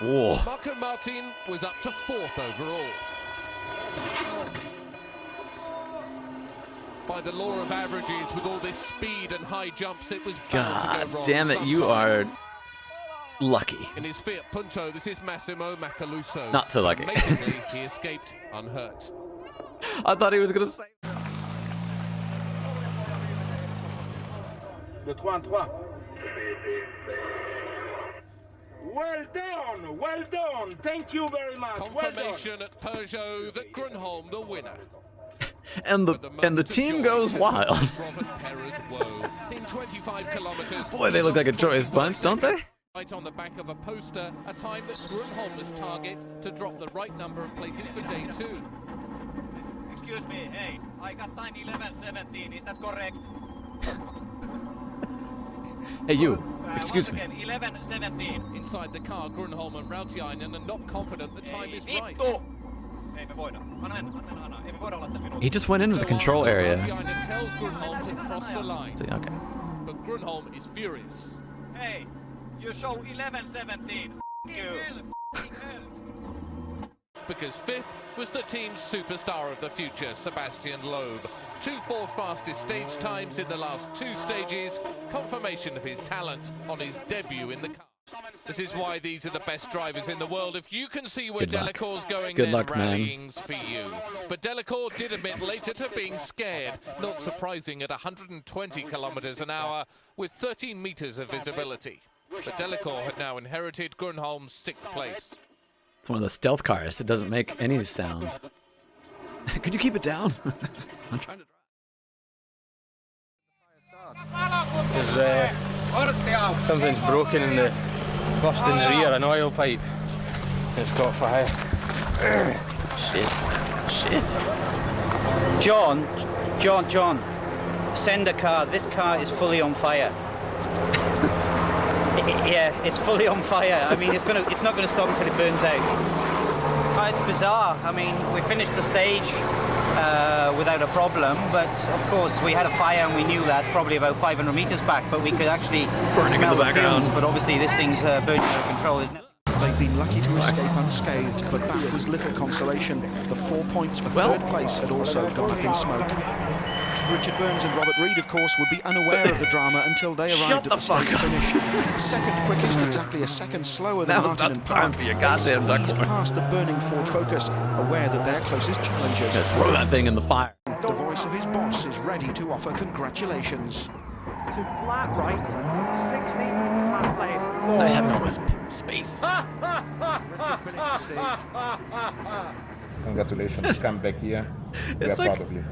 Whoa. Marco Martin was up to 4th overall. By the law of averages, with all this speed and high jumps, it was bound to God go wrong. damn it, you are lucky. In his Fiat Punto, this is Massimo Macaluso. Not so lucky. Amazingly, he escaped unhurt. I thought he was gonna say. Le 3 en 3. Well done, well done. Thank you very much. Confirmation at Peugeot that Grunholm the winner. And the team goes wild. In 25 kilometers. Boy, they look like a joyous bunch, don't they? Right on the back of a poster, a time that Grunholm must target to drop the right number of places for day 2. Excuse me, hey, I got time 11:17, is that correct? Hey, you. Excuse me. 11:17. Inside the car, Grunholm and Rautiainen are not confident the time is right. Ei me voida. Anna. Ei me voida olla tässä minuuttia. He just went into the control area. Rautiainen tells Grunholm to cross the line. Okay. But Grunholm is furious. Hey, you show 11:17. You. Because 5th was the team's superstar of the future, Sebastian Loeb. 2 fastest stage times in the last 2 stages, confirmation of his talent on his debut in the car. This is why these are the best drivers in the world. If you can see where Delacour's going, Good then luck, man. rallying's for you. But Delacour did admit later to being scared, not surprising at 120 kilometers an hour with 13 meters of visibility. But Delacour had now inherited Grunholm's 6th place. It's one of those stealth cars. It doesn't make any sound. Could you keep it down? I'm trying to There's something's broken in the bust in the rear, an oil pipe. It's got fire. Shit. John, send a car. This car is fully on fire. Yeah, it's fully on fire. I mean, it's not gonna stop until it burns out. It's bizarre. I mean, we finished the stage without a problem, but of course we had a fire and we knew that probably about 500 meters back, but we could actually smell the fumes. But obviously this thing's burning out of control, isn't it? They've been lucky to escape unscathed, but that was little consolation. The 4 points for 3rd place had also gone up in smoke. Richard Burns and Robert Reid, of course, would be unaware of the drama until they arrived at the stage finish. 2nd quickest, exactly a second slower than Martin and Park. Past the burning Ford Focus, aware that their closest challengers. Throw that thing in the fire. The voice of his boss is ready to offer congratulations. To flat right, 60, flat left. It's nice having all this space. Congratulations, come back here. We are proud of you.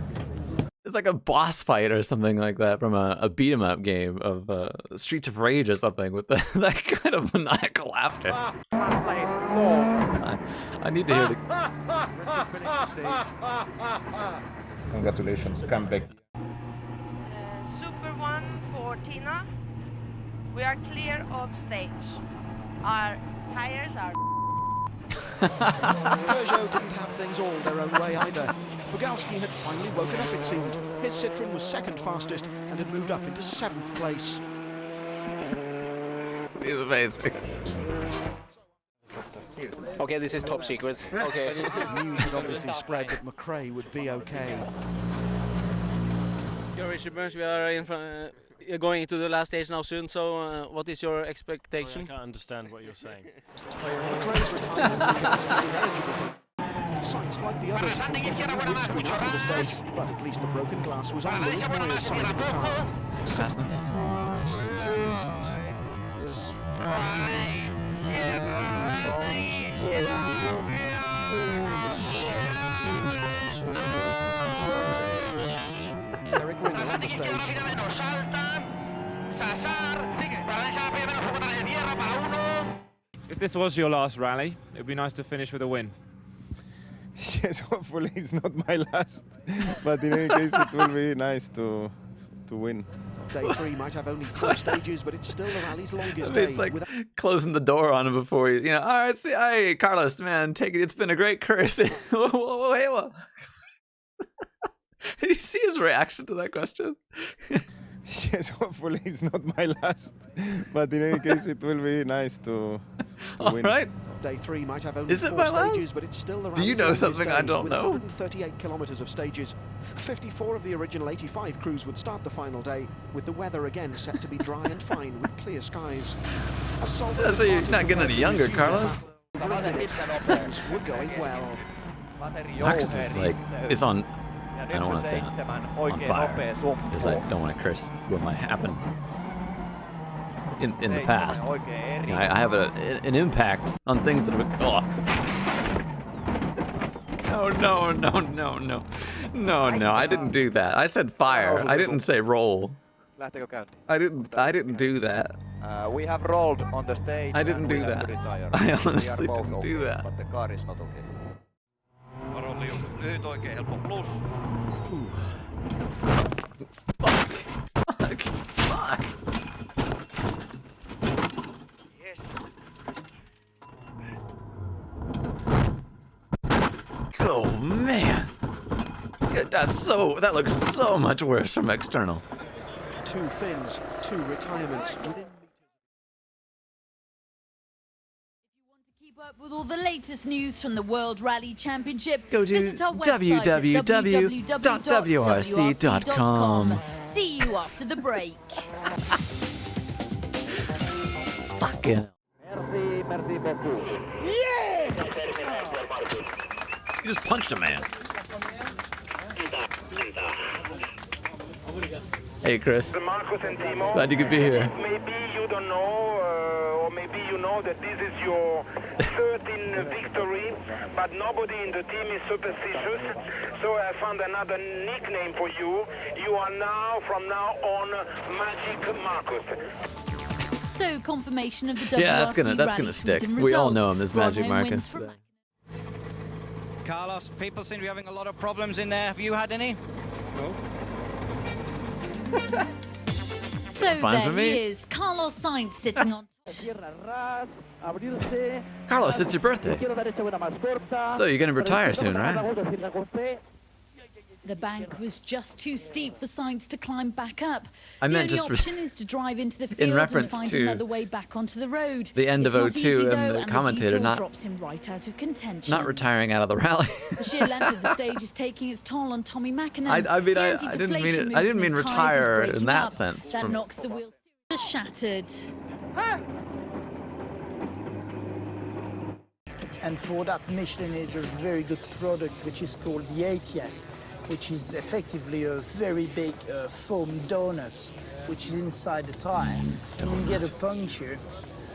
It's like a boss fight or something like that from a beat 'em up game of Streets of Rage or something with that kind of maniacal laughter. I need to hear the... Congratulations, come back. Super 1 for Tina. We are clear of stage. Our tires are... Peugeot didn't have things all their own way either. Bugalski had finally woken up, it seemed. His Citroen was 2nd fastest and had moved up into 7th place. He's amazing. Okay, this is top secret. Okay. News had obviously spread that McRae would be okay. You're Richard Burns, we are you're going into the last stage now soon, so what is your expectation? I can't understand what you're saying. McRae's retirement is eligible for sites like the others who would screen up on the stage, but at least the broken glass was on Lewis Moyer's side of the car. Eric Ringer on the stage. If this was your last rally, it would be nice to finish with a win. Yes, hopefully it's not my last, but in any case it will be nice to win. Day 3 might have only 4 stages, but it's still the rally's longest It's day. like closing the door on him before he, all right, see, hey, Carlos, man, take it. It's been a great courtesy. Did you see his reaction to that question? Yes, hopefully it's not my last, but in any case it will be nice to All win. right. day 3 might have only Is it 4 my stages, last? but it's still the Do you rally's know longest something I day, don't with know? 138 kilometres of stages. 54 of the original 85 crews would start the final day, with the weather again set to be dry and fine with clear skies. Yeah, so you're not getting any younger, Carlos. Things were going well. Marcus is like, is on, I don't want to say on fire, because I don't want to curse what might happen in the past. You know, I have an impact on things that have, oh. No, I didn't do that. I said fire. I didn't say roll. I didn't do that. We have rolled on the stage. I didn't do that. I honestly didn't do that. But the car is not okay. Fuck. Oh man. That looks so much worse from external. 2 fins, 2 retirements within. Keep up with all the latest news from the World Rally Championship. Go to Visit our website at www.wrc.com. See you after the break. Fucking. Merci beaucoup. Yeah! You just punched a man. Hey, Chris. Glad you could be here. Maybe you don't know, or maybe you know that this is your 13th victory, but nobody in the team is superstitious. So I found another nickname for you. You are now, from now on, Magic Marcus. So confirmation of the WRC Yeah, that's gonna stick. We all know him as Magic Marcus. Carlos, people seem to be having a lot of problems in there. Have you had any? No. So Fine there for me. he is, Carlos Sainz sitting on. Carlos, it's your birthday. So you're gonna retire soon, right? The bank was just too steep for Sainz to climb back up. I the meant only just option is to drive into the field reference and find to another way back onto the road. the end of It's not 02 easy, and though, the commentator detour not- drops him right out of contention. Not retiring out of the rally. The sheer length of the stage is taking its toll on Tommy Mäkinen. I mean, The I anti-deflation didn't mean it. moves I didn't from mean his tyres is retire in breaking that up. sense. That knocks the wheels shattered. And for that, Michelin is a very good product which is called the ATS, which is effectively a very big foam donut which is inside the tire. When you get a puncture,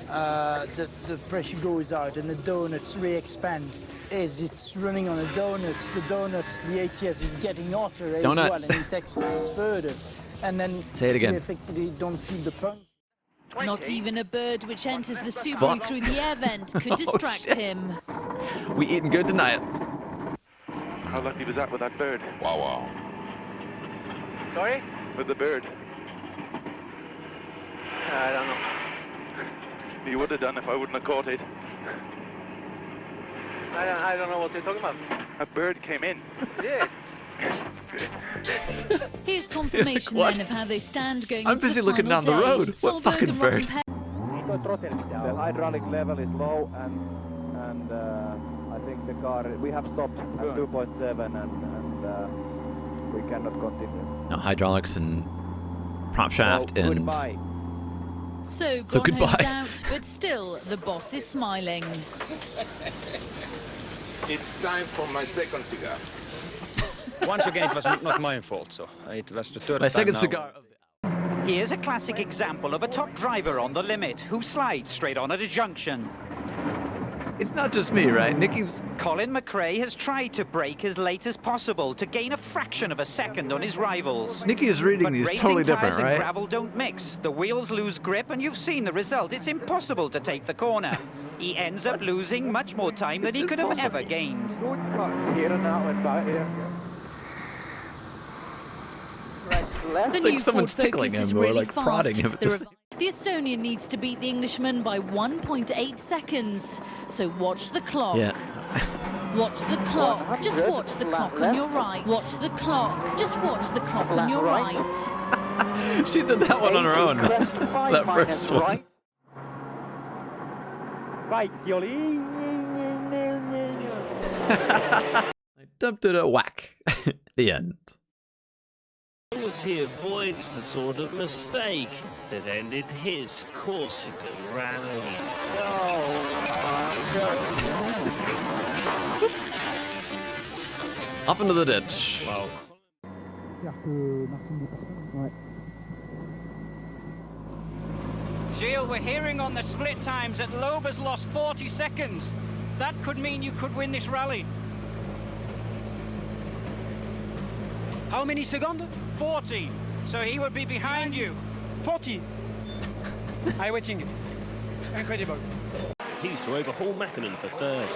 the pressure goes out and the donuts re-expand. As it's running on the donuts, the ATS is getting hotter as well, and it expands further. And then Say it again. you effectively don't feel the punch. Not even a bird which enters the Subaru through the air vent could distract him. We eating good tonight. How lucky was that with that bird? Wow. Sorry? With the bird. I don't know. You would have done if I wouldn't have caught it. I don't know what you're talking about. A bird came in. Yeah. Here's confirmation then of how they stand going I'm into busy the looking final down the day. road. What Solberg fucking and bird? The hydraulic level is low, and I think the car, we have stopped at 2.7 and we cannot continue. No hydraulics and prop shaft and. Goodbye. So So goodbye. Gonho's out, but still the boss is smiling. It's time for my second cigar. Once again, it was not my fault, so it was the third My time second now. cigar. Here's a classic example of a top driver on the limit who slides straight on at a junction. It's not just me, right? Nicky's. Colin McRae has tried to brake as late as possible to gain a fraction of a second on his rivals. Nicky is reading But these racing totally tyres different, and right? gravel don't mix. The wheels lose grip, and you've seen the result. It's impossible to take the corner. He ends up losing much more time than he could have ever gained. Here and now and back here. The It's new like someone's Ford tickling Focus is him or really like fast. prodding him. at this- The Estonian needs to beat the Englishman by 1.8 seconds. So watch the clock. Yeah. Watch the clock. Just watch the clock on your right. Watch the clock. Just watch the clock on your right. She did that one on her own. That first one. I dumped it a whack. The end. He avoids the sort of mistake that ended his Corsican rally. Up into the ditch. Wow. Gilles, we're hearing on the split times that Loeb has lost 40 seconds. That could mean you could win this rally. How many seconds? 40. So he would be behind you. 40. I'm waiting. Incredible. He's to overhaul Mackinnon for third.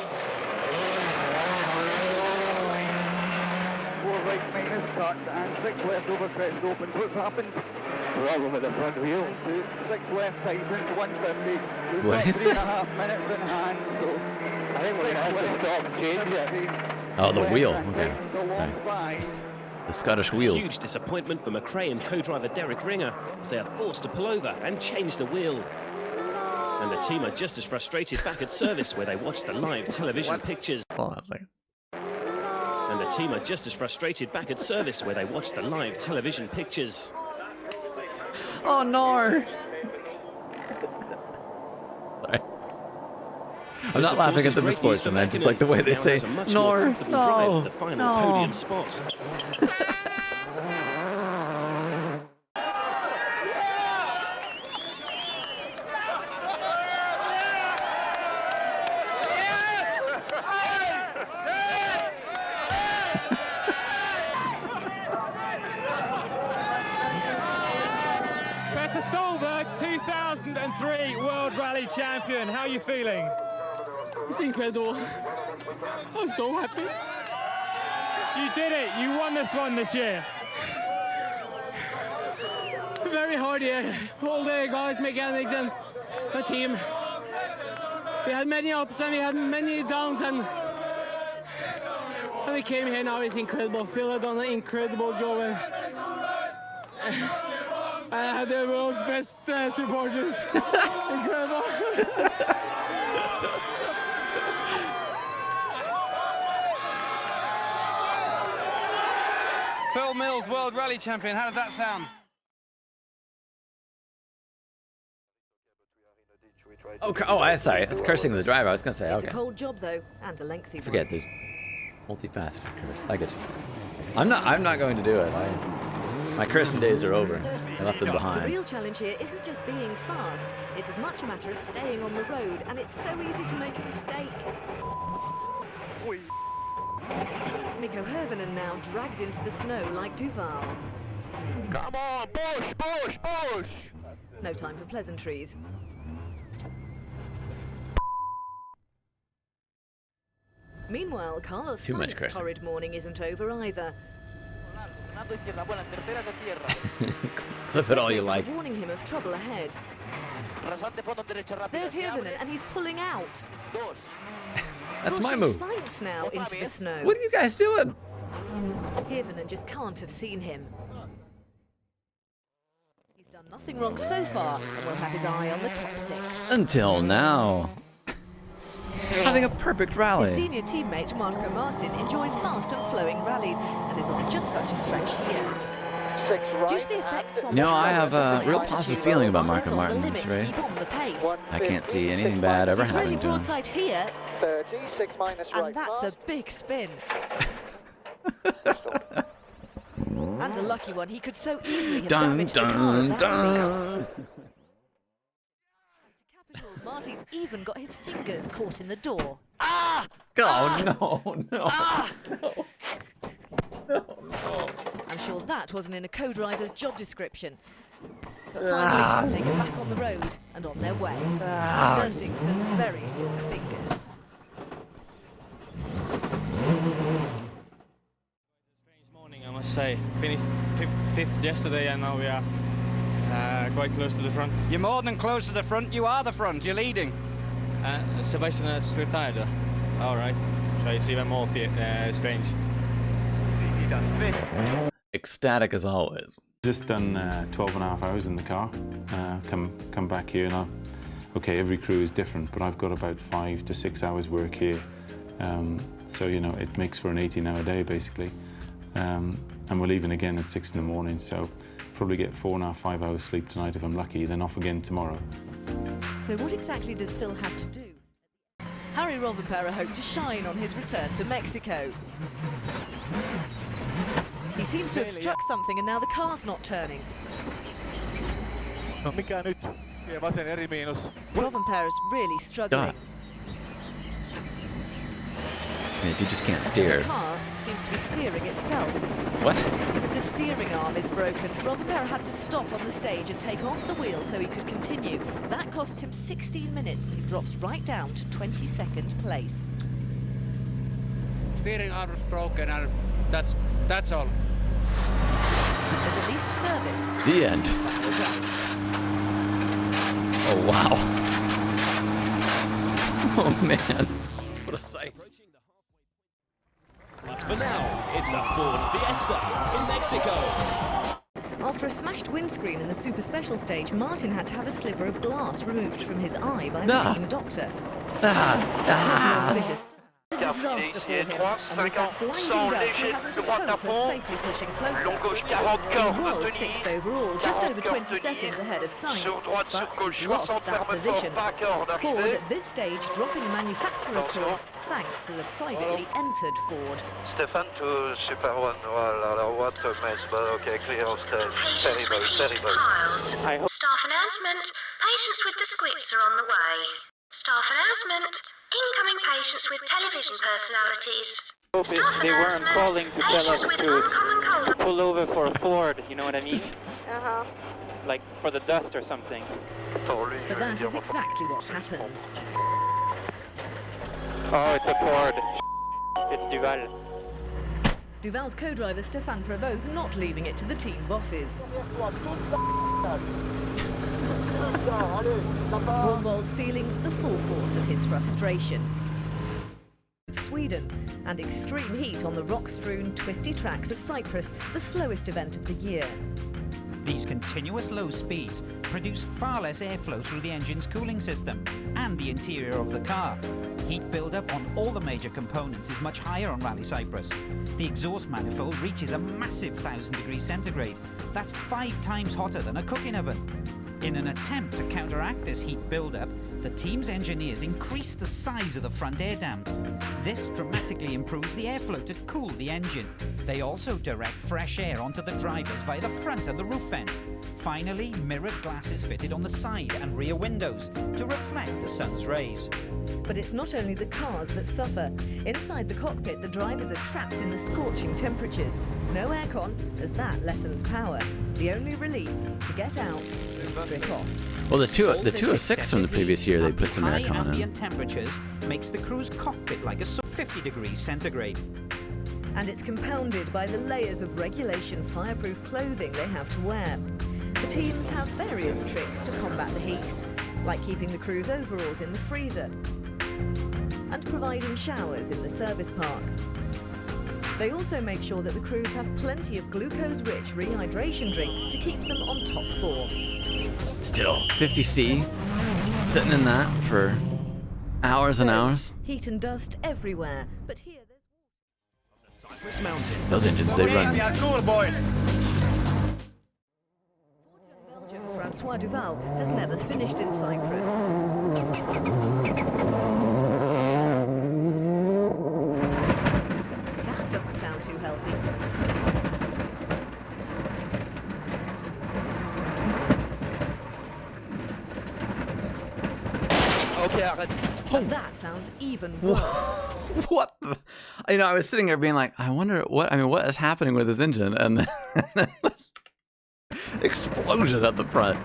Four right minus cut and 6 left over crest opens. What's happened? Problem with the front wheel. 6 left tightens 150. We've What got is 3.5 minutes in hand, so I think we're going to have to stop and change it. Oh, the wheel. Okay. Right. The Scottish wheels. Huge disappointment for McRae and co-driver Derek Ringer as they are forced to pull over and change the wheel. And the team are just as frustrated back at service where they watch the live television pictures. Hold on a second. And the team are just as frustrated back at service where they watch the live television pictures. Oh no! Sorry. I'm not laughing at the misfortune, I just like the way they say, no, no, podium spot. Petter Solberg, 2003 World Rally Champion. How are you feeling? It's incredible. I'm so happy. You did it. You won this one this year. Very hard year. All the guys, mechanics and the team. We had many ups and we had many downs and we came here now. It's incredible. Phil had done an incredible job. And I had the world's best supporters. Incredible. Phil Mills, World Rally Champion. How does that sound? Okay. Oh, I'm sorry. I was cursing the driver. I was gonna say, It's okay. a cold job though, and a lengthy one. Forget there's multifaceted curse. I get you. I'm not going to do it. My cursing days are over. I left them The behind. real challenge here isn't just being fast, it's as much a matter of staying on the road, and it's so easy to make a mistake. Mikko Hirvonen now dragged into the snow like Duval. Come on, push, push, push! No time for pleasantries. Meanwhile, Carlos Too much Sainz's cursing. torrid morning isn't over either. Clip it all you Spectators like. are warning him of trouble ahead. There's Hirvonen, and he's pulling out. That's my Forcing move. Sainz now into the snow. What are you guys doing? Hirvonen just can't have seen him. He's done nothing wrong so far, and will have his eye on the top 6. Until now. Having a perfect His rally. senior teammate Marco Martin enjoys fast and flowing rallies, and is on just such a stretch here. Due to the effects on No, the I have a high real altitude positive feeling about Martin's Marco on the Martin in this limit to race. keep on the pace. I can't see anything bad ever He's really happening to him. broadside here, 36 minus right. and that's a big spin. And a lucky one. He could so easily have Dun, damaged the car dun, at that dun. speed. Marty's even got his fingers caught in the door. Oh, no, no. I'm sure that wasn't in a co-driver's job description. But finally, they get back on the road and on their way, nursing some very sore fingers. I must say, finished fifth yesterday and now we are quite close to the front. You're more than close to the front, you are the front, you're leading. Sebastian has retired. All right, so it's even more strange. Ecstatic as always. Just done 12 and a half hours in the car. Come back here now. okay, every crew is different, but I've got about 5 to 6 hours work here. So, you know, it makes for an 18-hour day, basically. And we're leaving again at 6 in the morning, so probably get 4.5, 5 hours sleep tonight if I'm lucky, then off again tomorrow. So what exactly does Phil have to do? Harry Rovanperä hoped to shine on his return to Mexico. He seems to have struck something and now the car's not turning. No mikä nyt? Vie vasen eri miinus. Rovanperä's really struggling. I mean, if you just can't steer. The car seems to be steering itself. What? The steering arm is broken. Rovanperä had to stop on the stage and take off the wheel so he could continue. That cost him 16 minutes and he drops right down to 22nd place. Steering arm is broken and that's all. There's at least service. The end. Oh, wow. Oh, man. What a sight. But for now, it's a Ford Fiesta in Mexico. After a smashed windscreen in the Super Special stage, Martin had to have a sliver of glass removed from his eye by the team doctor. Auspicious. A disaster for him, and with that blinding dust, he hasn't a hope of safely pushing closer. He was 6th overall, just over 20 seconds ahead of Sainz, but he's lost that position. Ford at this stage dropping a manufacturer's point thanks to the privately entered Ford. Stefan to Super 1, well, what a mess, but okay, clear of stage. Terrible. Staff announcement, patients with the squits are on the way. Staff announcement, incoming patients with television personalities. They weren't calling to tell us to pull over for a Ford, you know what I mean? Like for the dust or something. But that is exactly what's happened. Oh, it's a Ford. It's Duval. Duval's co-driver Stefan Prevost not leaving it to the team bosses. Rombauld's feeling the full force of his frustration. Sweden and extreme heat on the rock-strewn, twisty tracks of Cyprus, the slowest event of the year. These continuous low speeds produce far less airflow through the engine's cooling system and the interior of the car. Heat buildup on all the major components is much higher on Rally Cyprus. The exhaust manifold reaches a massive 1,000 degrees centigrade. That's 5 times hotter than a cooking oven. In an attempt to counteract this heat buildup, the team's engineers increase the size of the front air dam. This dramatically improves the airflow to cool the engine. They also direct fresh air onto the drivers via the front and the roof vent. Finally, mirrored glass is fitted on the side and rear windows to reflect the sun's rays. But it's not only the cars that suffer. Inside the cockpit, the drivers are trapped in the scorching temperatures. No aircon, as that lessens power. The only relief, to get out, is strip off. Well, the 206 from the previous year, they put some aircon High in. ambient temperatures makes the crew's cockpit like a 50 degrees centigrade. And it's compounded by the layers of regulation fireproof clothing they have to wear. The teams have various tricks to combat the heat, like keeping the crew's overalls in the freezer and providing showers in the service park. They also make sure that the crews have plenty of glucose-rich rehydration drinks to keep them on top form. Still, 50C, sitting in that for hours and hours. Heat and dust everywhere, but here Cyprus Mountains. Those engines, they run. We are cool, boys. Francois Duval has never finished in Cyprus. That doesn't sound too healthy. And that sounds even worse. What? You know, I was sitting there being like, I wonder what is happening with this engine, and then this explosion at the front.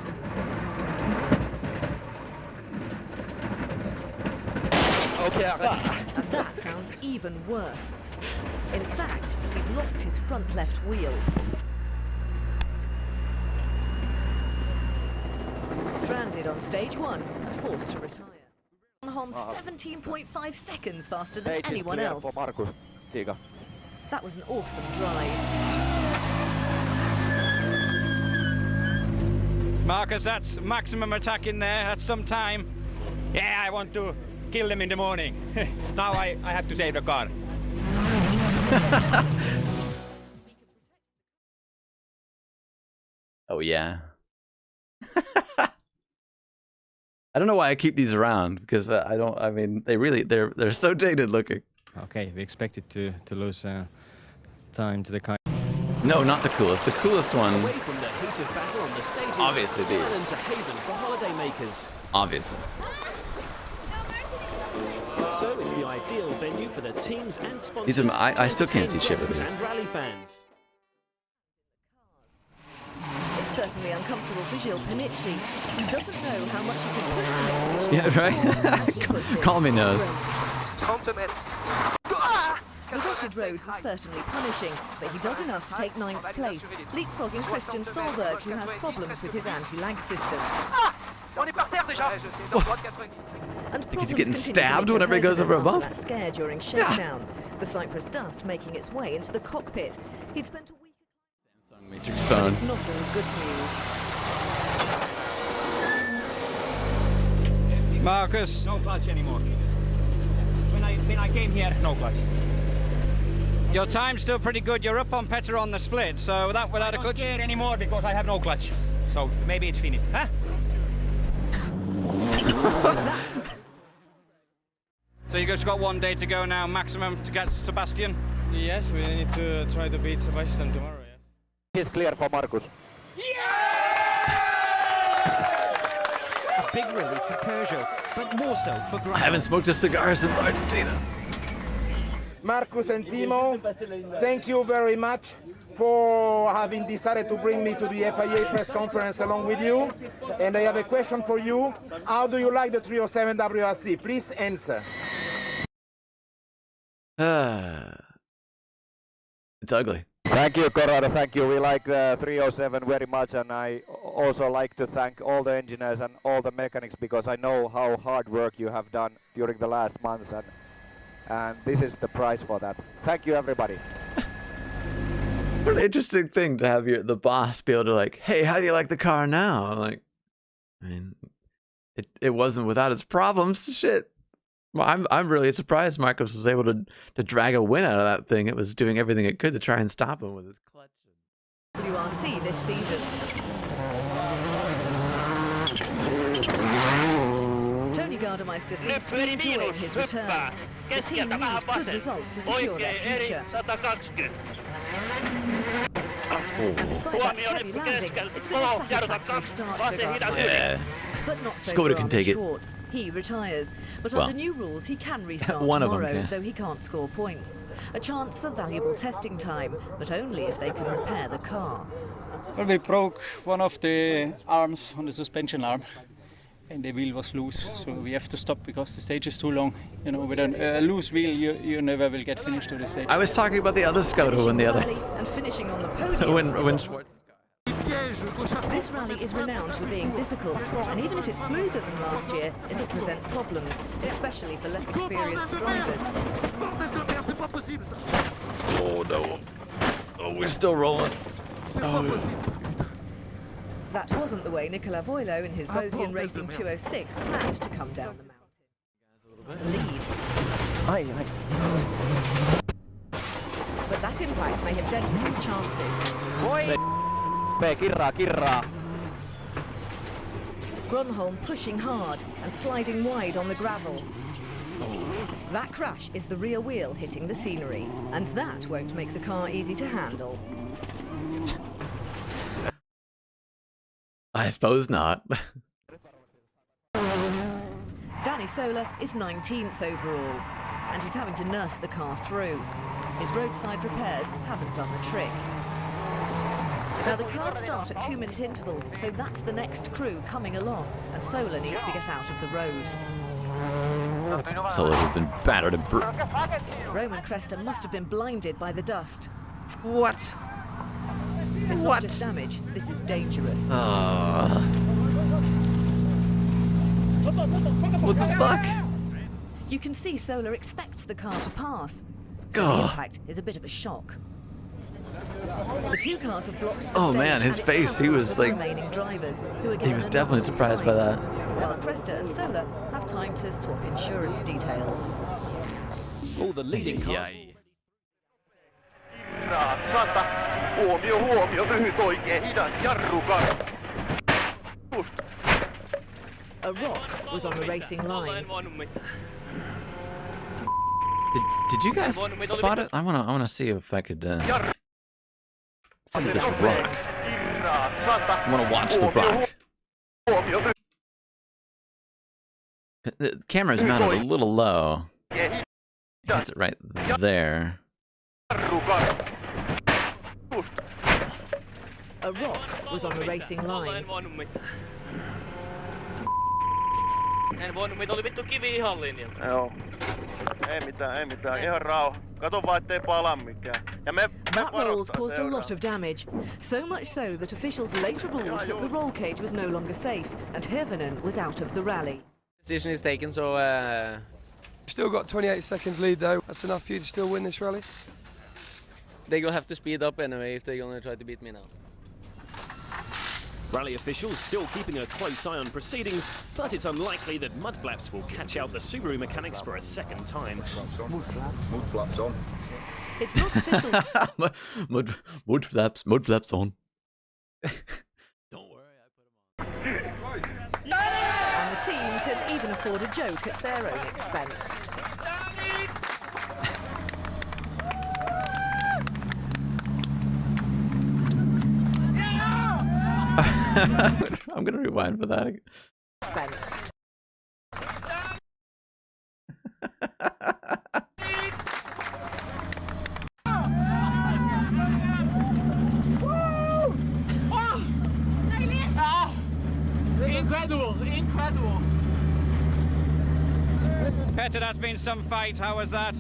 And that sounds even worse. In fact, he's lost his front left wheel. Stranded on stage 1 and forced to retire. Holmes 17.5 seconds faster than anyone else. That was an awesome drive. Marcus, that's maximum attack in there. That's some time. Yeah, I want to kill them in the morning. Now I have to save the car. Oh yeah. I don't know why I keep these around because I mean, they're so dated looking. Okay, we expected to lose time to the car. No, not the coolest. The coolest one. Away from the heat of battle on the stages, Obviously these. Ireland's a haven for holidaymakers. Obviously. So it's the ideal venue for the teams and sponsors. These are, I still can't see shit with these. And rally fans. It's certainly uncomfortable for Gilles Panizzi. He doesn't know how much he can push the exhibition. Yeah, right? Call me nose. The rutted roads are certainly punishing, but he does enough to take 9th place, leapfrogging Christian Solberg, who has problems with his anti-lag system. And He's getting stabbed whenever he goes over a bump. That scare during shakedown. The Cyprus dust making its way into the cockpit. He'd spent a week. Samsung Matrix phone. It's not all good news. Marcus. No clutch anymore. When I came here, no clutch. Your time's still pretty good. You're up on Petter on the split, so without a clutch. I don't care anymore because I have no clutch. So maybe it's finished. Huh? So you just got 1 day to go now, maximum to get Sebastian? Yes, we need to try to beat Sebastian tomorrow, yes. It's clear for Marcus. A big relief for Peugeot, but more so for Graham. I haven't smoked a cigar since Argentina. Marcus and Timo, thank you very much for having decided to bring me to the FIA press conference along with you. And I have a question for you. How do you like the 307 WRC? Please answer. It's ugly. Thank you, Corrado. Thank you. We like the 307 very much, and I also like to thank all the engineers and all the mechanics because I know how hard work you have done during the last months, and this is the prize for that. Thank you, everybody. What an interesting thing to have the boss be able to like, hey, how do you like the car now? I'm like, I mean, it wasn't without its problems. Shit. Well, I'm really surprised Marcos was able to drag a win out of that thing. It was doing everything it could to try and stop him with his clutch. WRC this season. Tony Gardemeister seems to be enjoying his return. The team need good results to secure their future. And despite that heavy landing, it's been a satisfactory start for Gardemeister. Yeah. But not so Skoda for can Armin take it. Schwartz. He retires. But Well, under new rules, he can restart one of them tomorrow, can. though he can't score points. A chance for valuable testing time, but only if they can repair the car. Well, we broke one of the arms on the suspension arm, and the wheel was loose, so we have to stop because the stage is too long. You know, with a loose wheel, you never will get finished to the stage. I was talking about the other Skoda when the other And finishing on the podium. when Schwartz. This rally is renowned for being difficult, and even if it's smoother than last year, it'll present problems, especially for less experienced drivers. Oh no! Oh, we're still rolling. Oh. That wasn't the way Nicola Voilo in his Bosian Racing 206 planned to come down the mountain. Lead. But that impact may have dented his chances. Grönholm pushing hard and sliding wide on the gravel. That crash is the rear wheel hitting the scenery, and that won't make the car easy to handle. I suppose not. Danny Sola is 19th overall, and he's having to nurse the car through. His roadside repairs haven't done the trick. Now the cars start at 2-minute intervals, so that's the next crew coming along, and Sola needs to get out of the road. Sola has been battered and Roman Cresta must have been blinded by the dust. What? It's not just damage, this is dangerous. What the fuck? You can see Sola expects the car to pass, so God. the impact is a bit of a shock. The two cars have blocked the Oh stage man, his and it's face, he cancelled was for the like, remaining drivers, who are he given was a definitely normal surprised by time, that. while Cresta and Solar have time to swap insurance details. All the leading cars. Huomio, huomio, lyhyt oikein, hidas jarrukas. A rock was on the racing line. Did you guys spot it? I wanna see if I could see this rock. I wanna watch the rock. The camera's mounted a little low. That's it right there. A rock was on the racing line. En voinut, meitä oli vittu kivi ihan linjalla. Joo. Ei mitään. Ihan rauha. Kato vaan ettei pala mikään. Ja That rolls caused a lot of damage. So much so that officials later ruled that the roll cage was no longer safe and Hirvonen was out of the rally. Decision is taken, so... Still got 28 seconds lead though. That's enough for you to still win this rally? They're gonna have to speed up anyway if they're gonna try to beat me now. Rally officials still keeping a close eye on proceedings, but it's unlikely that mudflaps will catch out the Subaru mechanics for a second time. Mudflaps on. It's not official. Mudflaps on. Don't worry, I put them on. And the team can even afford a joke at their own expense. I'm gonna rewind for that. Expense. Incredible. Petter, that's been some fight. How was that?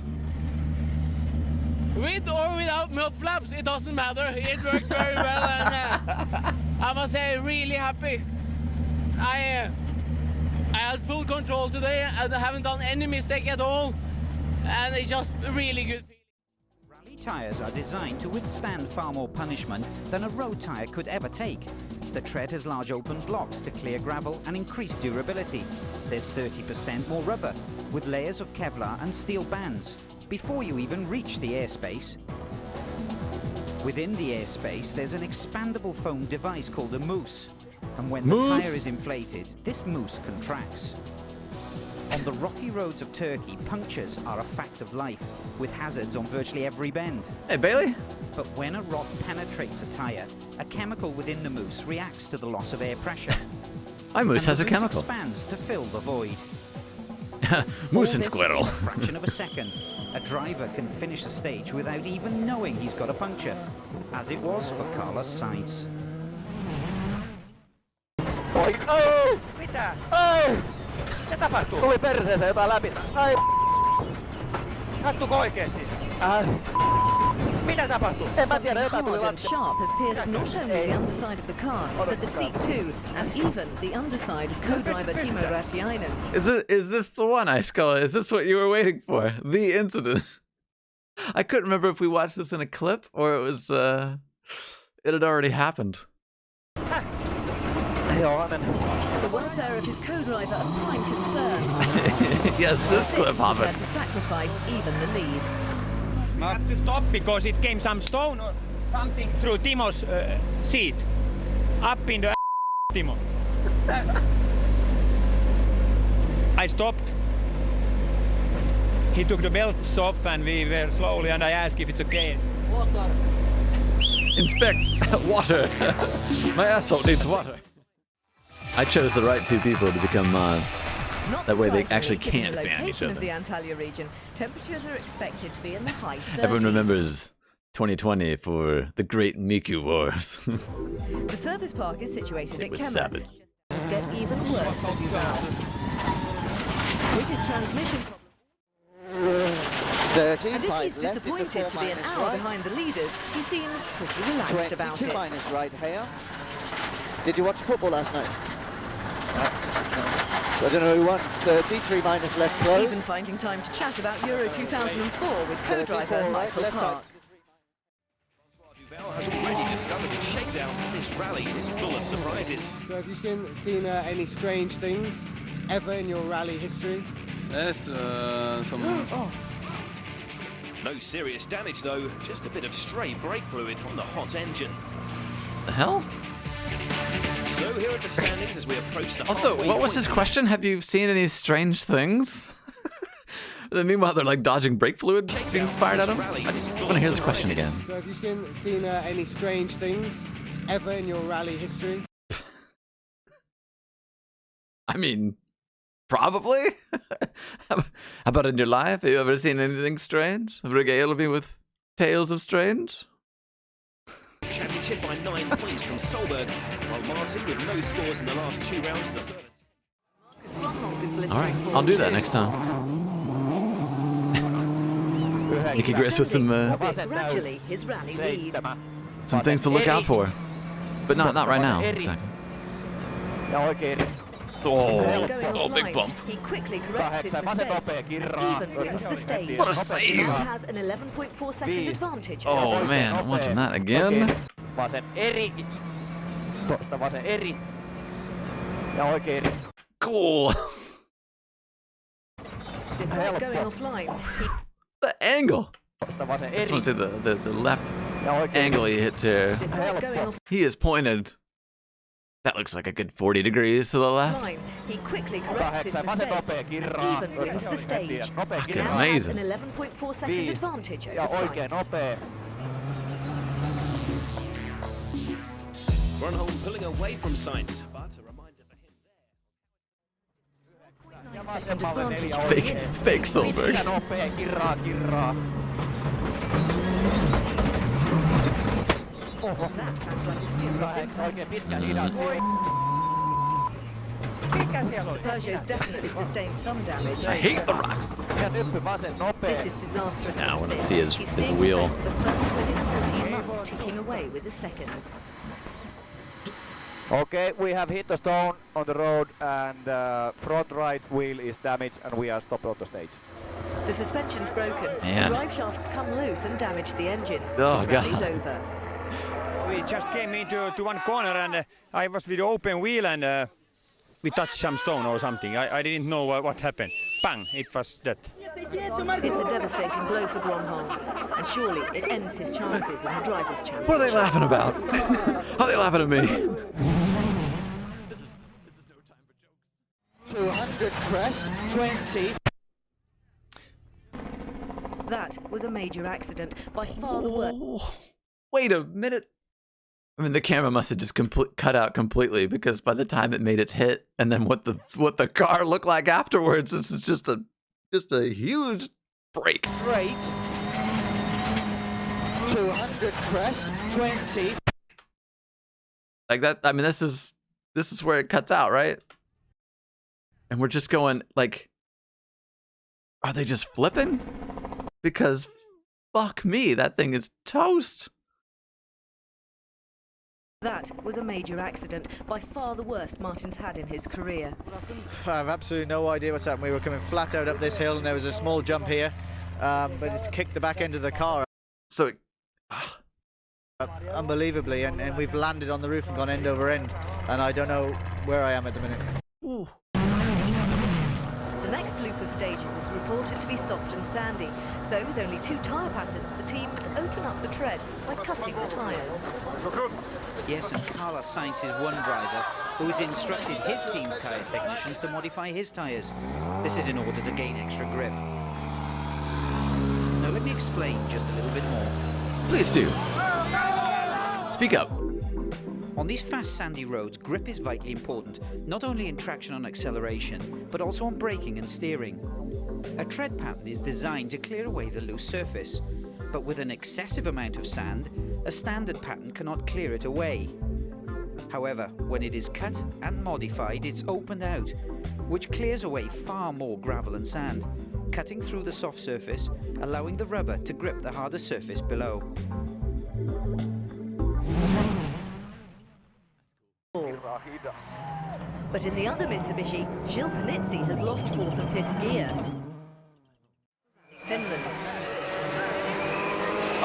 With or without mud flaps, it doesn't matter. It worked very well, and I must say, really happy. I had full control today, and I haven't done any mistake at all, and it's just a really good feeling. Rally tyres are designed to withstand far more punishment than a road tyre could ever take. The tread has large open blocks to clear gravel and increase durability. There's 30% more rubber, with layers of Kevlar and steel bands, before you even reach the airspace. Within the airspace, there's an expandable foam device called a mousse. And when the tyre is inflated, this mousse contracts. On the rocky roads of Turkey, punctures are a fact of life, with hazards on virtually every bend. Hey, Bailey? But when a rock penetrates a tyre, a chemical within the mousse reacts to the loss of air pressure. My mousse has a chemical. Expands to fill the void. Mousse and squirrel. In a fraction of a second, a driver can finish a stage without even knowing he's got a puncture, as it was for Carlos Sainz. Oh! Mitä? Oh! Mitä tapahtuu? Tuli perseeseen jotain läpi. Ai! Sattuko oikeesti? Mitä tapahtuu? Something hard and sharp has pierced not only the underside of the car, but the seat too, and even the underside of co-driver Timo Rautiainen. Is this the one, Aishkola? Is this what you were waiting for? The incident? I couldn't remember if we watched this in a clip or it was it had already happened. The welfare of his co-driver a prime concern. Yes, this clip happened. happened. Had to sacrifice even the lead. I have to stop because it came some stone or something through Timo's seat. Up in the Timo. I stopped. He took the belts off and we were slowly, and I asked if it's okay. Water. Inspect water. My asshole needs water. I chose the right two people to become mods. That way they actually can't ban each Of other. the Antalya region, temperatures are expected to be in the high 30s. Everyone remembers 2020 for the Great Miku Wars. The service park is situated at was Kemmer. savage. Things get even worse for Duval. With his transmission and if he's disappointed to be an hour behind the leaders, he seems pretty relaxed about it. minus right here. Did you watch football last night? I don't know who won. 33 minus left close. Even finding time to chat about Euro 2004 with co-driver Michael Park. discovered in shakedown, this rally is full of surprises. So have you seen any strange things ever in your rally history? Yes, some... Oh. No serious damage though, just a bit of stray brake fluid from the hot engine. The hell? So here are the standings as we approach the Also, halfway what was point. his question? Have you seen any strange things? Then meanwhile, they're like dodging brake fluid being fired at them. I just want to hear this question again. So have you seen any strange things ever in your rally history? I mean, probably. How about in your life? Have you ever seen anything strange? Regaled me with tales of strange? Championship by 9 points from Solberg, while Martin with no scores in the last 2 rounds. Alright, I'll do that next time. Nicky Gris with some Gradually, his rally lead. some things to look out for. But not right now. Exactly. Oh, big bump. He quickly corrects his mistake and even wins the stage. What a save! He has an 11.4 second advantage. Oh man, I'm watching that again. Cool. Despite going offline, The angle. I just want to say the left angle he hits here. despite going offline, He is pointed. That looks like a good 40 degrees to the left. he quickly corrects his mistake and even wins the stage. Fucking He now has amazing. an 11.4 second advantage over Sainz. Grönholm pulling away from Sainz, but a reminder for him Second advantage over Williams. Fake Solberg. That sounds like a serious impact. Peugeot's definitely sustained some damage. I hate the rocks. This is disastrous. Now I for want to Finn. see his He's seeing wheel. his hopes for first win in 14 months ticking away with the seconds. Okay, we have hit the stone on the road and front right wheel is damaged and we are stopped on the stage. The suspension's broken. Man. The drive shafts come loose and damage the engine. Oh, This rally's God. over. We just came into one corner and I was with the open wheel and we touched some stone or something. I didn't know what happened. Bang! It was that. It's a devastating blow for Grönholm, and surely it ends his chances in the Drivers' Championship. What are they laughing about? How are they laughing at me? 200 crest, 20. That was a major accident, by far the worst. Wait a minute. I mean, the camera must have just cut out completely because by the time it made its hit, and then what the car looked like afterwards, this is just a huge break. Straight. 200 crest, 20. Like that. I mean, this is where it cuts out, right? And we're just going like, are they just flipping? Because fuck me, that thing is toast. That was a major accident, by far the worst Martin's had in his career. I have absolutely no idea what's happened. We were coming flat out up this hill and there was a small jump here, but it's kicked the back end of the car. So, unbelievably, and we've landed on the roof and gone end over end, and I don't know where I am at the minute. Ooh. The next loop of stages is reported to be soft and sandy, so with only 2 tyre patterns, the teams open up the tread by cutting the tyres. Yes, and Carlos Sainz is one driver who has instructed his team's tyre technicians to modify his tyres. This is in order to gain extra grip. Now let me explain just a little bit more. Please do. Speak up. On these fast sandy roads, grip is vitally important, not only in traction and acceleration, but also on braking and steering. A tread pattern is designed to clear away the loose surface, but with an excessive amount of sand, a standard pattern cannot clear it away. However, when it is cut and modified, it's opened out, which clears away far more gravel and sand, cutting through the soft surface, allowing the rubber to grip the harder surface below. But in the other Mitsubishi, Gilles Panizzi has lost 4th and 5th gear. Finland.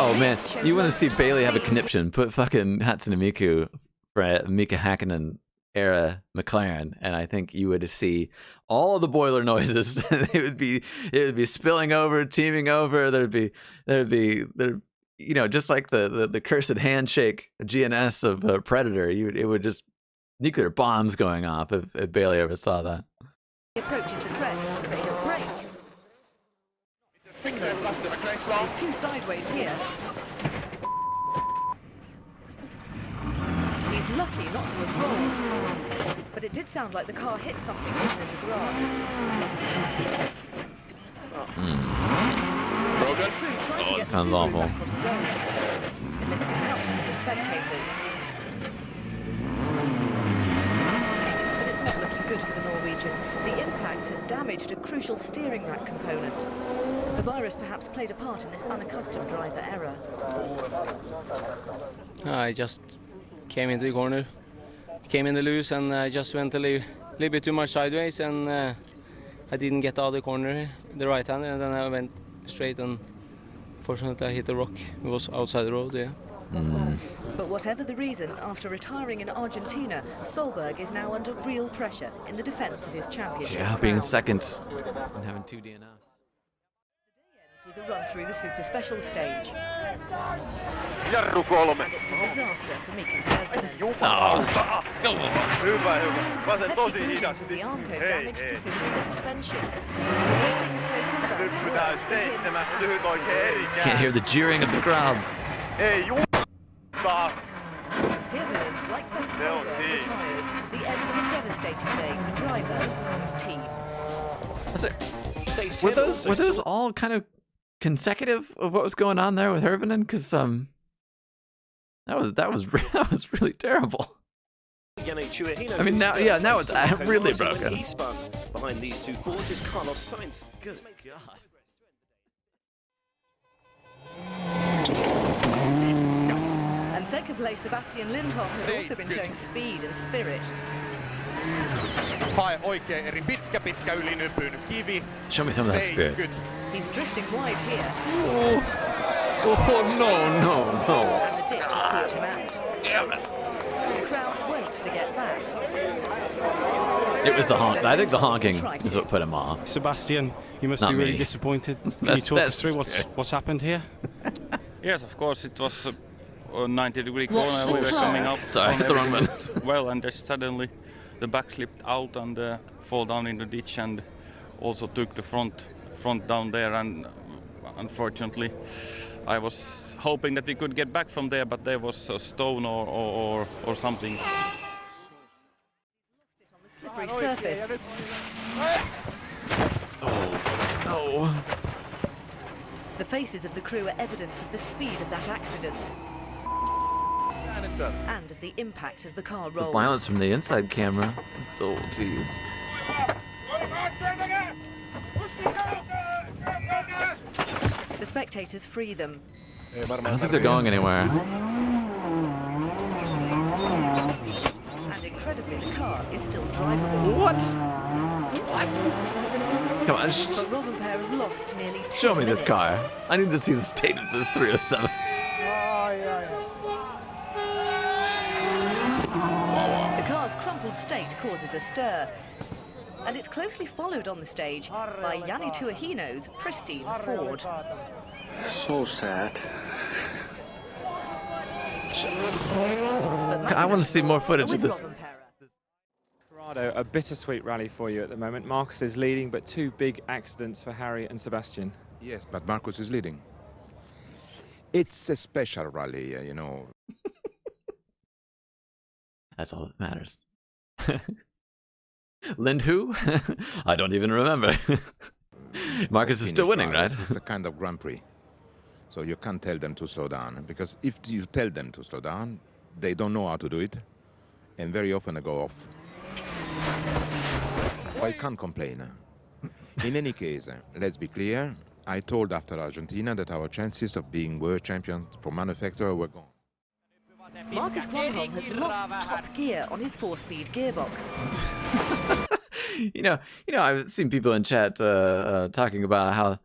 Oh man, you want to see Bailey have a conniption? Put fucking Hatsune Miku for Mika Hakkinen era McLaren, and I think you would see all of the boiler noises. it would be spilling over, teaming over. There'd be you know, just like the cursed handshake GNS of Predator. It would just nuclear bombs going off if Bailey ever saw that. He approaches the crest, but he'll brake. He's too sideways here. He's lucky not to have rolled, but it did sound like the car hit something down in the grass. Oh, it sounds awful. Listening out for the spectators. But it's not looking good for the Norwegian. The impact has damaged a crucial steering rack component. The virus perhaps played a part in this unaccustomed driver error. I just came into the corner, came in the loose, and I just went a little bit too much sideways, and I didn't get out of the corner, the right hand, and then I went straight, and fortunately I hit the rock. It was outside the road, yeah. But whatever the reason, after retiring in Argentina, Solberg is now under real pressure in the defence of his championship crown. Being second and having 2 DNFs. With a run through the super special stage. Jarru 3. And it's a disaster for Mika Hakkinen. Hyvä. Vasen tosi Hefty hidas. collisions with the Armco damaged the Subaru's suspension. Nyt pitää 7 lyhyt oikein eri käänne. Can't hear the jeering of the crowd. Ei juuttaa. Hirvonen, like Petter Solberg, retires. The end of a devastating day for driver and team. Were those all kind of consecutive of what was going on there with Hirvonen? Because that was really terrible. I mean, now it's really broken. Behind these two corners is Carlos Sainz. Good God. And second place, Sebastian Lindholm has also been showing speed and spirit. Hae oikein eri pitkä ylinypyn kivi. Show me some of that spirit. He's drifting wide here. Oh no. And the ditch has caught him out. Damn it. The crowds won't forget that. It was the honk. I think the honking is what put him off. Sebastian, you must Not be really me. disappointed. Can you talk us through what's happened here? Yes, of course, it was a 90-degree corner. We were coming up. Sorry, I hit the wrong one. Well, and just suddenly the back slipped out and fall down in the ditch, and also took the front down there. And unfortunately, I was hoping that we could get back from there, but there was a stone or something. Slippery surface. Oh no. The faces of the crew are evidence of the speed of that accident. And of the impact as the car rolled. The violence from the inside camera. Oh, jeez. The spectators free them. I don't think they're going anywhere. And incredibly, the car is still drivable. What? Come on. But Rovanperä has lost nearly 2 Show me this minutes. car. I need to see the state of this 307. The car's crumpled state causes a stir. And it's closely followed on the stage by Jani Tuohino's pristine Ford. So sad. I want to see more footage of this. Corrado, a bittersweet rally for you at the moment. Marcus is leading, but 2 big accidents for Harry and Sebastian. Yes, but Marcus is leading. It's a special rally, you know. That's all that matters. Lind who? I don't even remember. Marcus is still winning, right? It's a kind of Grand Prix. So you can't tell them to slow down, because if you tell them to slow down, they don't know how to do it, and very often they go off. I can't complain. In any case, let's be clear, I told after Argentina that our chances of being world champions for manufacturer were gone. Marcus Gronholm has lost top gear on his 4-speed gearbox. You know, I've seen people in chat talking about how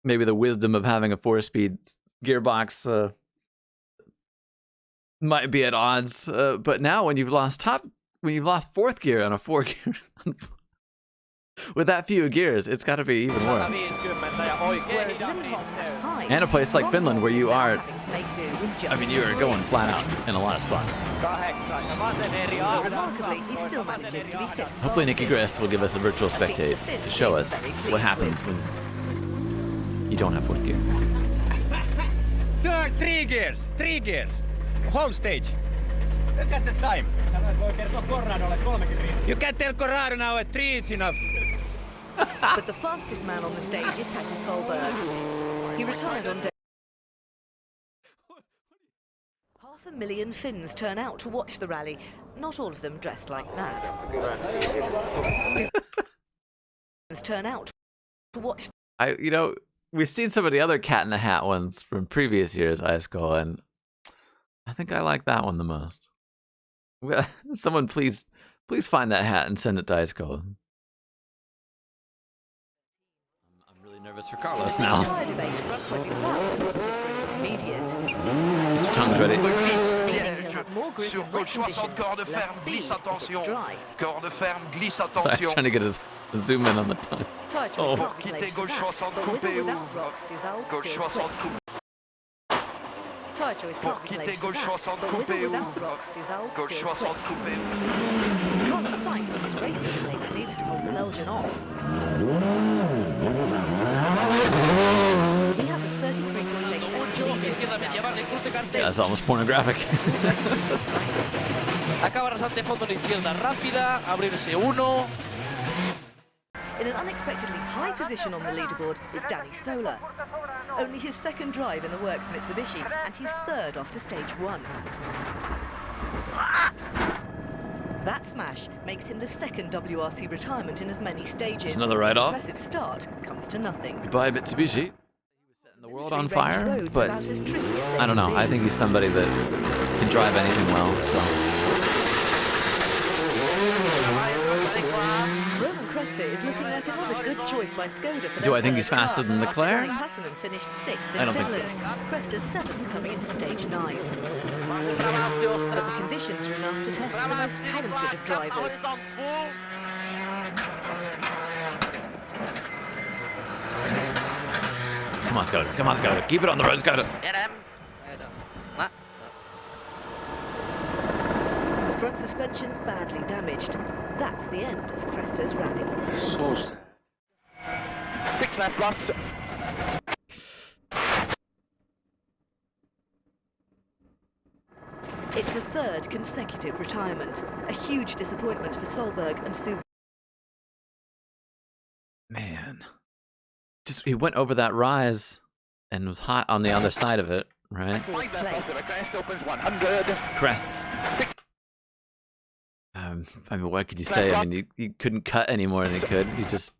maybe the wisdom of having a 4-speed gearbox might be at odds. But now when you've lost fourth gear on a 4-gear with that few gears, it's got to be even worse. And a place like Finland where you are, I mean, you are going flat out in a lot of spots. Remarkably, he still manages to be fifth. Hopefully Nicky Grist will give us a virtual spectate to show us what happens when you don't have fourth gear. Three gears. Whole stage. Look at the time. You can't tell Corrado now at 3 it's enough. But the fastest man on the stage is Petter Solberg. He retired on day. 500,000 Finns turn out to watch the rally. Not all of them dressed like that. Turn out to watch. You know, we've seen some of the other Cat in the Hat ones from previous years, Ice Cold, and I think I like that one the most. Someone please find that hat and send it to Ice Cold. I'm really nervous for Carlos now. Tongue's ready. Sur gauche 60, corps de ferme, glisse attention. Corps de ferme, glisse attention. Sorry, trying to get a zoom in on the tongue. Oh. Pour quitter gauche 60, coupé ou gauche 60, coupé. Pour quitter gauche 60, coupé ou gauche 60, coupé. Carlos Sainz on his racing snakes needs to hold the Belgian off. He has a 33.8 second lead. Yeah, that's almost pornographic. Acaba rasante fondo a la izquierda rápida, abrirse uno. In an unexpectedly high position on the leaderboard is Danny Sola. Only his second drive in the works Mitsubishi, and he's third after stage 1. That smash makes him the second WRC retirement in as many stages. There's another ride-off. His impressive start comes to nothing. Goodbye, Mitsubishi. He was setting the world on fire, but I don't know. I think he's somebody that can drive anything well, so. Is looking like another good choice by Skoda. Do I think he's faster than Leclerc? Finished 6th in I don't think Finland. so. Cresta's 7th coming into stage 9. But the conditions are enough to test the most talented of drivers. Come on, Skoda. Come on, Skoda. Keep it on the road, Skoda. The front suspension's badly damaged. That's the end of Cresta's rally. So sad. 6 left left. It's the third consecutive retirement. A huge disappointment for Solberg and Subaru. Man. Just he went over that rise and was hot on the other side of it, right? Crests. I mean, what could you say? I mean, he couldn't cut any more than he could. He just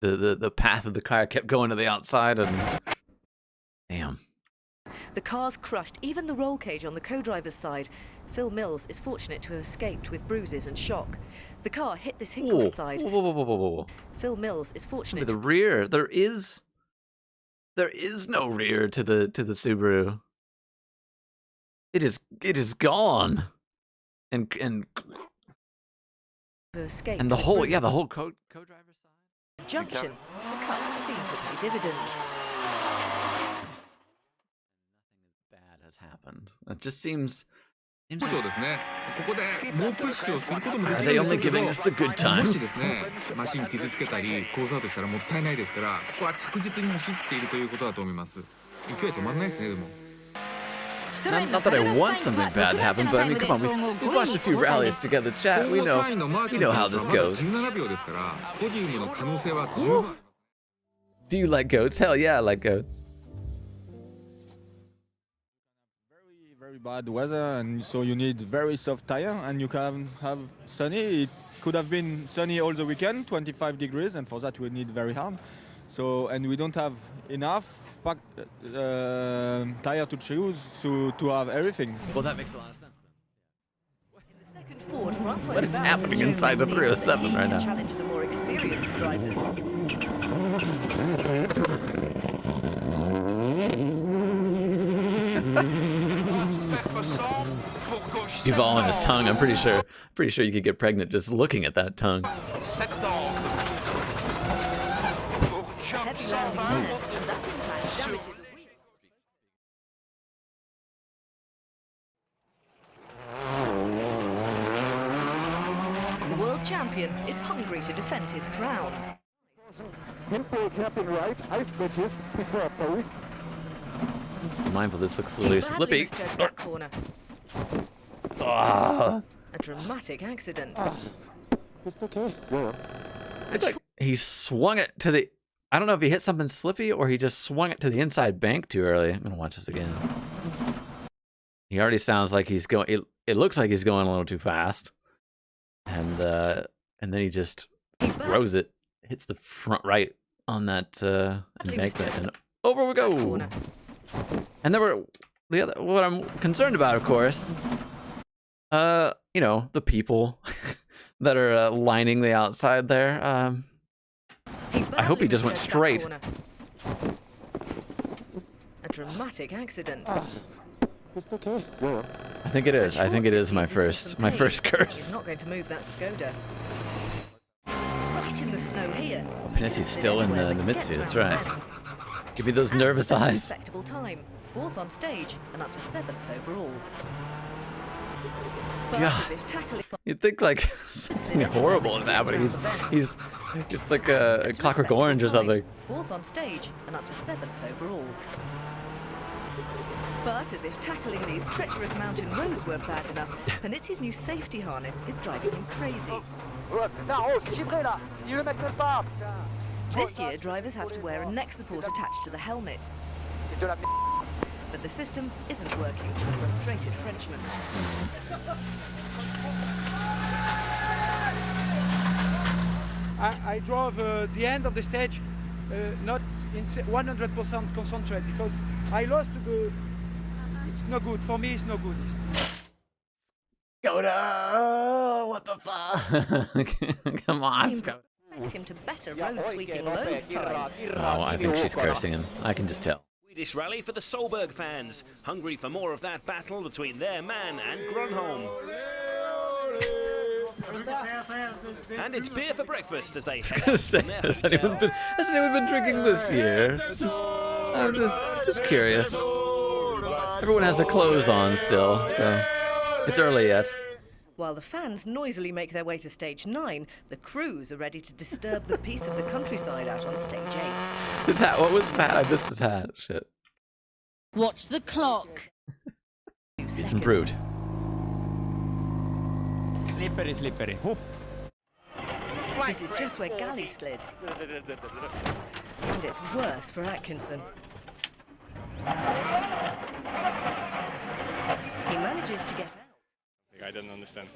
the path of the car kept going to the outside, and damn. The car's crushed even the roll cage on the co-driver's side. Phil Mills is fortunate to have escaped with bruises and shock. The car hit this Hinkel's side. Whoa. Phil Mills is fortunate. The rear, there is no rear to the Subaru. It is gone. And the whole co-driver side. Junction, the cuts seem to pay dividends. Nothing bad has happened. It just seems. Are they only giving us the good times? Not that I want something bad to happen, but I mean, come on, we've watched a few rallies together, chat. We know how this goes. Do you like goats? Hell yeah, I like goats. Very bad weather, and so you need very soft tire, and you can have sunny. It could have been sunny all the weekend, 25 degrees, and for that we need very hard. So, and we don't have enough tire to choose to have everything. Well, that makes a lot of sense. Ford, what is happening inside the 307 right now? Challenge the more experienced drivers. Duval and his tongue. I'm pretty sure you could get pregnant just looking at that tongue. The world champion is hungry to defend his crown. Tempo capping right, ice bridges before a post. Be mindful, this looks a little slippy. That corner. Ah. A dramatic accident. It's okay. Yeah. It's like he swung it to the... I don't know if he hit something slippy or he just swung it to the inside bank too early. I'm going to watch this again. He already sounds like he's going... It looks like he's going a little too fast. And then he just throws it. Hits the front right on that embankment. And over we go! And there were... what I'm concerned about, of course... you know, the people that are lining the outside there. I hope he just went straight. A dramatic accident. It's okay. Yeah. I think it is. I think it is my first curse. He's not going to move that Skoda. Right in the snow here. Panetti's still in the Mitsu. That's right. Give me those nervous eyes. Respectable time. 4th on stage and up to 7th overall. Yeah. You'd think like something horrible is happening. He's it's like a Clockwork Orange or something. 4th on stage and up to 7th overall. But as if tackling these treacherous mountain roads weren't bad enough, Panetti's new safety harness is driving him crazy. This year, drivers have to wear a neck support attached to the helmet. But the system isn't working for the frustrated Frenchman. I drove the end of the stage not in 100% concentrate because I lost the... It's no good. For me, it's no good. Skoda! What the fuck? Come on, Skoda. Expect him to better road sweeping loads time. Oh, I think she's cursing him. I can just tell. Swedish rally for the Solberg fans, hungry for more of that battle between their man and Grönholm. And it's beer for breakfast as they head out from their hotel. Has anyone been drinking this year? I'm just curious. Everyone has their clothes on still, so it's early yet. While the fans noisily make their way to stage 9, the crews are ready to disturb the peace of the countryside out on stage 8. This hat, what was this hat? I missed this hat. Shit. Watch the clock. It's improved. Slippery, slippery. Whoop. This is just where Galley slid. And it's worse for Atkinson. He manages to get out. I didn't understand.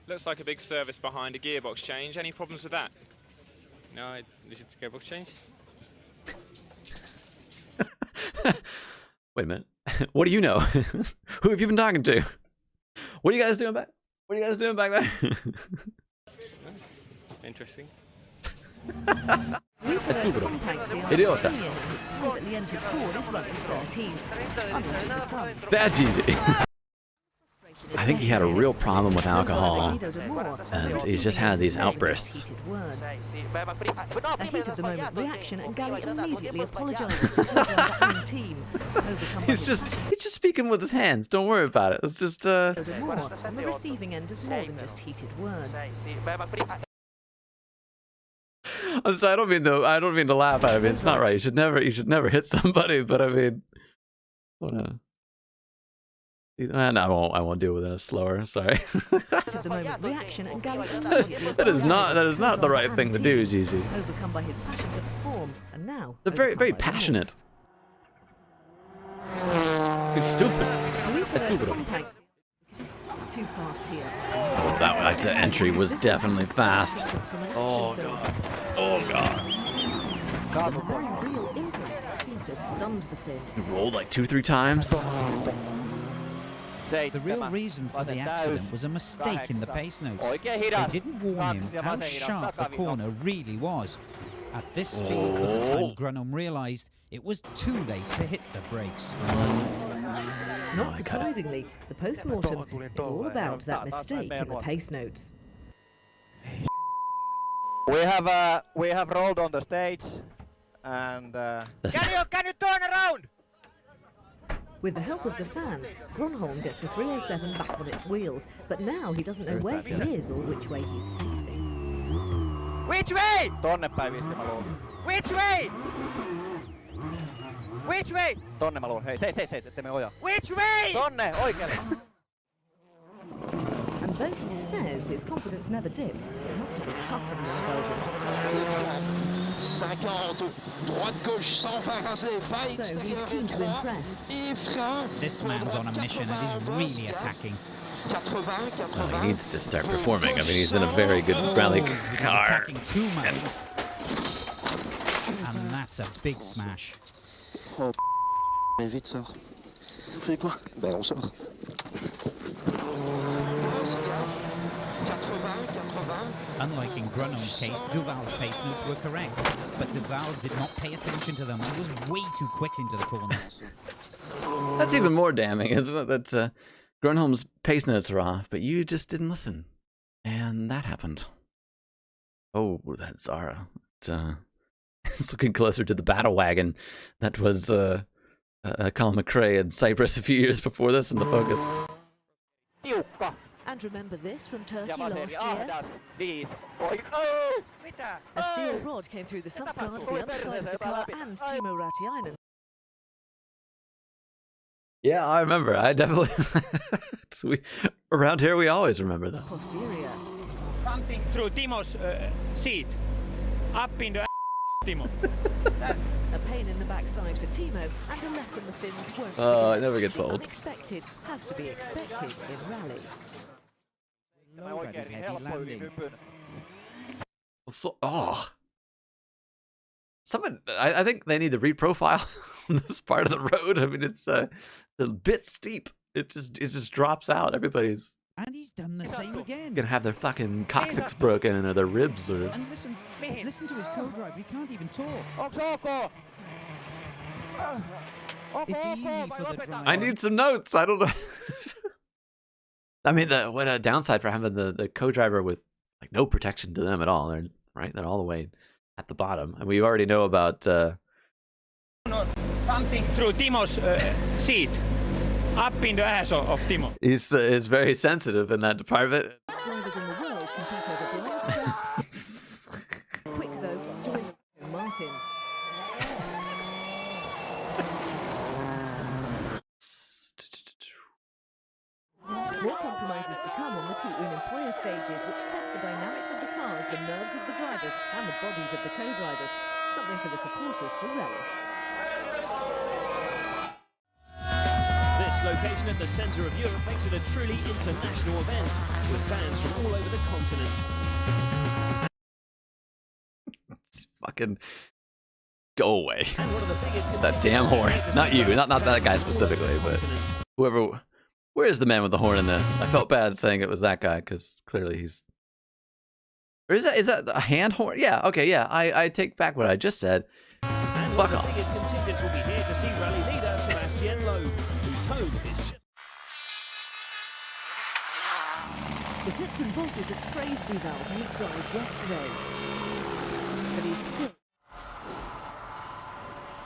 Looks like a big service behind a gearbox change. Any problems with that? No, is it gearbox change? Wait a minute. What do you know? Who have you been talking to? What are you guys doing back? What are you guys doing back there? Interesting. Estúpido. Idiota. Bad GG. I think he had a real problem with alcohol, and he's just had these outbursts. A heat of the moment reaction, and Galley immediately apologizes to her own team. He's just speaking with his hands. Don't worry about it. It's just on the receiving end of more than just heated words. I'm sorry. I don't mean to laugh at him. It's not right. You should never hit somebody. But I mean, no, I won't deal with it slower. Sorry. That is not the right thing to do, Gigi. Overcome by his passion to perform, and now they're very passionate. He's stupid. That's stupid. He's far too fast here. Oh, that entry was definitely fast. Oh god. Oh god. The very real impact seems to have stunned the fin. He rolled like 2-3 times. The real reason for the accident was a mistake in the pace notes. They didn't warn him how sharp the corner really was. At this speed, by the time Grönholm realised, it was too late to hit the brakes. Not surprisingly, the post-mortem is all about that mistake in the pace notes. We have rolled on the stage, and can you turn around? With the help of the fans, Gronholm gets the 307 back on its wheels, but now he doesn't know where he is or which way he's facing. Which way? Tonne päin vissiin mä luulen. Which way? Which way? Tonne mä luulen. Hei, seis, ettei me ojaa. Which way? Tonne, oikealle. And though he says his confidence never dipped, it must have been tough for the young Belgian. 50, droite gauche sans faire raser, pas So he's keen to impress. This man's on a mission and he's really attacking. 80, Well, he needs to start performing. I mean, he's in a very good rally car. Attacking too much. And that's a big smash. Oh, mais vite, sors. On fait quoi? Ben, on sort. Unlike in Grunholm's case, Duval's pace notes were correct, but Duval did not pay attention to them and was way too quick into the corner. That's even more damning, isn't it? That Grunholm's pace notes are off, but you just didn't listen. And that happened. Oh, that's Zara. It's looking closer to the battle wagon. That was Colin McRae in Cyprus a few years before this in the Focus. And remember this from Turkey last year? A steel rod came through the sump guard, the underside of the car, and Timo Rautiainen. Yeah, I remember. I definitely... around here, we always remember that. Posterior. Something through Timo's seat. Up in the Timo. A pain in the backside for Timo, and a lesson the Finns won't Oh, it forget. never gets The old. Unexpected has to be expected in rally. So, I think they need to reprofile on this part of the road. I mean, it's a bit steep. It just drops out. Everybody's And he's done the same again. gonna have their fucking coccyx broken or their ribs or. And listen to his co-drive. He can't even talk. It's easy for the driver. I need some notes. I don't know. I mean, what a downside for having the co-driver with like no protection to them at all. They're all the way at the bottom, and we already know about. Something through Timo's seat. Up in the ass of Timo. He's is very sensitive in that department. Drivers in the world compete over blind crests. Quick though, join Martin. More compromises to come on the two-win employer stages, which test the dynamics of the cars, the nerves of the drivers, and the bodies of the co-drivers. Something for the supporters to relish. This location at the centre of Europe makes it a truly international event, with fans from all over the continent. Fucking go away. That damn horn. Not you, not that guy specifically, but whoever. Where's the man with the horn in this? I felt bad saying it was that guy because clearly he's. Or is that a hand horn? Yeah. Okay. Yeah. I take back what I just said. And fuck one of off. the biggest contingents will be here to see rally leader Sebastian Loeb, whose home is. The Citroën bosses have praised Duval for his drive yesterday, but he's still.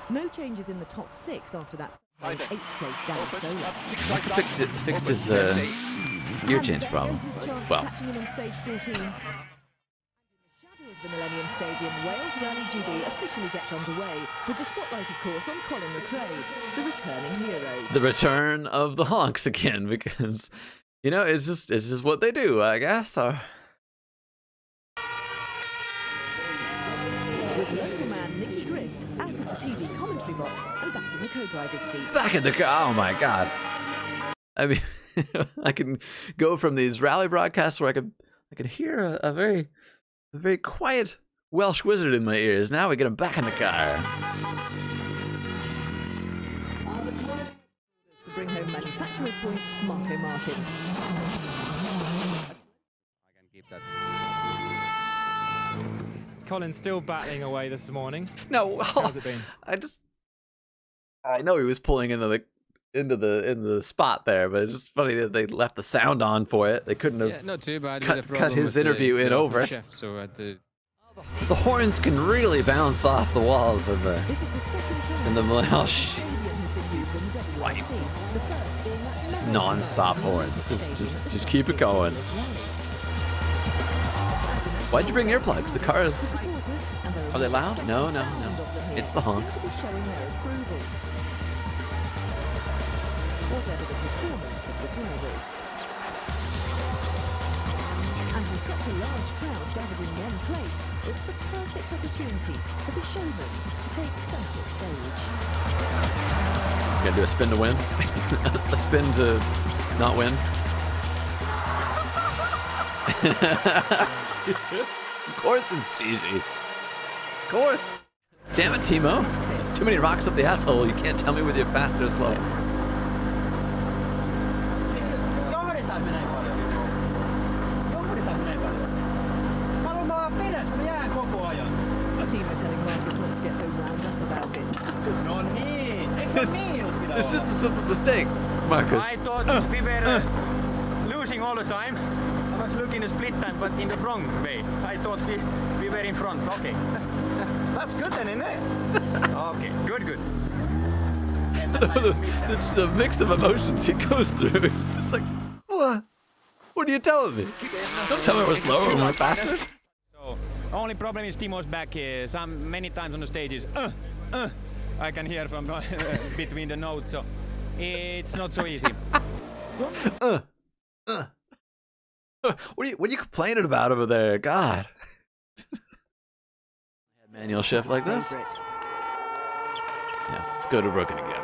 No changes in the top 6 after that 8th place down solo. Must have fixed his gear change problem. Well, Catching him on stage 14. And in the shadow of the Millennium Stadium, Wales Rally GB officially gets underway, with the spotlight, of course, on Colin McRae, the returning hero. the return of the honks again, because you know it's just what they do, I guess. With local man Nicky Grist out of the TV commentary box and back in the co-driver's seat. Back in the car. Oh my god. I mean, I can go from these rally broadcasts where I could hear a very quiet Welsh wizard in my ears. Now we get him back in the car. To bring home manufacturer's points, Marco Martin. I can keep that. Colin's still battling away this morning. No, how's it been? I know he was pulling into in the spot there, but it's just funny that they left the sound on for it. They couldn't have not too bad. cut his interview in over it. Shift, so at the horns can really bounce off the walls in the Malal sheet. Just non-stop horns. Just keep it going. Why'd you bring earplugs? The car is... Are they loud? No. It's the honks. Whatever the performance of the drivers. And with such a large crowd gathered in one place, it's the perfect opportunity for the showman to take centre stage. You gonna do a spin to win? A spin to not win? Of course it's cheesy. Of course. Damn it, Timo. Too many rocks up the asshole. You can't tell me whether you're fast or slow. Timo telling Marcus not to get so wound up about it. It's just a simple mistake, Marcus. I thought we were losing all the time. I was looking at split time, but in the wrong way. I thought we were in front. Okay. That's good then, isn't it? Okay, good. the mix of emotions he goes through is just like, what? What are you telling me? Don't tell me we're slower or we're faster. So, only problem is Timo's back here. Many times on the stages, I can hear from between the notes, so it's not so easy. What are you complaining about over there? God. Manual shift like this. Yeah, let's go to broken again.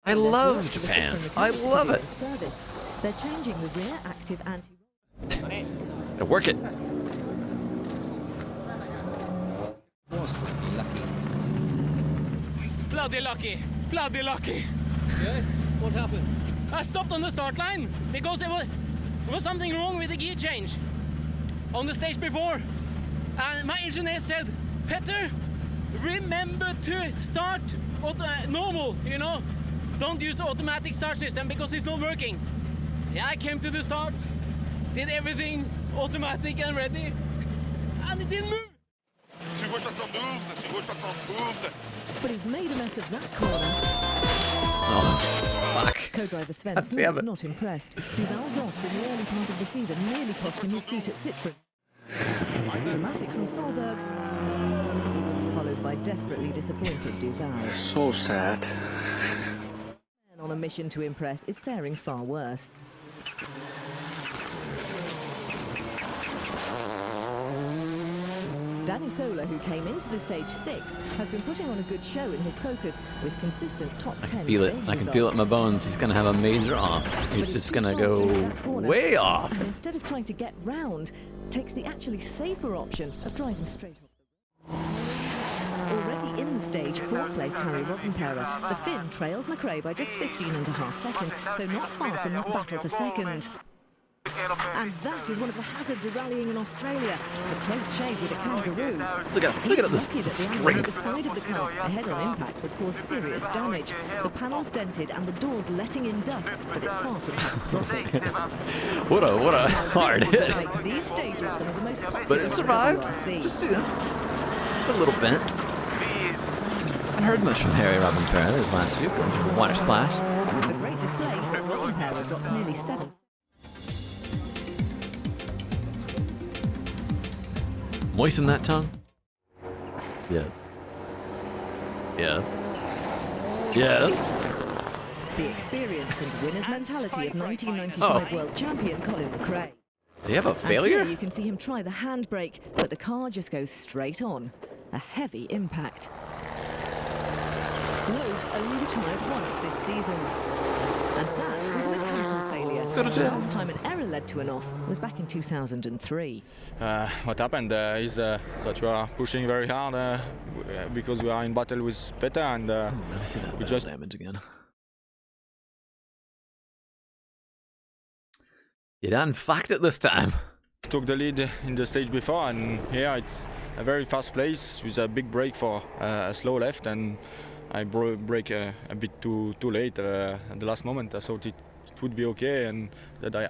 I love Japan. I love it. They're changing the rear active anti. Work it. Bloody lucky. Yes? What happened? I stopped on the start line because there was something wrong with the gear change on the stage before. And my engineer said, Petter, remember to start normal, you know? Don't use the automatic start system because it's not working. Yeah, I came to the start, did everything automatic and ready, and it didn't move. But he's made a mess of that corner. Oh, fuck. Co-driver Sven God damn it. not impressed. Duval's offs in the early part of the season nearly cost him his seat at Citroën. Dramatic from Solberg, followed by desperately disappointed Duval. So sad. On a mission to impress is faring far worse. Danny Sola, who came into the stage 6th, has been putting on a good show in his Focus with consistent top 10 I feel it. I can feel it in my bones. He's gonna have a major off. He's just gonna go way off. And instead of trying to get round, takes the actually safer option of driving straight off. Already in the stage, 4th placed Harry Rottenpera. The Finn trails McRae by just 15.5 seconds, so not far from that battle for second. And that is one of the hazards of rallying in Australia. The close shave with a kangaroo. Look at this lucky that the angle on the side of the car, a head-on impact, would cause serious damage. The panel's dented and the doors letting in dust, but it's far from catastrophic. What a hard hit. Makes these stages some of the most popular. But it survived. Just, you know, just a little bent. I heard much from Harry Rottenpera this last week, going through the water splash. With a great display, Rottenpera drops nearly 7th. Moisten that tongue? Yes. Yes. Yes. The experience and winner's mentality of 1995 world champion Colin McRae. Do you have a failure? And here you can see him try the handbrake, but the car just goes straight on. A heavy impact. Loads only retired once this season. And that was a mechanical failure. Let's go to jail. The last time an error led to an off was back in 2003. What happened is that we are pushing very hard because we are in battle with Petter, and we just damage again. You done fucked it this time. Took the lead in the stage before, and yeah, it's a very fast place with a big break for a slow left, and I brake a bit too late at the last moment. I thought it would be okay, and that I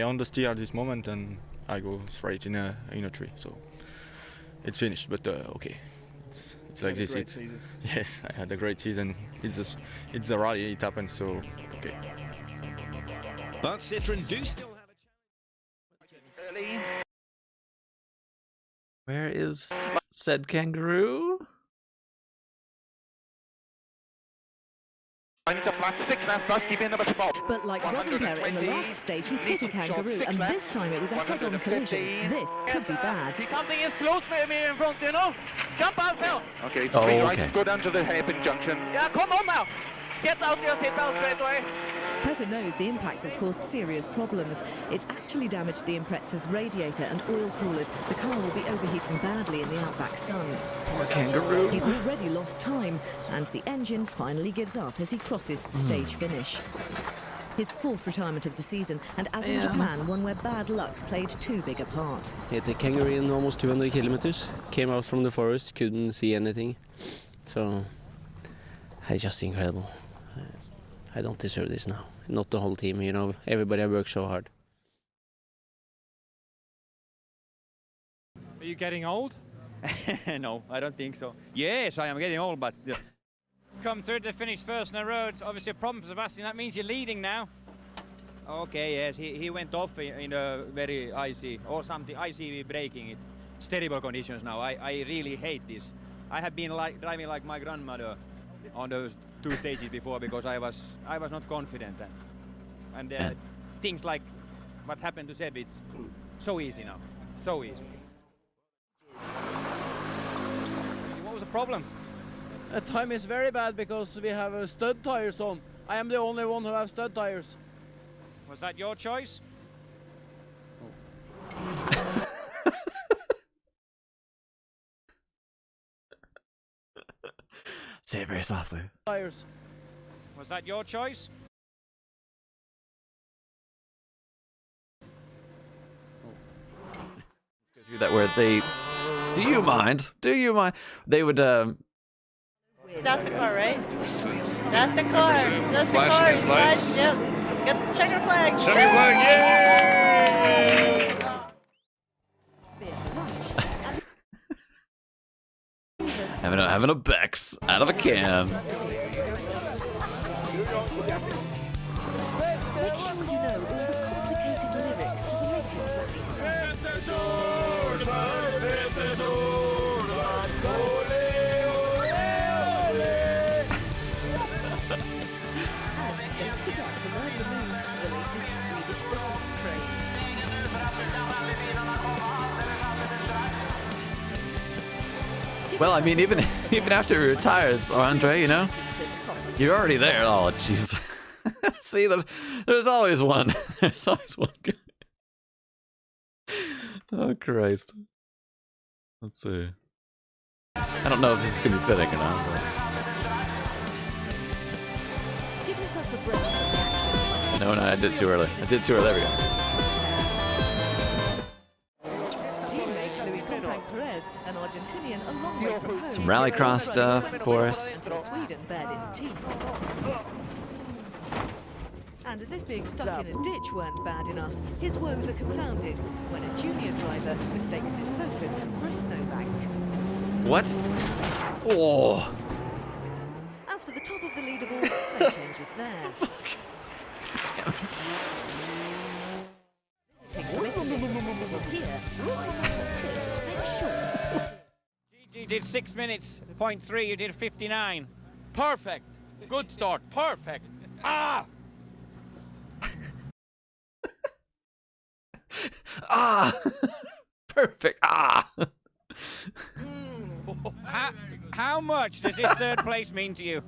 understeer at this moment, and I go straight in a tree. So it's finished, but okay. It's like this. Yes, I had a great season. It's a rally. It happens. So okay. But Citroën do still have a challenge. Where is said kangaroo? But like Robin Perry in the last stage, he's hit a kangaroo, and this time it was a head-on collision. This could be bad. Something is close maybe in front, you know? Jump out now! Okay, oh, three okay. right, go down to the hairpin junction. Yeah, come on now! Get out your seatbelt straight away! Petter knows the impact has caused serious problems. It's actually damaged the Impreza's radiator and oil coolers. The car will be overheating badly in the outback sun. Poor kangaroo. He's already lost time, and the engine finally gives up as he crosses the stage finish. His fourth retirement of the season, and as in Japan, one where bad luck's played too big a part. Hit a kangaroo in almost 200 kilometers. Came out from the forest, couldn't see anything. So, it's just incredible. I don't deserve this now. Not the whole team, you know. Everybody has worked so hard. Are you getting old? No, I don't think so. Yes, I am getting old, but... Come through to finish first on the road. Obviously a problem for Sebastian. That means you're leading now. Okay, yes, he went off in a very icy, or something, icy braking. It's terrible conditions now. I really hate this. I have been driving like my grandmother on those 2 stages before because I was not confident, and things like what happened to Seb, it's so easy now, so easy. What was the problem? The time is very bad because we have stud tires on. I am the only one who have stud tires. Was that your choice? Say it very softly. Tires. Was that your choice? Go through that where they. Do you mind? Do you mind? They would. That's the car, right? That's the car. That's the car. Yep. Get the checker flag. Checker flag, yay! Having a Bex out of a can. Make sure you know all the complicated lyrics to the latest rally songs. And don't forget to learn the moves for the latest Swedish dance craze. Well, I mean, even after he retires, Andre, you know, you're already there. Oh, jeez. See, there's always one. There's always one guy. Oh, Christ. Let's see. I don't know if this is gonna be fitting or not. But... Give yourself a break. No, I did too early. There we go. An Argentinian a long way from home. Some rallycross stuff, of course. Until Sweden bared its teeth. And as if being stuck in a ditch weren't bad enough, his woes are confounded when a junior driver mistakes his focus for a snowbank. What? Oh. As for the top of the leaderboard, no changes there. Damn it. Gigi did 6 minutes, 0.3, you did 59. Perfect. Good start. Perfect. Ah! Ah! Perfect. Ah! How much does this third place mean to you?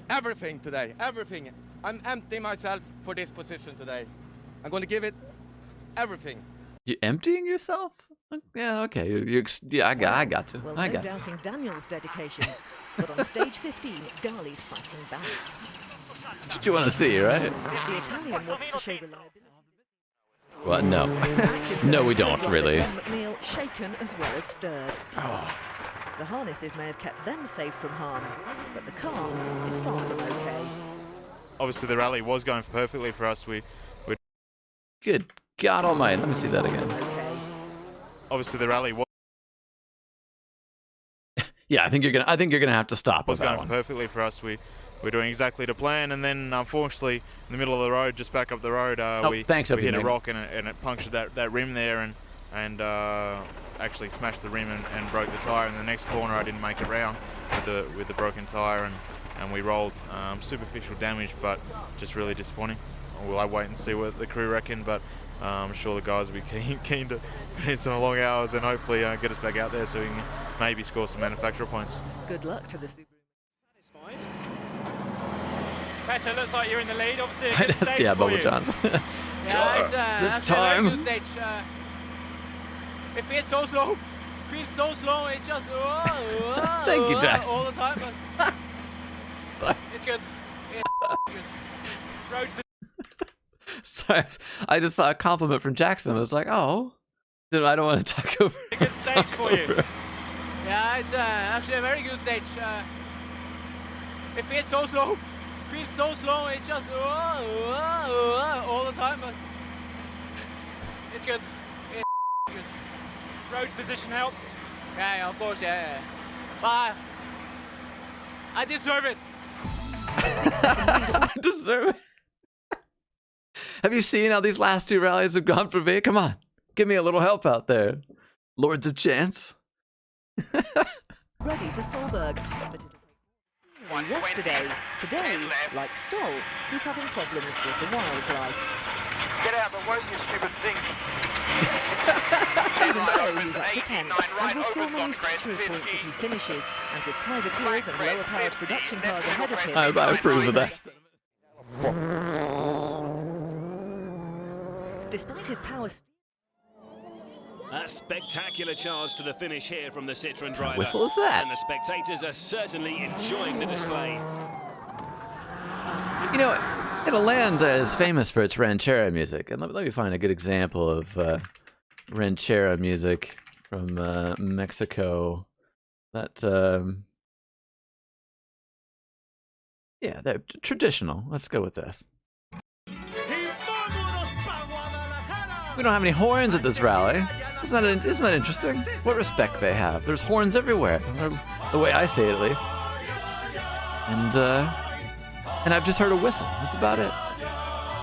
Everything today. Everything. I'm emptying myself for this position today. I'm going to give it everything. You emptying yourself? Yeah, okay. Yeah, I got to. Well, I no got to. doubting Daniel's dedication, but on stage 15, Ghali's fighting back. That's what you want to see, right? The Italian wants to show reliability. Well, no. No, we don't, really. McNeil shaken as well as stirred. Oh. The harnesses may have kept them safe from harm, but the car is far from okay. Obviously, the rally was going perfectly for us. We Good God Almighty! Let me see that again. obviously the rally was Yeah, I think you're gonna have to stop with that going one. perfectly for us. We're doing exactly to plan, and then unfortunately, in the middle of the road, just back up the road, we hit a rock and it punctured that rim there, and actually smashed the rim and broke the tire. In the next corner, I didn't make it round with the broken tire, and we rolled. Superficial damage, but just really disappointing. Well, I wait and see what the crew reckon, but I'm sure the guys will be keen to put in some long hours and hopefully get us back out there so we can maybe score some manufacturer points. Good luck to the Subaru. Petter, looks like you're in the lead. Obviously, a good That's stage for Bubble you. Johns. Yeah, it's this actually time. a very good stage. It feels so slow. It's just Thank you, Jackson. all the time. But Sorry. it's good. It's good. Road. Sorry, I just saw a compliment from Jackson. I was like, oh, I don't want to talk over. A good stage for you. Yeah, it's actually a very good stage. It feels so slow. It's just all the time, but it's good. It's good. Road position helps. Yeah, of course, yeah. But I deserve it. I deserve it. Have you seen how these last two rallies have gone for me? Come on, give me a little help out there, Lords of Chance. Ready for Solberg, but it'll take yesterday. Today, like Stoll, he's having problems with the wildlife. Get out of the way, you stupid thing. Even so, he's up to 10, and will score manufacturer's points if he finishes, and with privateers and lower-powered production cars ahead of him. I approve of that. Despite his power... A spectacular charge to the finish here from the Citroen driver. Whistle is that? And the spectators are certainly enjoying the display. You know, it'll land is famous for its ranchera music, and let me find a good example of ranchera music from Mexico. That yeah, they're traditional. Let's go with this. We don't have any horns at this rally. Isn't that interesting? What respect they have. There's horns everywhere, the way I see it at least. And I've just heard a whistle. That's about it.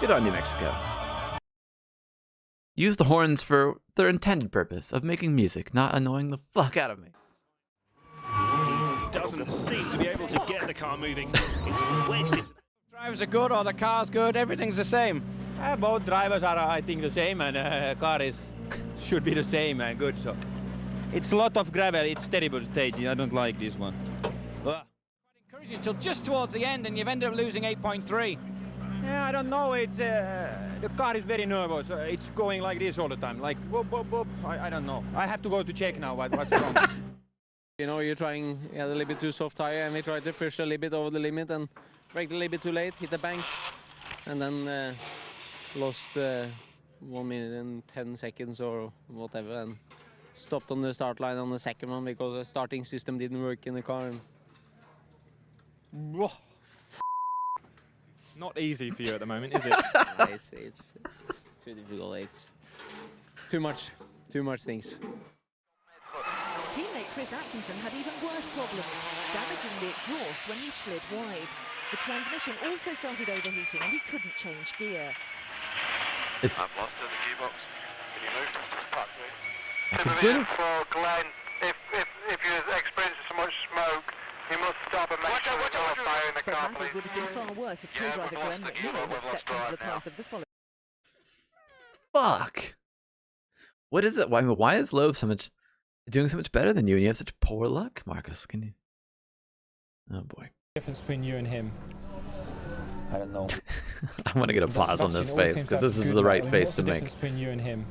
Good on you, Mexico. Use the horns for their intended purpose of making music, not annoying the fuck out of me. Doesn't seem to be able to get the car moving. It's wedged into... Drivers are good, or the car's good, everything's the same. Both drivers are, I think, the same, and car should be the same and good. So it's a lot of gravel. It's terrible staging. I don't like this one. Quite encouraging until just towards the end, and you've ended up losing 8.3. Yeah, I don't know. It's the car is very nervous. It's going like this all the time, like whoop, whoop, whoop. I don't know. I have to go to check now what's wrong. You know, you're trying a little bit too soft tire, and we tried to push a little bit over the limit and brake a little bit too late, hit the bank, and then lost 1 minute and 10 seconds or whatever, and stopped on the start line on the second one because the starting system didn't work in the car. And... Not easy for you at the moment, is it? It's too difficult. It's too much things. Teammate Chris Atkinson had even worse problems, damaging the exhaust when he slid wide. The transmission also started overheating and he couldn't change gear. I've lost the gearbox. Can you move? It's just cut through. Atkinson? For Glenn, if you're experiencing so much smoke, you must stop and make sure there's no fire in the car, But matters would have been far worse if co-driver Glenn McNeil had stepped into the path of the following. Fuck. What is it? Why is Loeb doing so much better than you, and you have such poor luck, Marcus? Can you? Oh boy. Difference between you and him. I don't know. I want to get a pause on this face because this is the right face to make. What's the difference between you and him?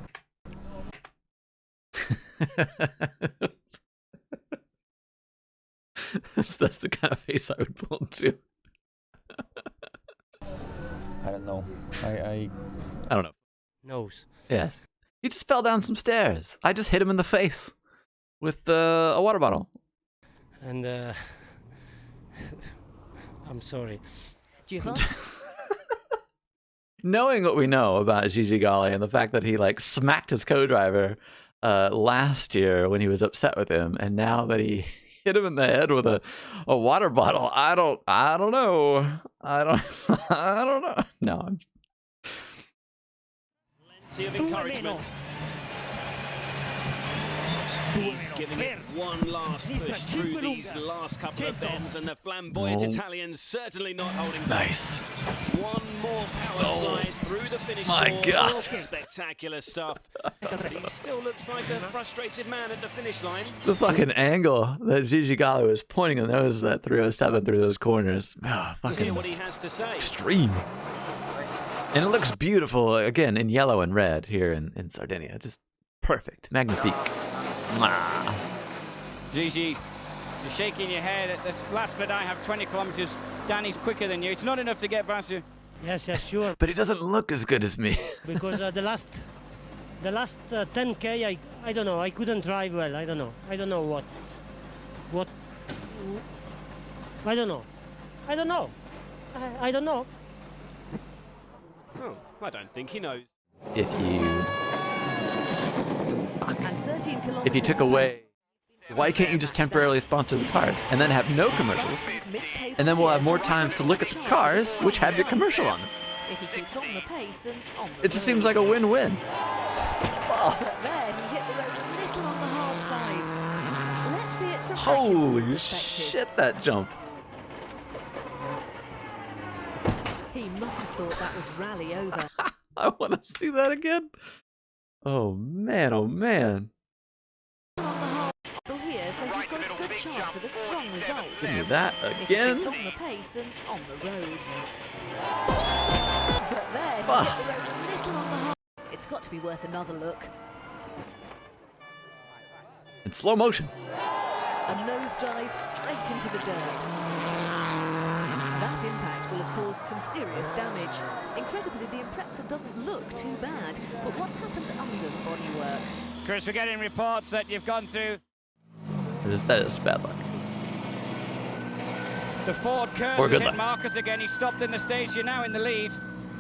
That's the kind of face I would pull too. I don't know. I don't know. nose. Yes. He just fell down some stairs. I just hit him in the face with a water bottle. And I'm sorry. Knowing what we know about Gigi Gali and the fact that he like smacked his co-driver last year when he was upset with him, and now that he hit him in the head with a water bottle, I don't know. I don't know. No. Plenty of encouragement. He's giving it one last push through these last couple of bends, and the flamboyant Italian's certainly not holding back. Nice. One more power slide through the finish. My God. Spectacular stuff. But he still looks like a frustrated man at the finish line. The fucking angle that Gigi Gali was pointing the nose at 307 through those corners. Oh, fucking hear what he has to say. Extreme. And it looks beautiful, again, in yellow and red here in Sardinia. Just perfect. Magnifique. Mwah. Gigi, you're shaking your head. At this last bit, I have 20 kilometers. Danny's quicker than you. It's not enough to get past you. Yes, sure. But he doesn't look as good as me. Because the last 10K, I don't know. I couldn't drive well. I don't know what. I don't know. I don't know. Oh, I don't think he knows. If you took away, why can't you just temporarily sponsor the cars and then have no commercials? And then we'll have more times to look at the cars which have your commercial on them. It just seems like a win-win. Holy shit, that jump. He must have thought that was rally over. I want to see that again. Oh man, oh man. Here, so he's got a good chance of a strong result. Give me that again. If it's on the pace and on the road. But then he hit the road a little on the hard. It's got to be worth another look. In slow motion. A nosedive straight into the dirt. That impact will have caused some serious damage. Incredibly, the Impreza doesn't look too bad, but what's happened under the bodywork? Chris, we're getting reports that you've gone through. That is bad luck. The Ford curse has hit Marcus again. He stopped in the stage. You're now in the lead.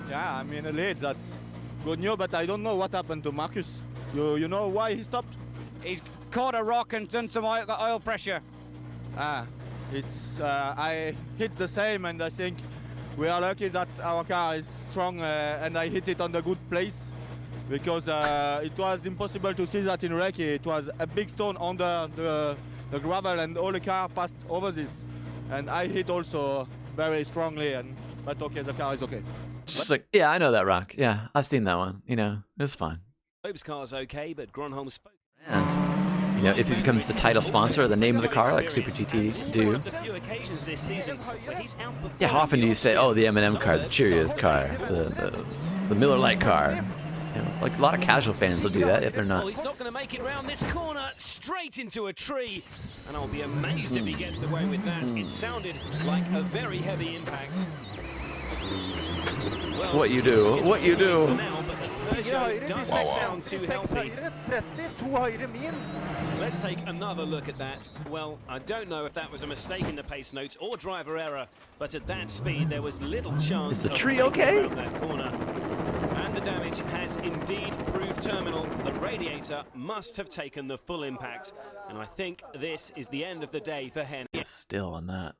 Yeah, I'm in the lead. That's good news, but I don't know what happened to Marcus. You know why he stopped? He's caught a rock and done some oil pressure. I hit the same, and I think we are lucky that our car is strong and I hit it on the good place, because it was impossible to see that in recce. It was a big stone under the gravel, and all the car passed over this, and I hit also very strongly, but okay, the car is okay. Just like, yeah, I know that rock. Yeah, I've seen that one. You know, it's fine. Loeb's car's okay, but Gronholm spoke. And you know, if it becomes the title sponsor or the name of the car, like Super GT do. Yeah, how often do you say, oh, the M&M car, the Cheerios car, the Miller Lite car? You know, like a lot of casual fans will do that if they're not. Oh, he's not going to make it round this corner, straight into a tree. And I'll be amazed if he gets away with that. It sounded like a very heavy impact. Well, what you do? What you do? Doesn't sound too healthy. Let's take another look at that. Well, I don't know if that was a mistake in the pace notes or driver error, but at that speed there was little chance. Is the tree okay? That corner. And the damage has indeed proved terminal. The radiator must have taken the full impact, and I think this is the end of the day for Hen. Still on that.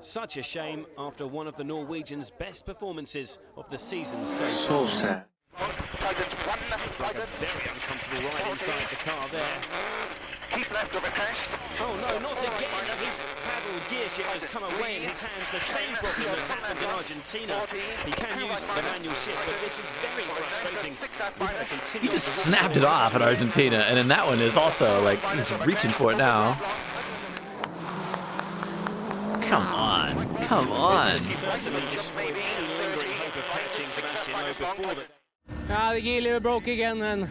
Such a shame after one of the Norwegians' best performances of the season so far. Looks like a very uncomfortable ride inside the car there. Keep left of a test. Oh no, not again. His paddle gear shift has come away in his hands. The same problem that happened in Argentina. He can use the manual shift, but this is very frustrating. He just snapped it off at Argentina, and then that one is also like he's reaching for it now. Come on, come on. The gear lever broke again, and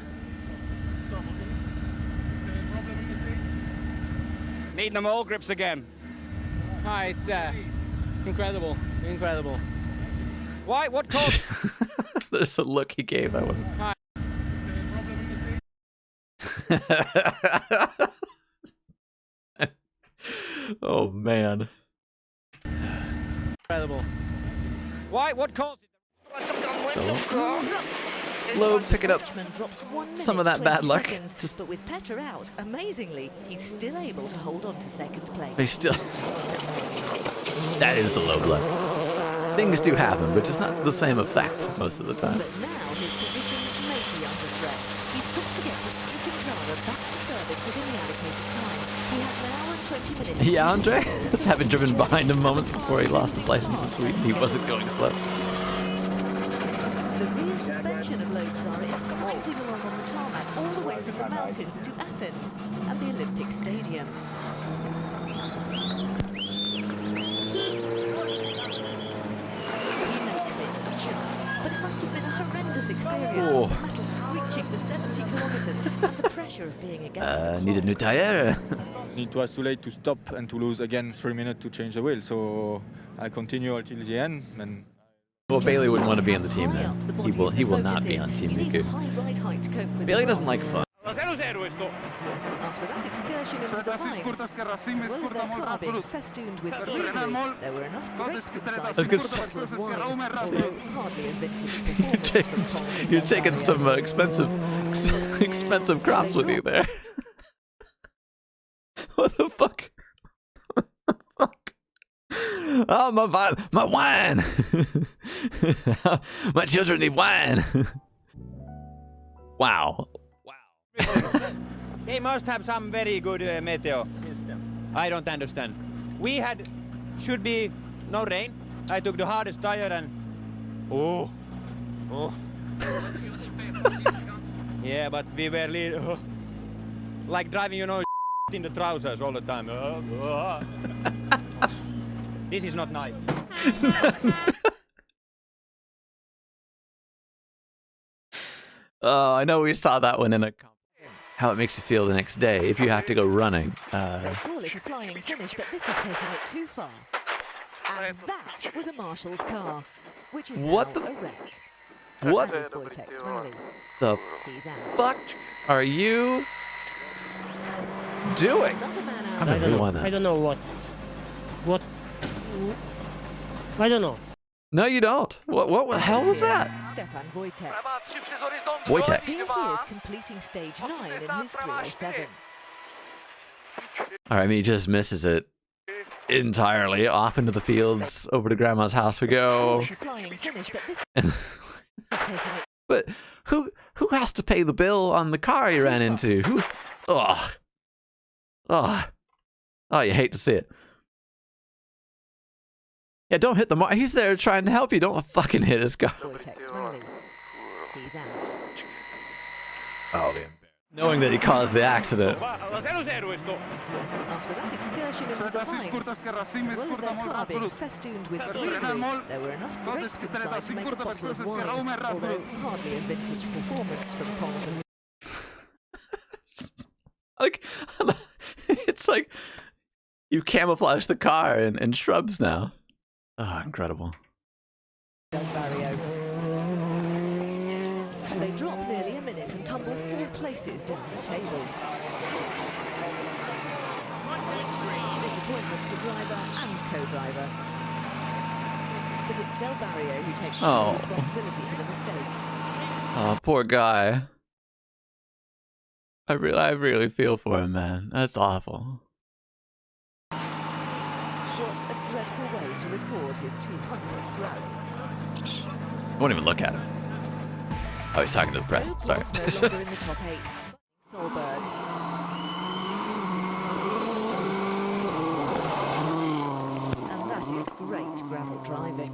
need them all grips again. it's incredible, incredible. Why? What caused? There's a look he gave. I wouldn't. Oh man. Incredible. Why? What caused it? So, Loeb picking up some of that bad luck. But with Petter out, amazingly, he's still able to hold on to second place. They still. That is the Loeb luck. Things do happen, but it's not the same effect most of the time. But now his position may be under threat. He's put to get his Zara back to service within the allocated time. He has an hour and 20 minutes. Yeah, Andre was having driven behind him moments before he lost his license in Sweden. He wasn't going slow. The rear suspension of Loeb Zara is grinding along on the tarmac all the way from the mountains to Athens and the Olympic Stadium. But it must have been a horrendous experience with the metal screeching for 70 kilometers and the pressure of being against the need a new tire. It was too late to stop and to lose again 3 minutes to change the wheel, so I continue until the end. And well, Bailey wouldn't want to be on the team then. He will not be on Team Miku. Bailey doesn't like fun. After that excursion into the vines, as well as their car being festooned with greenery, there were enough grapes inside to make a bottle of wine, although hardly a vintage performance. You're taking some expensive crops with you there. What the fuck? What the fuck? Oh, my wine! My children need wine! Wow. They must have some very good meteo system. I don't understand. We should be no rain. I took the hardest tire and oh. Yeah, but we were like driving, in the trousers all the time. This is not nice. I know we saw that one in a. How it makes you feel the next day if you have to go running. They call it a flying finish, but this is taking it too far. And that was a Marshall's car, which is now a wreck. What the fuck are you doing? I don't know what. I don't know. No, you don't. What the hell was that? Stepan Wojtek. Wojtek. Here he is completing stage 9 in his 307. All right, I mean, he just misses it entirely. Off into the fields, over to Grandma's house we go. But who has to pay the bill on the car he ran into? Who? Oh, you hate to see it. Yeah, don't hit the mark. He's there trying to help you. Don't fucking hit his car. He's out. Oh, knowing that he caused the accident. After that excursion into the vines, as well as their car being festooned with greenery, there were enough grapes inside to make a bottle of wine, although hardly a vintage performance from Ponson. Like, it's like you camouflage the car in shrubs now. Oh, incredible. Del Barrio. And they drop nearly a minute and tumble 4 places down the table. Disappointment for driver and co-driver. But it's Del Barrio who takes full responsibility for the mistake. Oh, poor guy. I really feel for him, man. That's awful. What a dreadful way to record his 200th rally. Won't even look at him. Oh, he's talking to the press. Sorry. No longer in the top 8. Solberg. And that is great gravel driving.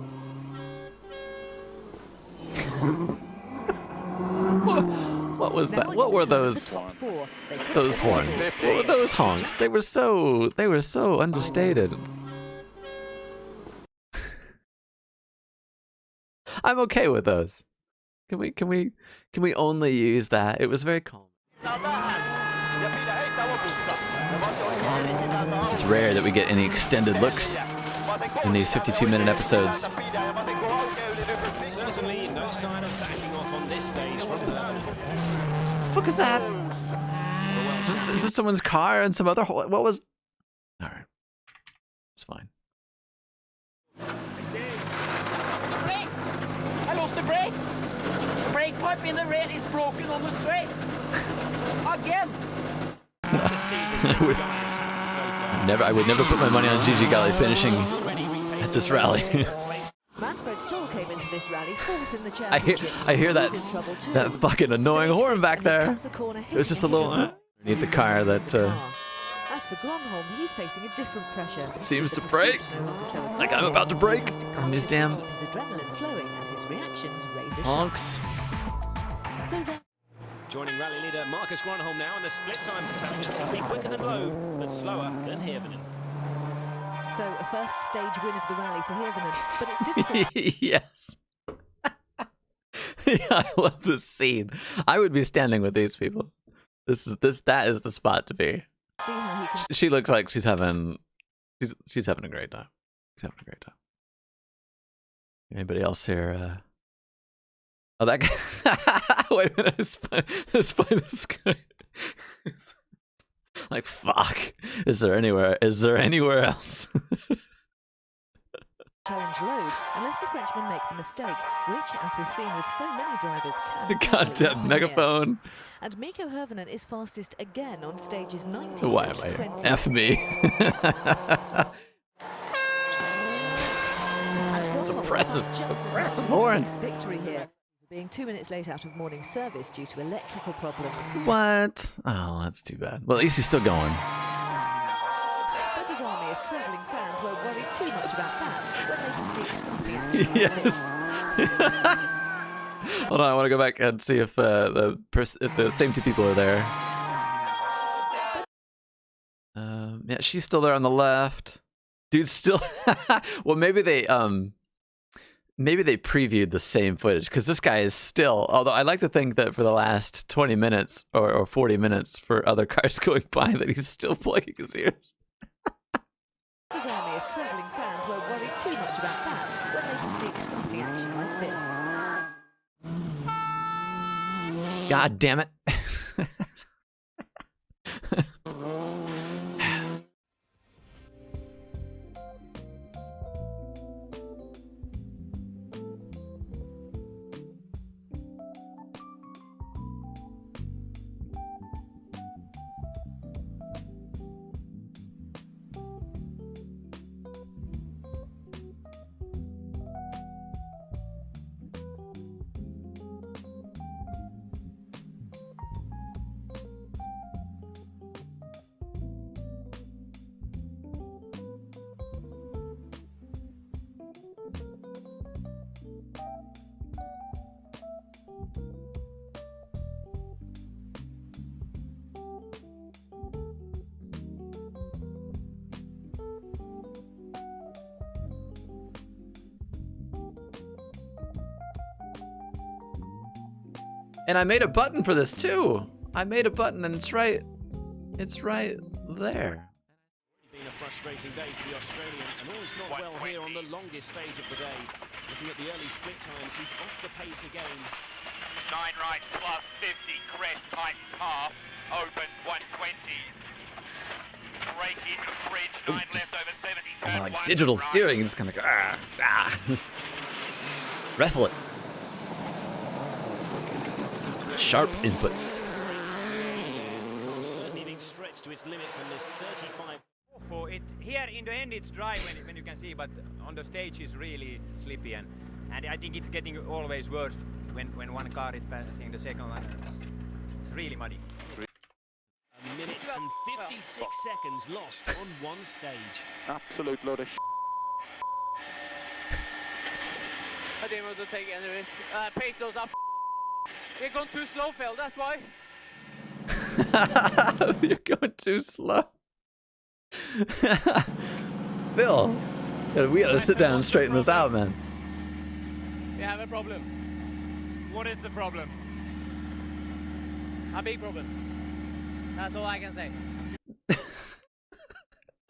What was that? What were those horns? What were those honks? They were so understated. I'm okay with those. Can we only use that? It was very calm. It's rare that we get any extended looks in these 52-minute episodes. Certainly no sign of backing off on this stage from her. The fuck is that? Is this someone's car and some other hole? What was? All right, it's fine. Brakes! I lost the brakes! The brake pipe in the rear is broken on the straight. Again! What a season this guy has had so far. I would never put my money on Gigi Galli finishing at this rally. Manfred Stoll came into this rally fourth in the championship. I hear that fucking annoying horn back there. It was just a little underneath the car that As for Gronholm, he's facing a different pressure. seems to break. Like I'm about to break. On these damn His adrenaline flowing and his reactions razor honks. So then, Joining rally leader Marcus Gronholm now, and the split times attack is simply quicker than Loeb, but slower than Hirvonen. so a first stage win of the rally for Hirvonen, but it's difficult. Yes. Yeah, I love this scene. I would be standing with these people. That is the spot to be. See how he can. She looks like she's having a great time. She's having a great time. Anybody else here? Oh, that guy. Wait a minute. Let's find this guy. Like, fuck. Is there anywhere else? Challenge Loeb, unless the Frenchman makes a mistake, which, as we've seen with so many drivers, The can goddamn megaphone. And Mikko Hirvonen is fastest again on stages 19 Why am and I? 20. F me. It's impressive. Impressive horns. Victory here, being 2 minutes late out of morning service due to electrical problems. What? Oh, that's too bad. Well, at least he's still going. But his army of travelling fans won't worry too much about that when they can see exciting action like Yes. Hold on, I want to go back and see if the same two people are there. Yeah, she's still there on the left. Dude's still. Well, maybe they previewed the same footage because this guy is still. Although I like to think that for the last 20 minutes or 40 minutes for other cars going by that he's still plugging his ears. His army of travelling fans won't worry too much about that when they can see exciting action like this. God damn it. And I made a button for this too. I made a button and it's right there. Been a frustrating day for the Australian, and all is not well here on the longest stage of the day. Looking at the early split times, he's off the pace again. 9 right plus 50, crest tightens half, opens 120. Break into bridge, 9 left over 70, turn Like 1 digital right. steering, just kind of wrestle it. Sharp inputs. Certainly being stretched to its limits on this 35. Here in the end it's dry when you can see, but on the stage it's really slippy, and I think it's getting always worse when one car is passing the second one. It's really muddy. A minute and 56 seconds lost on one stage. Absolute load of I didn't want to take any risk. Pace those up. You're going too slow, Phil, that's why. You're going too slow. Phil, we gotta sit down and straighten this out, man. We have a problem. What is the problem? A big problem. That's all I can say.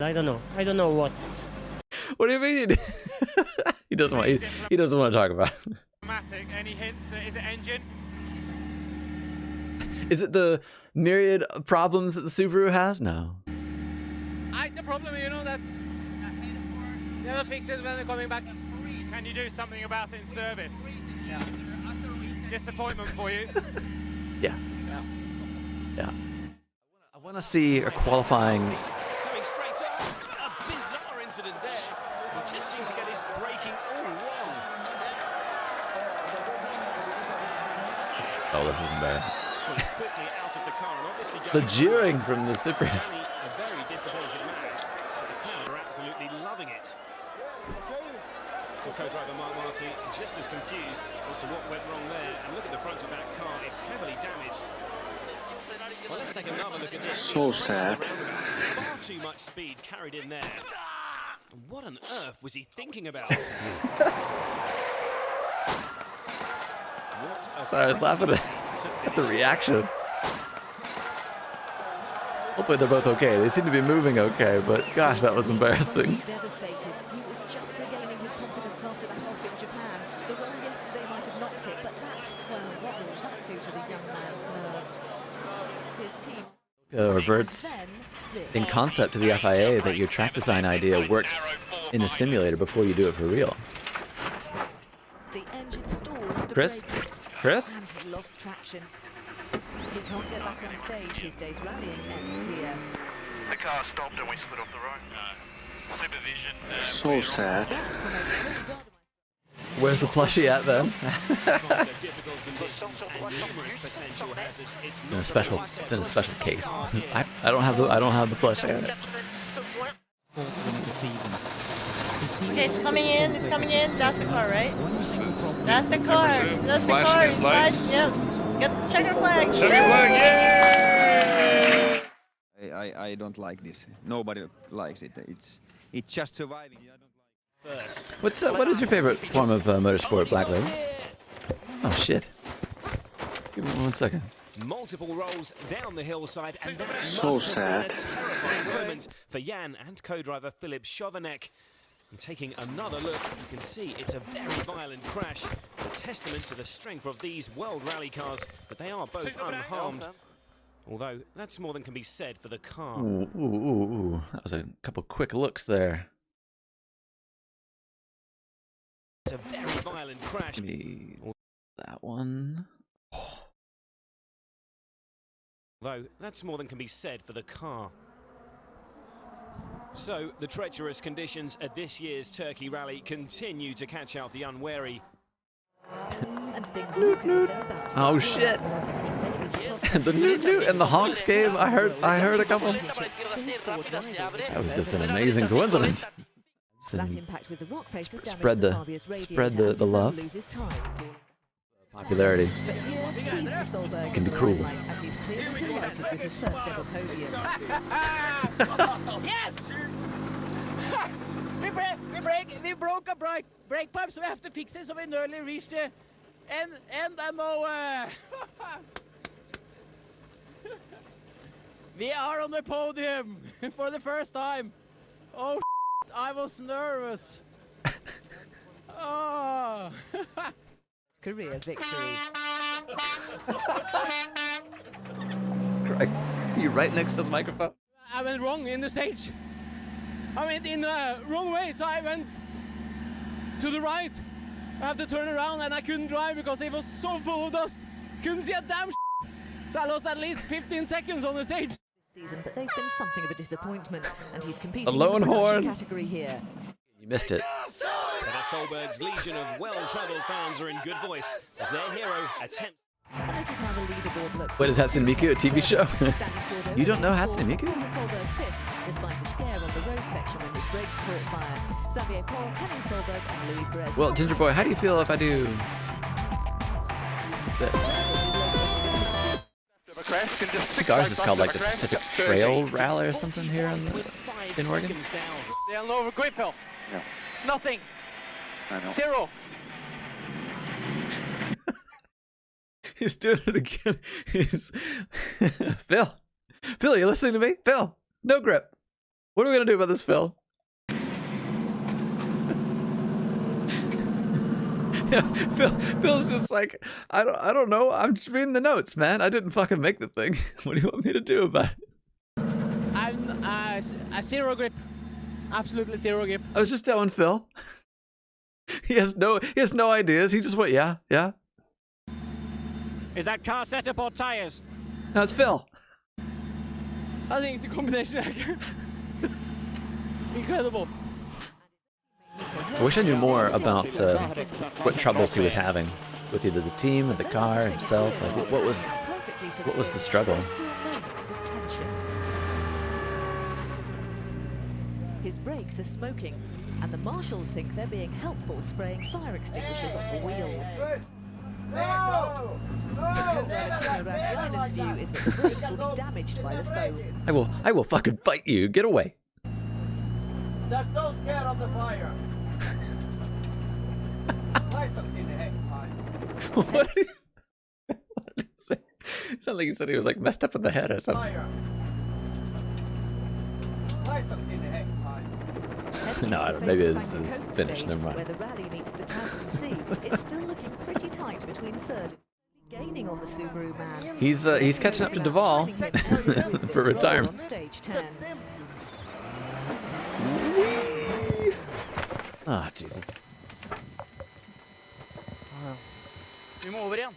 I don't know what. What do you mean? He doesn't want. He doesn't want to talk about it. Any hints? Is it engine? Is it the myriad of problems that the Subaru has? No. It's a problem, you know. That's never fix it when they're coming back. Can you do something about it in service? Yeah. Disappointment for you. Yeah. Yeah. I want to see a qualifying. Coming straight up, a bizarre incident there. He just seemed to get his braking all wrong. Oh, this isn't bad. Well, he's quickly out of the car and obviously The jeering from the Cypriots. a very disappointed man, but the crowd are absolutely loving it. Well, co-driver Mark Marty just as confused as to what went wrong there. And look at the front of that car, it's heavily damaged. Well, let's take another look at this. So sad. Far too much speed carried in there. And what on earth was he thinking about? So I was laughing at the reaction. Hopefully they're both okay. They seem to be moving okay, but gosh, that was embarrassing. Devastated. He was just regaining his confidence after that off in Japan. The roll yesterday might have knocked it, but that, well, what will that do to the young man's nerves? His team Reverts in concept to the FIA that your track design idea works in a simulator before you do it for real. The engine stalled under Chris? braking, Chris? and he lost traction. He can't get back on stage. His day's rallying ends here. The car stopped and we slid off the road. Supervision. So sad. Where's the plushie at then? in a special, it's in a special case. I don't have the plushie. Okay, it's coming in. It's coming in. That's the car, right? That's the car. That's the car. Yep. Get the checker flag. Checker flag. Yay! I don't like this. Nobody likes it. It's just surviving. What is your favorite form of motorsport, Black Lady? Oh shit! Give me 1 second. Multiple rolls down the hillside, and that So must have sad. been a terrifying moment for Jan and co-driver Philip Chauvenet. And taking another look, you can see it's a very violent crash, a testament to the strength of these World Rally cars, but they are both unharmed. Although that's more than can be said for the car. Ooh. That was a couple quick looks there. It's a very violent crash. Maybe that one. Although that's more than can be said for the car. So the treacherous conditions at this year's Turkey Rally continue to catch out the unwary. And things look as if they're about to Oh get shit! worse as he faces the prospect The new and the honks game. I heard a couple. His Ford rival. That was just an amazing coincidence. That impact with the rock face has Spread damaged the Fabia's radiator spread and the he love. loses time. Popularity. But here, he's the Solberg Can be in the cruel. limelight, and he's clearly delighted with his first ever podium. Yes! we broke a brake pipe, so we have to fix it, so we nearly reached the end, and now we are on the podium for the first time. Oh, I was nervous. Oh. Career victory. Jesus Christ! You right next to the microphone. I went wrong in the stage. I went in the wrong way, so I went to the right. I have to turn around and I couldn't drive because it was so full of dust. Couldn't see a damn So I lost at least 15 seconds on the stage. This season, but they've been something of a disappointment, and he's competing The lone in the production horn. category here. You missed it. But Solberg's legion of well-travelled fans are in good voice as their hero attempts. And this is how the leaderboard looks. Wait, is Hatsune Miku a TV show? You don't know Hatsune Miku? Peter Solberg fifth, despite a scare on the road section when his brakes caught fire. Xavier Paul's Henry Solberg and Louis Perez. Well, Ginger Boy, how do you feel if I do this? I think ours is called like the Pacific Trail Rally or something here in Oregon. They are lower grip hill. Yeah. Nothing. I know. Zero. He's doing it again. He's Phil, you listening to me? Phil, no grip. What are we gonna do about this, Phil? Phil's just like, I don't know. I'm just reading the notes, man. I didn't fucking make the thing. What do you want me to do about it? I'm a zero grip. Absolutely zero grip. I was just telling Phil. He has no ideas. He just went, yeah. Is that car setup or tires? No, it's Phil. I think it's the combination. Incredible. I wish I knew more about what troubles he was having with either the team or the car himself. Like, what was the struggle? His brakes are smoking, and the marshals think they're being helpful spraying fire extinguishers on the wheels. The co-driver Timo Rautiainen's view is that the brakes will be damaged by the foam. I will fucking fight you. Get away. Just don't care of the fire. What did he say? It sounded like he said he was like messed up in the head or something. No, I don't know. Maybe it's finished. Never mind. Where the rally meets the Tasman Sea, it's still looking pretty tight between third and gaining on the Subaru man. He's catching up to Duvall for retirement. On stage 10. Ah, Jesus. Vi må over igjen.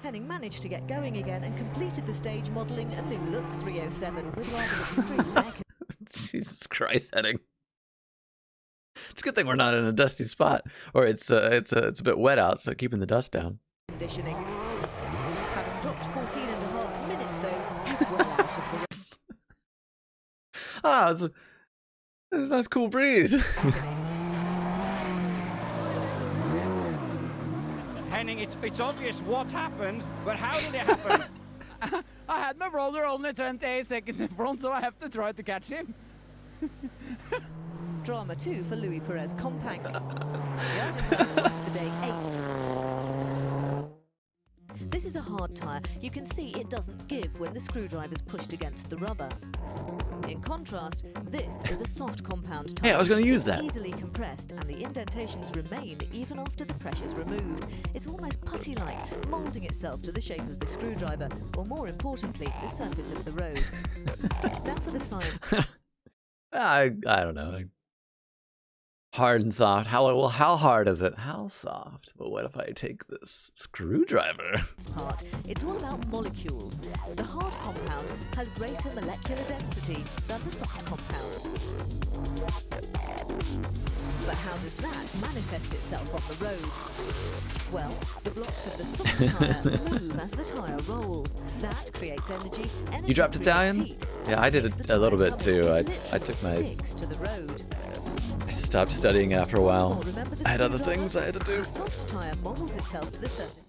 Henning managed to get going again and completed the stage modelling a new look 307 with rather extreme air. Jesus Christ, Henning. It's a good thing we're not in a dusty spot, or it's a bit wet out, so keeping the dust down. Conditioning. Having dropped 14.5 minutes though, he's well out of the race. It's a nice cool breeze. Henning, it's obvious what happened, but how did it happen? I had my brother only 28 seconds in front, so I have to try to catch him. Drama 2 for Louis Perez Compang. The Argentine started the day 8th. This is a hard tyre. You can see it doesn't give when the screwdriver's pushed against the rubber. In contrast, this is a soft compound tyre. Hey, I was going to use that. Easily compressed, and the indentations remain even after the pressure's removed. It's almost putty-like, moulding itself to the shape of the screwdriver, or more importantly, the surface of the road. Now for the side. I don't know. Hard and soft. How hard is it? How soft? But what if I take this screwdriver? Part. It's all about molecules. The hard compound has greater molecular density than the soft compound. But how does that manifest itself on the road? Well, the blocks of the soft tyre move as the tyre rolls. That creates energy. You dropped Italian? Yeah, I did it a little bit too. I took my... to the road. I stopped studying after a while. I had other things I had to do. The soft tyre models itself to the surface.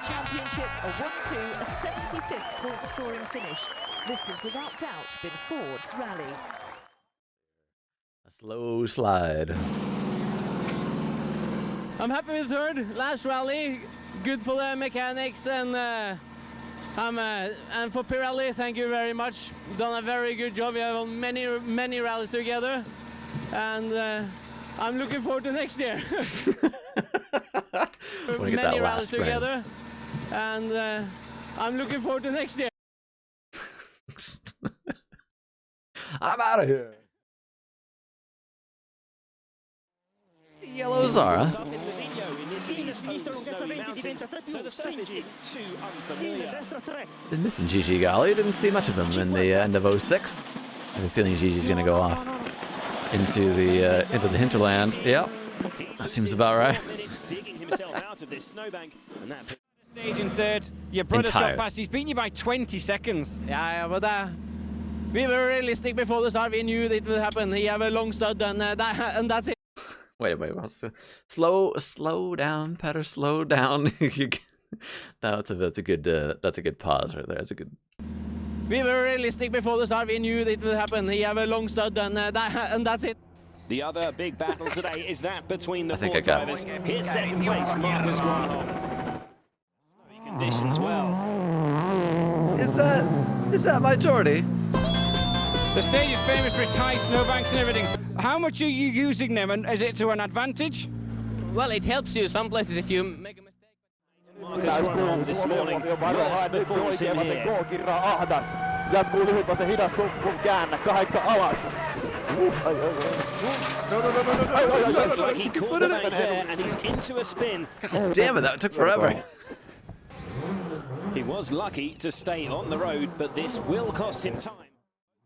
Championship, a 1-2, a 75th point scoring finish. This has without doubt been Ford's rally. A slow slide. I'm happy with third. Last rally, good for the mechanics, and for Pirelli, thank you very much. Done a very good job. We have won many rallies together. And I'm looking forward to next year. Many rallies together, and I'm looking forward to next year. I'm out of here. Yellow Zara. Been missing Gigi Gali. Didn't see much of him in the end of 06. I have a feeling Gigi's going to go off into the hinterland. Yep, that seems about right. Stage in third, your brother's got past. He's beaten you by 20 seconds. Yeah, but we were realistic before the start. We knew it would happen. He have a long stud, and that's it. Wait. Slow down, Petter. Slow down. That's a good pause right there. That's a good. We were realistic before the start. We knew it would happen. He have a long stud, and that's it. The other big battle today is that between the four drivers. Here's second place, Marcus Granoff. Conditions well. Is that my Jordie? The stage is famous for its high snowbanks and everything. How much are you using them, and is it to an advantage? Well, it helps you some places if you make a mistake. Marcus Grönholm this morning, worst performance in here. Jatkuu lyhytvasen hidas käännä, 8 alas. Looked like he caught the bank there and he's into a spin. God damn it, that took forever. He was lucky to stay on the road, but this will cost him time.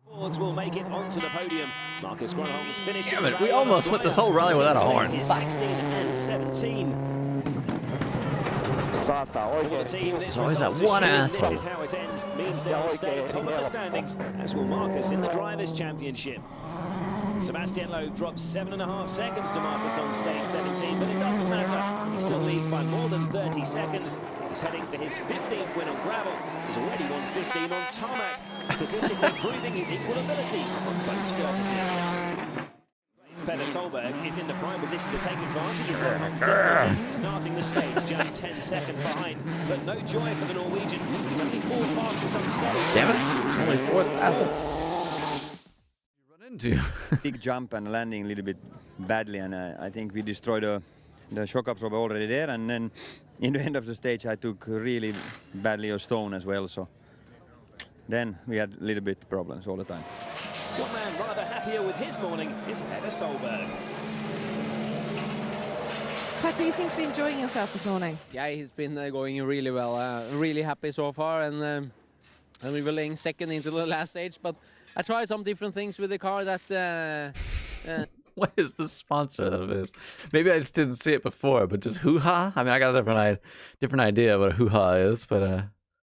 Fords will make it onto the podium. Marcus Grönholm's finishing. Damn it, we almost went this whole rally without a horn. 16 and 17. For the team, this always that result one is asshole. This is how it ends. Means they'll stay top of the standings, as will Marcus in the Drivers' Championship. Sebastian Loeb drops 7.5 seconds to Marcus on stage 17, but it doesn't matter. He still leads by more than 30 seconds. He's heading for his 15th win on gravel. He's already won 15 on tarmac, statistically proving his equal ability on both surfaces. Petter Solberg is in the prime position to take advantage of Grönholm's difficulties, starting the stage just 10 seconds behind. But no joy for the Norwegian. He's only 4 fastest on stage. Damn it, only 4 fastest. You run into big jump and landing a little bit badly, and I think we destroyed the shock absorber already there. And then in the end of the stage, I took really badly a stone as well. So then we had a little bit problems all the time. One man rather happier with his morning is Petter Solberg. Petter, you seem to be enjoying yourself this morning. Yeah, he's been going really well. Really happy so far, and we were laying second into the last stage. But I tried some different things with the car that. What is the sponsor of this? Maybe I just didn't see it before, but just hoo-ha? I mean, I got a different idea what a hoo-ha is, but all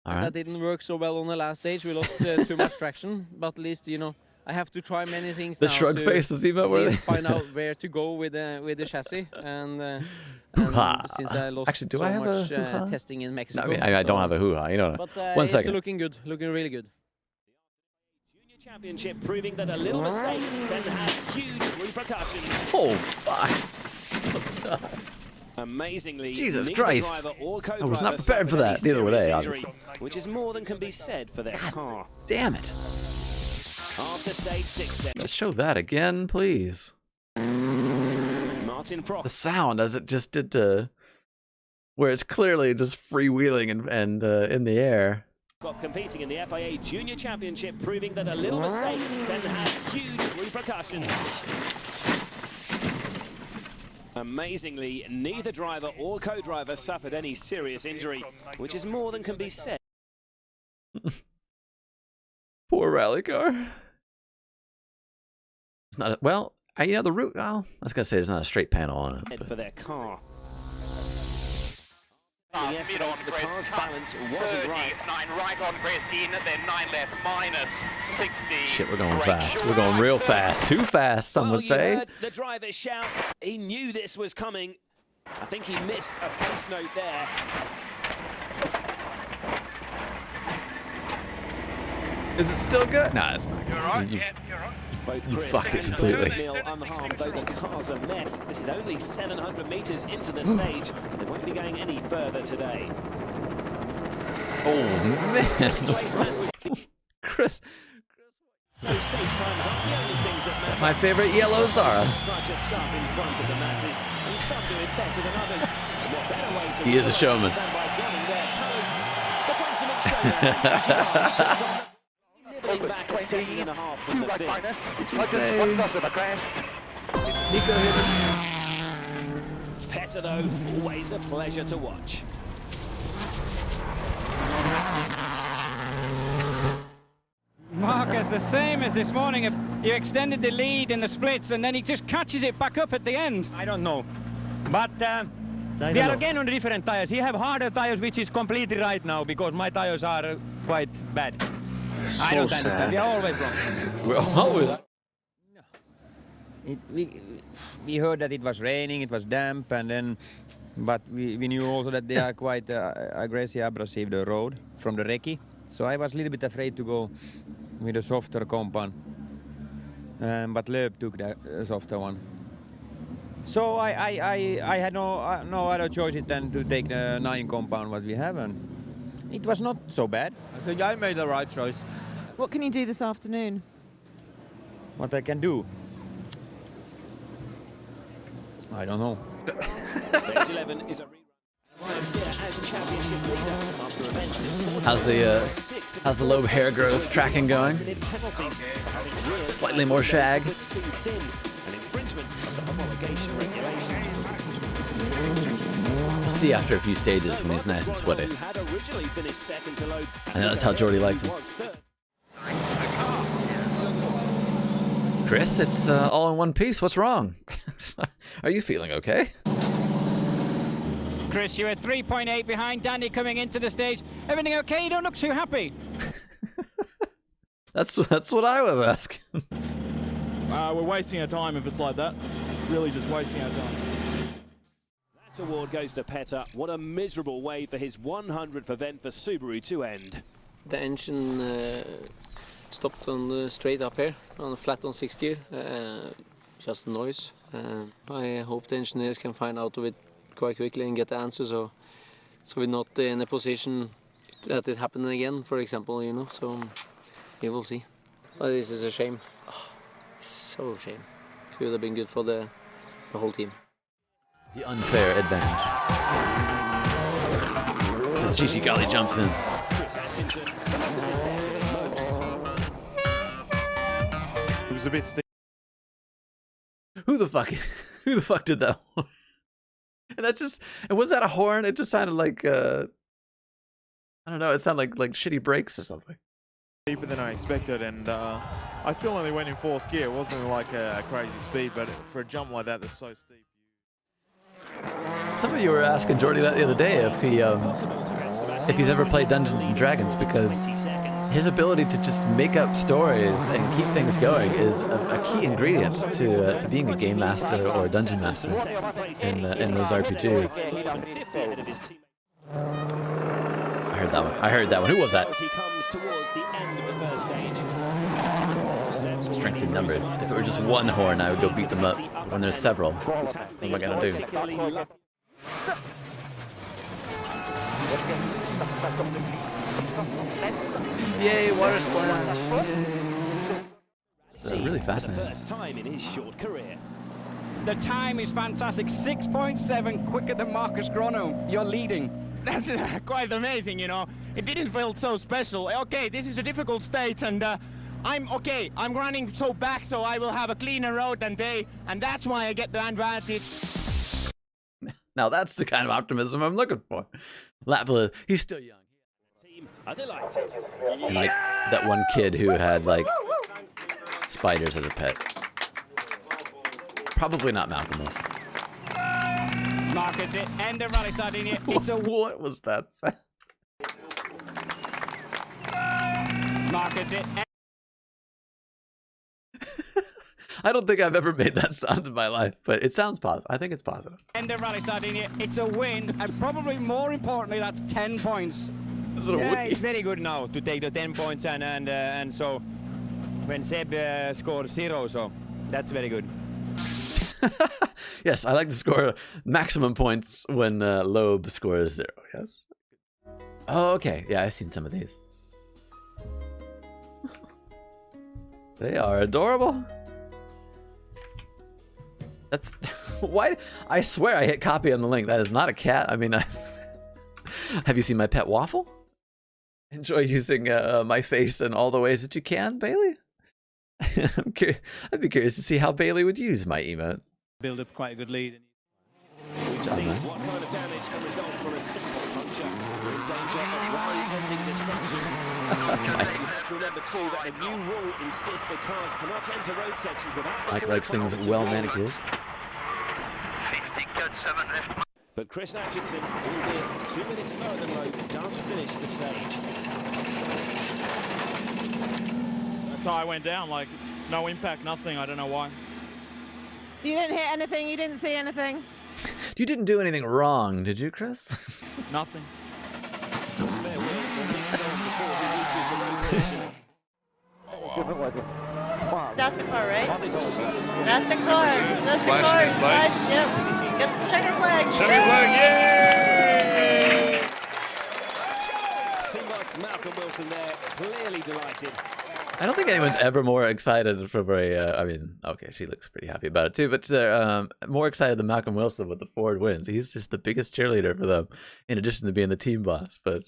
right. That didn't work so well on the last stage. We lost too much traction, but at least, you know, I have to try many things the now shrug to face is even worse. find out where to go with the chassis, and since I lost Actually, do so I have much a testing in Mexico. No, I mean, I don't have a hoo-ha, you know. But One it's second. looking good, looking really good. Championship proving that a little mistake can have huge repercussions. Oh, fuck. Amazingly, Jesus neither Christ. driver or I was not co-driver prepared for suffered that. any Neither were they, serious obviously. injury, which is more than can be said for their car. Damn it. After stage 6 then. Let's show that again, please. Martin Prost. The sound as it just did to where it's clearly just freewheeling and in the air. Competing in the FIA Junior Championship, proving that a little mistake can have huge repercussions. Amazingly, neither driver or co-driver suffered any serious injury, which is more than can be said. Poor rally car. It's not well. You know the route. Oh, I was gonna say there's not a straight panel on it. For their car. Yesterday, the car's balance wasn't right. 9 right on Christine, then 9 left, minus 60. Shit, we're going fast. We're going real fast. Too fast, some would say. Heard the driver shout. He knew this was coming. I think he missed a pace note there. Is it still good? Nah, it's not good. You're right. Yeah, you're right. Both You Chris fucked it and completely. Mill unharmed, though the car's a mess. This is only 700 metres into the stage. They won't be going any further today. Oh, man. Chris. Those stage times aren't the only things that matter. My favorite yellow Zara. Strut your stuff in front of the masses, and some do it better than others. And what better way to He is a showman. than by gunning their colours? The consummate showman. Nibbling back a 2.5 seconds from the fifth. Petter, though, always a pleasure to watch. Marcus, the same as this morning. You extended the lead in the splits and then he just catches it back up at the end. I don't know. But we are again on different tires. He have harder tires, which is completely right now because my tires are quite bad. I don't understand. We are always wrong. We're always. We heard that it was raining, it was damp, and then, but we knew also that they are quite aggressive, abrasive, the road from the recce. So I was a little bit afraid to go with a softer compound, but Loeb took the softer one. So I had no other choice than to take the 9 compound what we have, and it was not so bad. I think I made the right choice. What can you do this afternoon? What I can do? I don't know. Stage 11 is a rerun. Arrives here as championship leader after events in How's the lobe hair growth tracking going? Slightly more shag. and infringements of the homologation regulations. We'll see after a few stages when he's nice and sweaty. I know that's how Jordie likes him. Chris, it's all in one piece. What's wrong? Are you feeling okay? Chris, you're at 3.8 behind Danny coming into the stage. Everything okay? You don't look too happy. That's what I was asking. We're wasting our time if it's like that. Really just wasting our time. That award goes to Petter. What a miserable way for his 100th event for Subaru to end. The engine stopped on the straight up here, on flat on 6 gear. Just noise. I hope the engineers can find out of it quite quickly and get the answer, so we're not in a position that it happened again, for example, you know, so we will see. But this is a shame. Oh, so a shame. It would have been good for the whole team. The unfair advantage. As Gigi Golly jumps in. It was a bit steep. Who the fuck did that one? And was that a horn? It just sounded like I don't know, it sounded like shitty brakes or something. Deeper than I expected, and I still only went in 4th gear. It wasn't like a crazy speed, but for a jump like that that's so steep. Some of you were asking Jordie that the other day if he's ever played Dungeons and Dragons, because his ability to just make up stories and keep things going is a key ingredient to being a game master or a dungeon master in those RPGs. I heard that one. Who was that? Strength in numbers. If it were just one horn, I would go beat them up. When there's several, what am I gonna do? Yay, water splash! It's really fascinating. First time in his short career. The time is fantastic, 6.7 quicker than Marcus Grono. You're leading. That's quite amazing, you know. It didn't feel so special. Okay, this is a difficult stage, and I'm okay. I'm running so back, so I will have a cleaner road than they, and that's why I get the advantage. Now that's the kind of optimism I'm looking for. Lapla, he's still young. Team are delighted. Like that one kid who had like spiders as a pet. Probably not Malcolm Wilson. Marcus, it end of rally Sardinia. It's a what was that? Marcus, it. I don't think I've ever made that sound in my life, but it sounds positive. I think it's positive. End of rally Sardinia. It's a win, and probably more importantly, that's 10 points. Is it a win? It's very good now to take the 10 points, and so when Seb scored 0, so that's very good. Yes, I like to score maximum points when Loeb scores 0. Yes. Oh, okay. Yeah, I've seen some of these. They are adorable. That's why I swear I hit copy on the link. That is not a cat. I mean, have you seen my pet Waffle? Enjoy using my face in all the ways that you can, Bailey. I'd be curious to see how Bailey would use my emotes. Build up quite a good lead. We've seen what kind of damage can result for a simple puncture. In danger of rally ending distinction. You have to remember too that the new rule insists that cars cannot enter road sections without. Mike likes things well manicured. But Chris Atkinson, albeit 2 minutes slower than Loeb, does finish the stage. The tyre went down, like no impact, nothing. I don't know why. You didn't hit anything? You didn't see anything? You didn't do anything wrong, did you, Chris? Nothing. That's the car, right? That's the car. That's the car. Nice. Yep. Get the checker flag. Checker flag, yay! Team boss Malcolm Wilson there, clearly delighted. I don't think anyone's ever more excited for I mean, okay, she looks pretty happy about it too, but they're more excited than Malcolm Wilson with the Ford wins. He's just the biggest cheerleader for them, in addition to being the team boss. But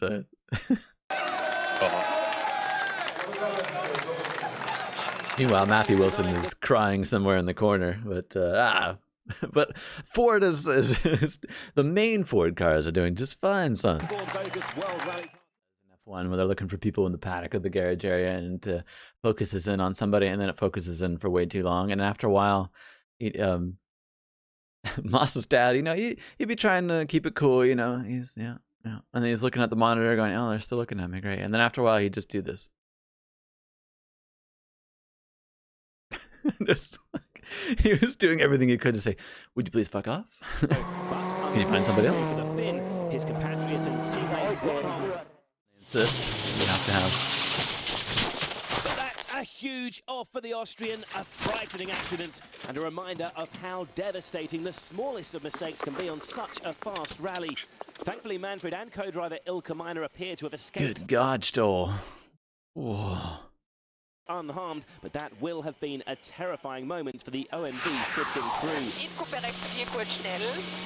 meanwhile, Matthew Wilson is crying somewhere in the corner. But Ford is the main Ford cars are doing just fine, son. F1 where they're looking for people in the paddock or the garage area, and it focuses in on somebody, and then it focuses in for way too long, and after a while, Moss's dad, you know, he'd be trying to keep it cool, you know, he's and then he's looking at the monitor going, oh, they're still looking at me, great, and then after a while, he'd just do this. Just like, he was doing everything he could to say, would you please fuck off? Can you find somebody else? His compatriot and teammate Insist you have to have. But that's a huge off for the Austrian, a frightening accident, and a reminder of how devastating the smallest of mistakes can be on such a fast rally. Thankfully, Manfred and co-driver Ilka Miner appear to have escaped. Good God, Stoll. Whoa. Unharmed, but that will have been a terrifying moment for the OMV Citroën crew.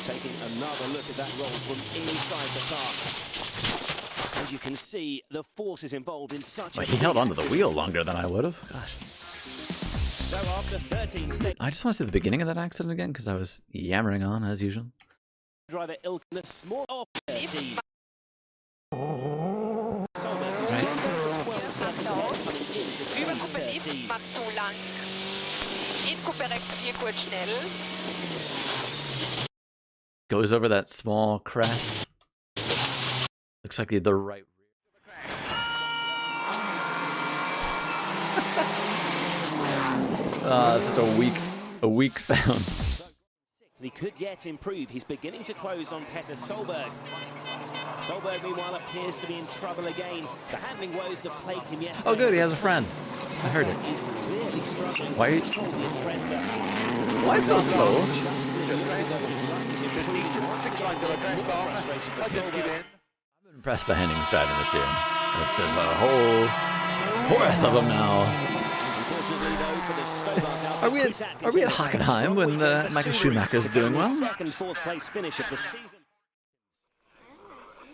Taking another look at that roll from inside the car. And you can see the forces involved in such he held onto the wheel longer than I would have. Gosh. So after 13 I just want to see the beginning of that accident again, because I was yammering on as usual. Driver Ilka, the small off 13. Goes over that small crest. Looks like the right. Such a weak sound. He could yet improve. He's beginning to close on Petter Solberg. Solberg, meanwhile, appears to be in trouble again. The handling woes that plagued him yesterday. Oh, good, he has a friend. I heard it. He's clearly struggling Why so slow? I'm impressed by Henning's driving this year. There's a whole chorus of them now. Are we at Hockenheim when Michael Schumacher's doing well? Second, fourth place finish of the season.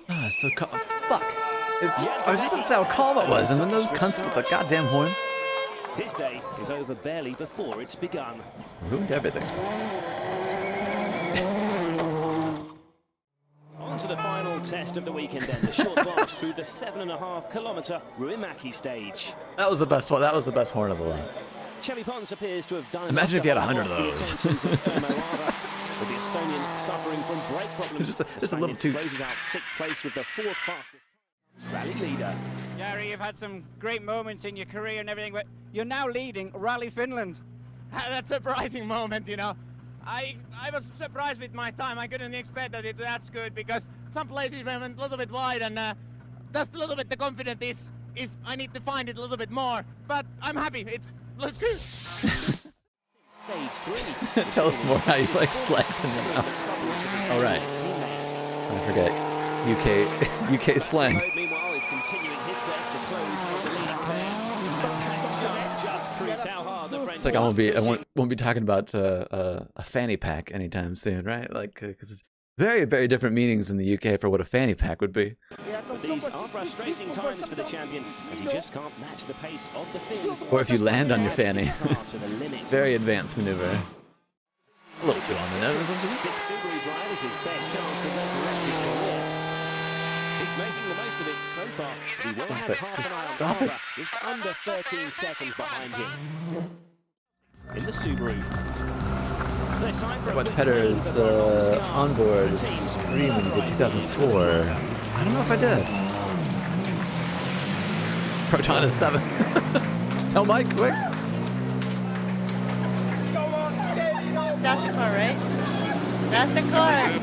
So fuck. I was just about to say how calm it was, and then those cunts with the goddamn horns. His day is over barely before it's begun. Ruined everything. On to the final test of the weekend then, the short march through the 7.5-kilometre Ruimaki stage. That was the best one. That was the best horn of the lot. Chevy Pons appears to have done. Imagine if you had 100 of those. With the Estonian suffering from brake problems. Just a little toot. Closes out 6th place with the 4th fastest rally leader. Jari, you've had some great moments in your career and everything, but you're now leading Rally Finland. That's a surprising moment, you know. I was surprised with my time. I couldn't expect that that's good, because some places went a little bit wide, and just a little bit the confidence is I need to find it a little bit more. But I'm happy. Looks good. Stage 3. Tell us more how you like slacks in your mouth. All right. I forget. UK slang. Meanwhile, is continuing his quest to close on the leading pair. Just proves how hard the French. It's like I won't be talking about a fanny pack anytime soon, right? Like, because it's very, very different meanings in the UK for what a fanny pack would be. But these are frustrating times for the champion, as he just can't match the pace of the Finns. Or if you land on your fanny. Very advanced maneuver. A little too on the nose, don't you think? This Subaru drive is his best chance to resurrect his career. He's making the most of it so far. He will have half an eye on Harbour, just under 13 seconds behind him. In the Subaru. I watched Petter's onboard stream when he did 2004. I don't know if I did. Proton is 7. Tell Mike quick. That's the car, right? That's the car.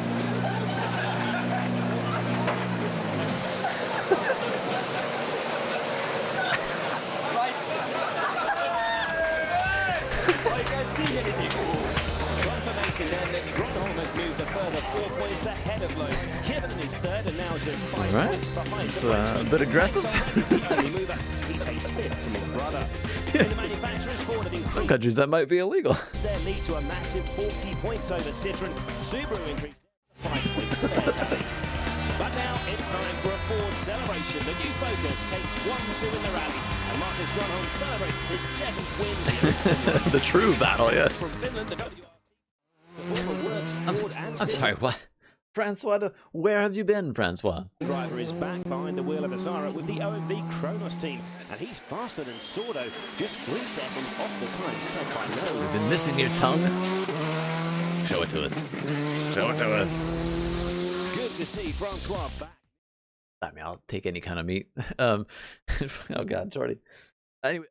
position there, but Gronholm has moved a further 4 points ahead of Loeb. Kevin is third and now just 5 points behind the a bit aggressive. He's the only mover. He takes fifth from his brother. In the manufacturer's Ford in Some countries that might be illegal. their lead to a massive 40 points over Citroën. Subaru increased 5 points to their tally. But now it's time for a Ford celebration. The new Focus takes 1-2 in the rally, and Marcus Gronholm celebrates his 7th win. The true battle, yes. From Finland, the WRC works Ford and I'm sorry, what? Francois, where have you been, Francois? Driver is back behind the wheel of Azara with the OMV Kronos team, and he's faster than Sordo, just 3 seconds off the time set by Loeb. You've been missing your tongue. Show it to us. Show it to us. Good to see Francois back. I mean, I'll take any kind of meat. Oh God, Jordie. Anyway.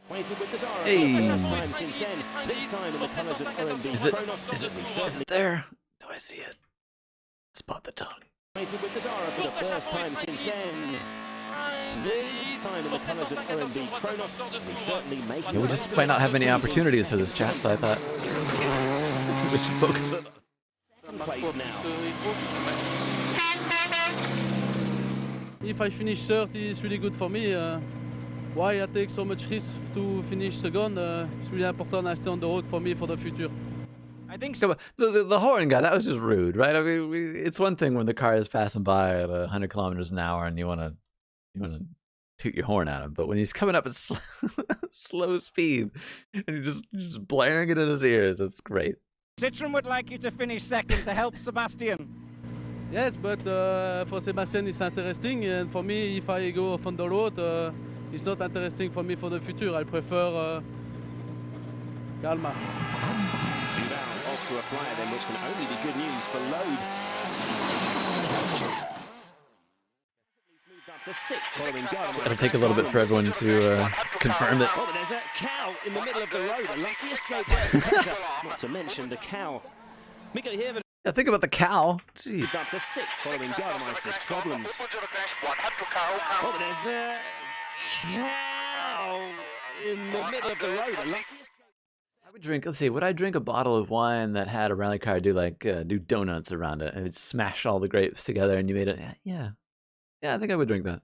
Acquainted with Azara Hey. for the first time since then. This time in the colours of OMV Kronos. Is it there? Do I see it? Spot the tongue. Acquainted with Azara for the first time since then. This time in the colours of OMV Kronos. He's certainly making. Yeah, we just might not have many opportunities for this chat, so I thought we should focus on second place now. If I finish third, it's really good for me. Why I take so much risk to finish second? It's really important I stay on the road for me for the future. I think so. The horn guy, that was just rude, right? I mean, it's one thing when the car is passing by at 100 kilometers an hour and you want to toot your horn at him, but when he's coming up at slow speed and you're just blaring it in his ears, that's great. Citroën would like you to finish second to help Sebastian. Yes, but for Sebastian it's interesting, and for me, if I go off on the road, it's not interesting for me for the future. I prefer calma. Off to a flyer then, which can only be good news for Loeb. It'll take a little bit for everyone to confirm it. Oh, but there's a cow in the middle of the road. A lucky escape there. Not to mention the cow. Miko here. Yeah, think about the cow. Jeez. Up to 6 following Gardemeister's problems. Oh, but there's a cow in the middle of the road. A lucky escape. Let's see, would I drink a bottle of wine that had a rally car do donuts around it and smash all the grapes together and you made it? Yeah, I think I would drink that.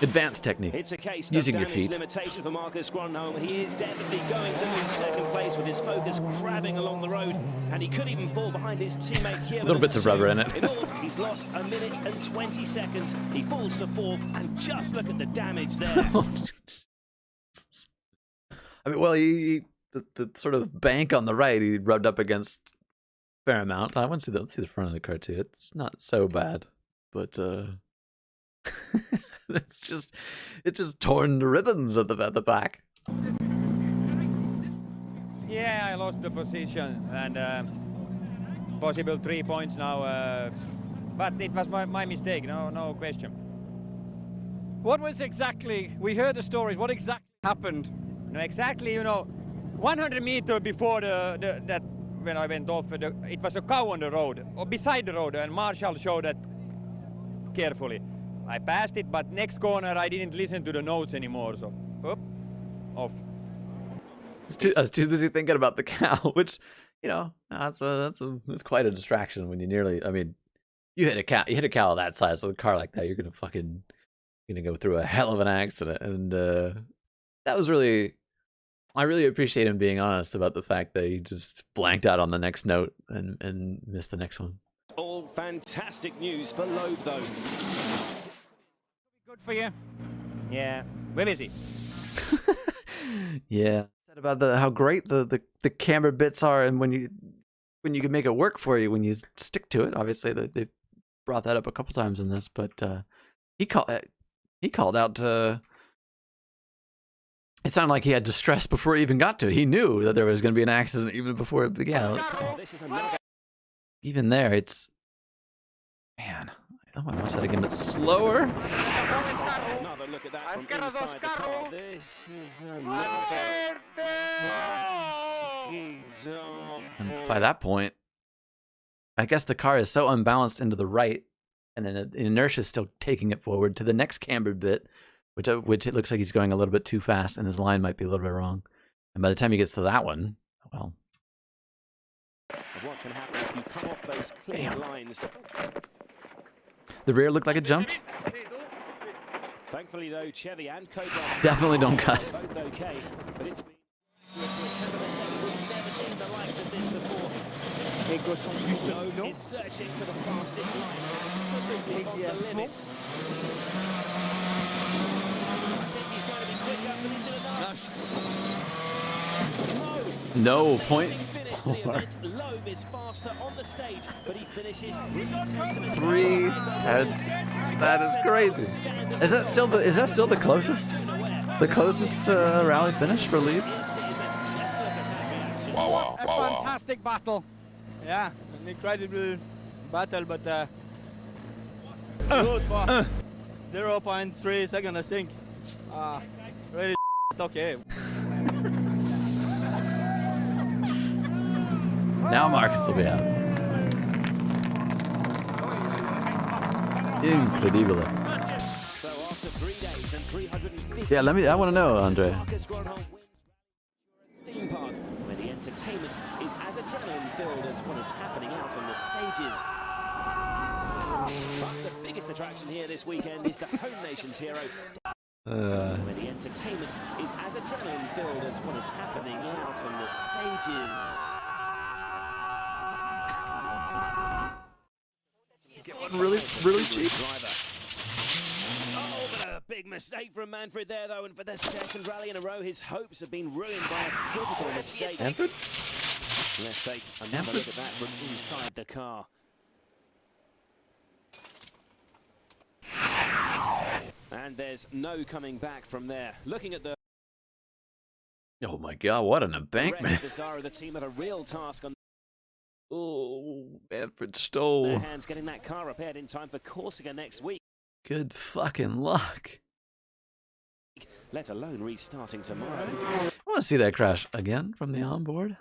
Advanced technique. It's a case using of your feet. Limitation for Marcus Gronholm. He is definitely going to lose second place with his Focus crabbing along the road, and he could even fall behind his teammate here. Little bits of rubber in it. In all, he's lost 1 minute and 20 seconds. He falls to 4th, and just look at the damage there. I mean, well, the sort of bank on the right, he rubbed up against a fair amount. I want to see the front of the car too. It's not so bad, but it's just torn to ribbons at the back. Yeah, I lost the position and possible 3 points now, but it was my mistake. No question. What was exactly? We heard the stories. What exactly happened? No, exactly. 100 meters before that when I went off, it was a cow on the road or beside the road, and Marshall showed that carefully. I passed it, but next corner I didn't listen to the notes anymore, so off. I was too busy thinking about the cow, which that's quite a distraction when you nearly. I mean, you hit a cow that size with a car like that, you're gonna go through a hell of an accident, and that was really. I really appreciate him being honest about the fact that he just blanked out on the next note and missed the next one. All fantastic news for Loeb, though. Good for you. Yeah. Where is he? Yeah. Said about how great the camber bits are, and when you can make it work for you when you stick to it. Obviously, they brought that up a couple times in this, but he called out. It sounded like he had distress before he even got to it. He knew that there was going to be an accident even before it began. Even there, it's... Man, I might watch that again, but slower. Another look at that from inside the car. This is and by that point, I guess the car is so unbalanced into the right, and then the inertia is still taking it forward to the next cambered bit, which it looks like he's going a little bit too fast, and his line might be a little bit wrong. And by the time he gets to that one, well, of what can happen if you come off those clear lines. The rear looked like a jump. Thankfully, though, Chevy and co-driver Definitely don't cut. both okay, but it's been to a tenth of a second. We've never seen the likes of this before. Loeb is searching for the fastest line, absolutely on the limit. I think he's going to be quicker, but is it enough? No, point. Loeb is faster on the stage, but he finishes 3/10. 3/10. That is crazy. Is that still the closest? The closest rally finish for lead? Wow. A fantastic battle. Yeah, an incredible battle, but good for 0.3 seconds, I think. Really okay. Now Marcus will be out. Incredible. So after 3 days and 350. Yeah, I want to know, Andre. Theme park, where the entertainment is as adrenaline-filled as what is happening out on the stages. But the biggest attraction here this weekend is the home nation's hero. Where the entertainment is as adrenaline-filled as what is happening out on the stages. Get one really cheap. Oh, but a big mistake from Manfred there, though, and for the second rally in a row, his hopes have been ruined by a critical mistake. Manfred? Let's take another look at that from inside the car. And there's no coming back from there. Looking at the... Oh my god, what an embankment. The Zara, the team have a real task on... Oh, Manfred stole. Their hands getting that car repaired in time for Corsica next week. Good fucking luck. Let alone restarting tomorrow. I want to see that crash again from the onboard.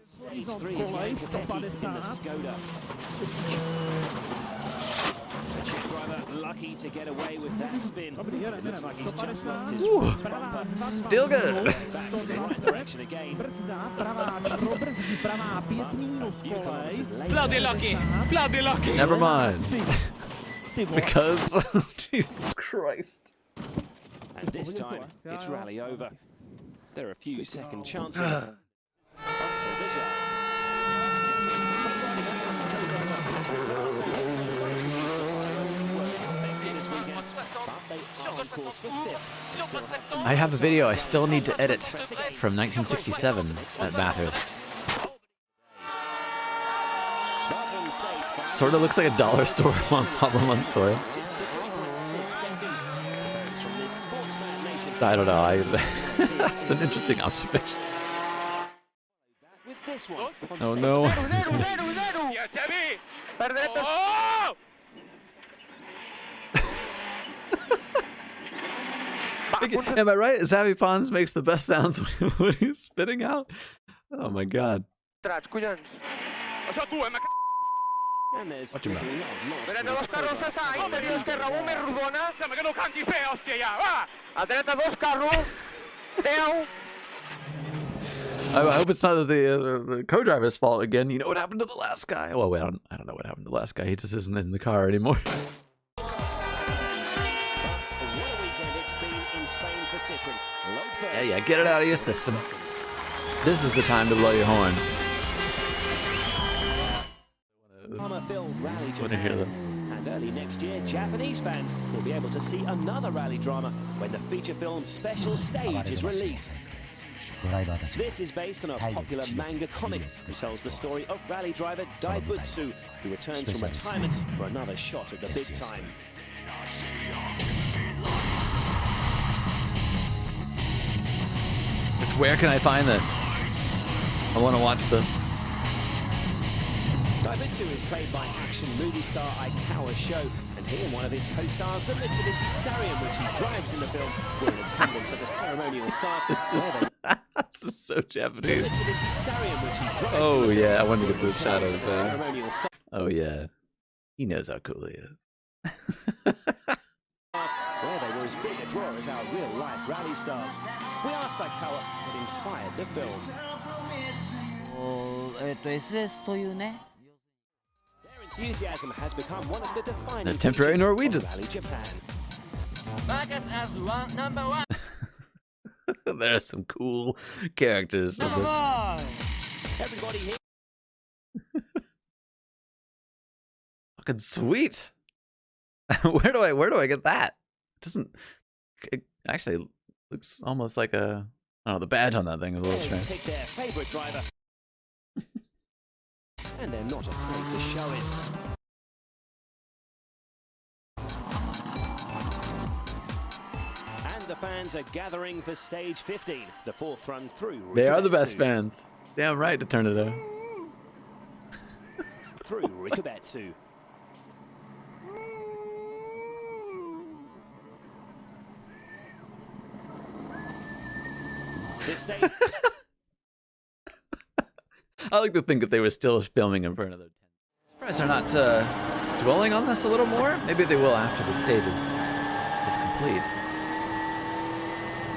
Stage 3 is getting Quebec in the Skoda. The Czech driver lucky to get away with that spin. It looks like he's just lost his front bumper. Still good. Back in the right direction again. Bloody lucky! Bloody lucky! Never mind. Because, Jesus Christ. And this time, it's rally over. There are a few second chances. I have a video I still need to edit from 1967 at Bathurst. Sort of looks like a dollar store on Pablo Montoya. I don't know. It's an interesting observation. Oh no. Am I right? Xavi Pons makes the best sounds when he's spitting out. Oh my god. And there's Watch him out. Vedete lo carrozza sai, interior esquerra, ume rodona. Sembra que no canti fe, hòstia, ja, va! A dreta dos, carro. 10. I hope it's not the co-driver's fault again. You know what happened to the last guy? Well, wait, I don't know what happened to the last guy. He just isn't in the car anymore. Yeah, get it out of your system. This is the time to blow your horn. Rally I want to hear this. And early next year, Japanese fans will be able to see another rally drama when the feature film Special Stage is released. This is based on a popular manga comic who tells the story of rally driver Daibutsu, who returns from retirement for another shot at the big time. Just where can I find this? I want to watch this. Daibutsu is played by action movie star Aikawa Sho, and he and one of his co-stars, the Mitsubishi Starion, which he drives in the film, were in attendance at the ceremonial start. This is so Japanese. The Mitsubishi Starion, which he drives Oh in the yeah, I film, wanted to were get in this shot attendance of at the that. ceremonial start. Oh yeah, he knows how cool he is. Where they were as big a draw as our real-life rally stars. We asked how what inspired the film. Their enthusiasm has become one of the defining The temporary features of Norwegians. Rally Japan. There are some cool characters. in this. Everybody here. Fucking sweet. Where do I get that? It actually looks almost like a, I don't know, the badge on that thing is a little strange. Take their favorite driver. And they're not afraid to show it. And the fans are gathering for stage 15, the fourth run through. They are the best fans. Damn right to turn it out. Through Rikubetsu. This day. I like to think that they were still filming him for another 10. Surprised they're not dwelling on this a little more. Maybe they will after the stage is complete.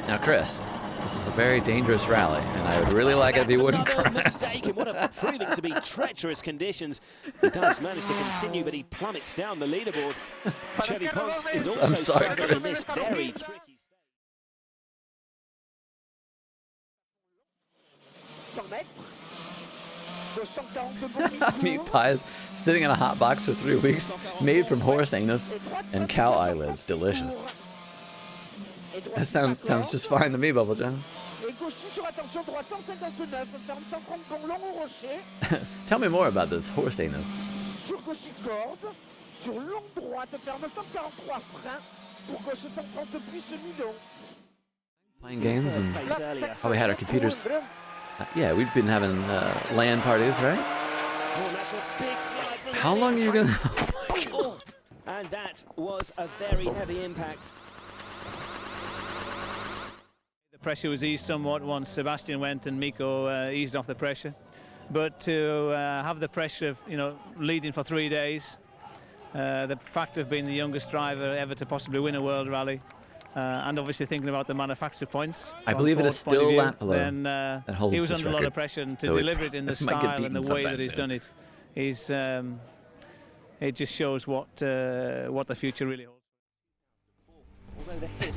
Now, Chris, this is a very dangerous rally, and I would really like it if he wouldn't crash. Mistake in what are proving to be treacherous conditions. He does manage to continue, but he plummets down the leaderboard. Chevy Ponce is also struggling in this very tricky. Meat pies sitting in a hot box for 3 weeks, made from horse anus and cow eyelids. Delicious. That sounds just fine to me, Bubble John. Tell me more about this horse anus. Playing games and probably had our computers. Yeah, we've been having LAN parties, right? How long are you gonna? Oh, and that was a very heavy impact. The pressure was eased somewhat once Sebastian went and Mikko eased off the pressure. But to have the pressure of, leading for 3 days, the fact of being the youngest driver ever to possibly win a world rally, and obviously thinking about the manufacturer points. I believe it is still Lampolo then that holds he was this under a lot record. of pressure, and to So deliver it in the might get style and the beaten way that sometime he's soon. done it is, it just shows what the future really holds.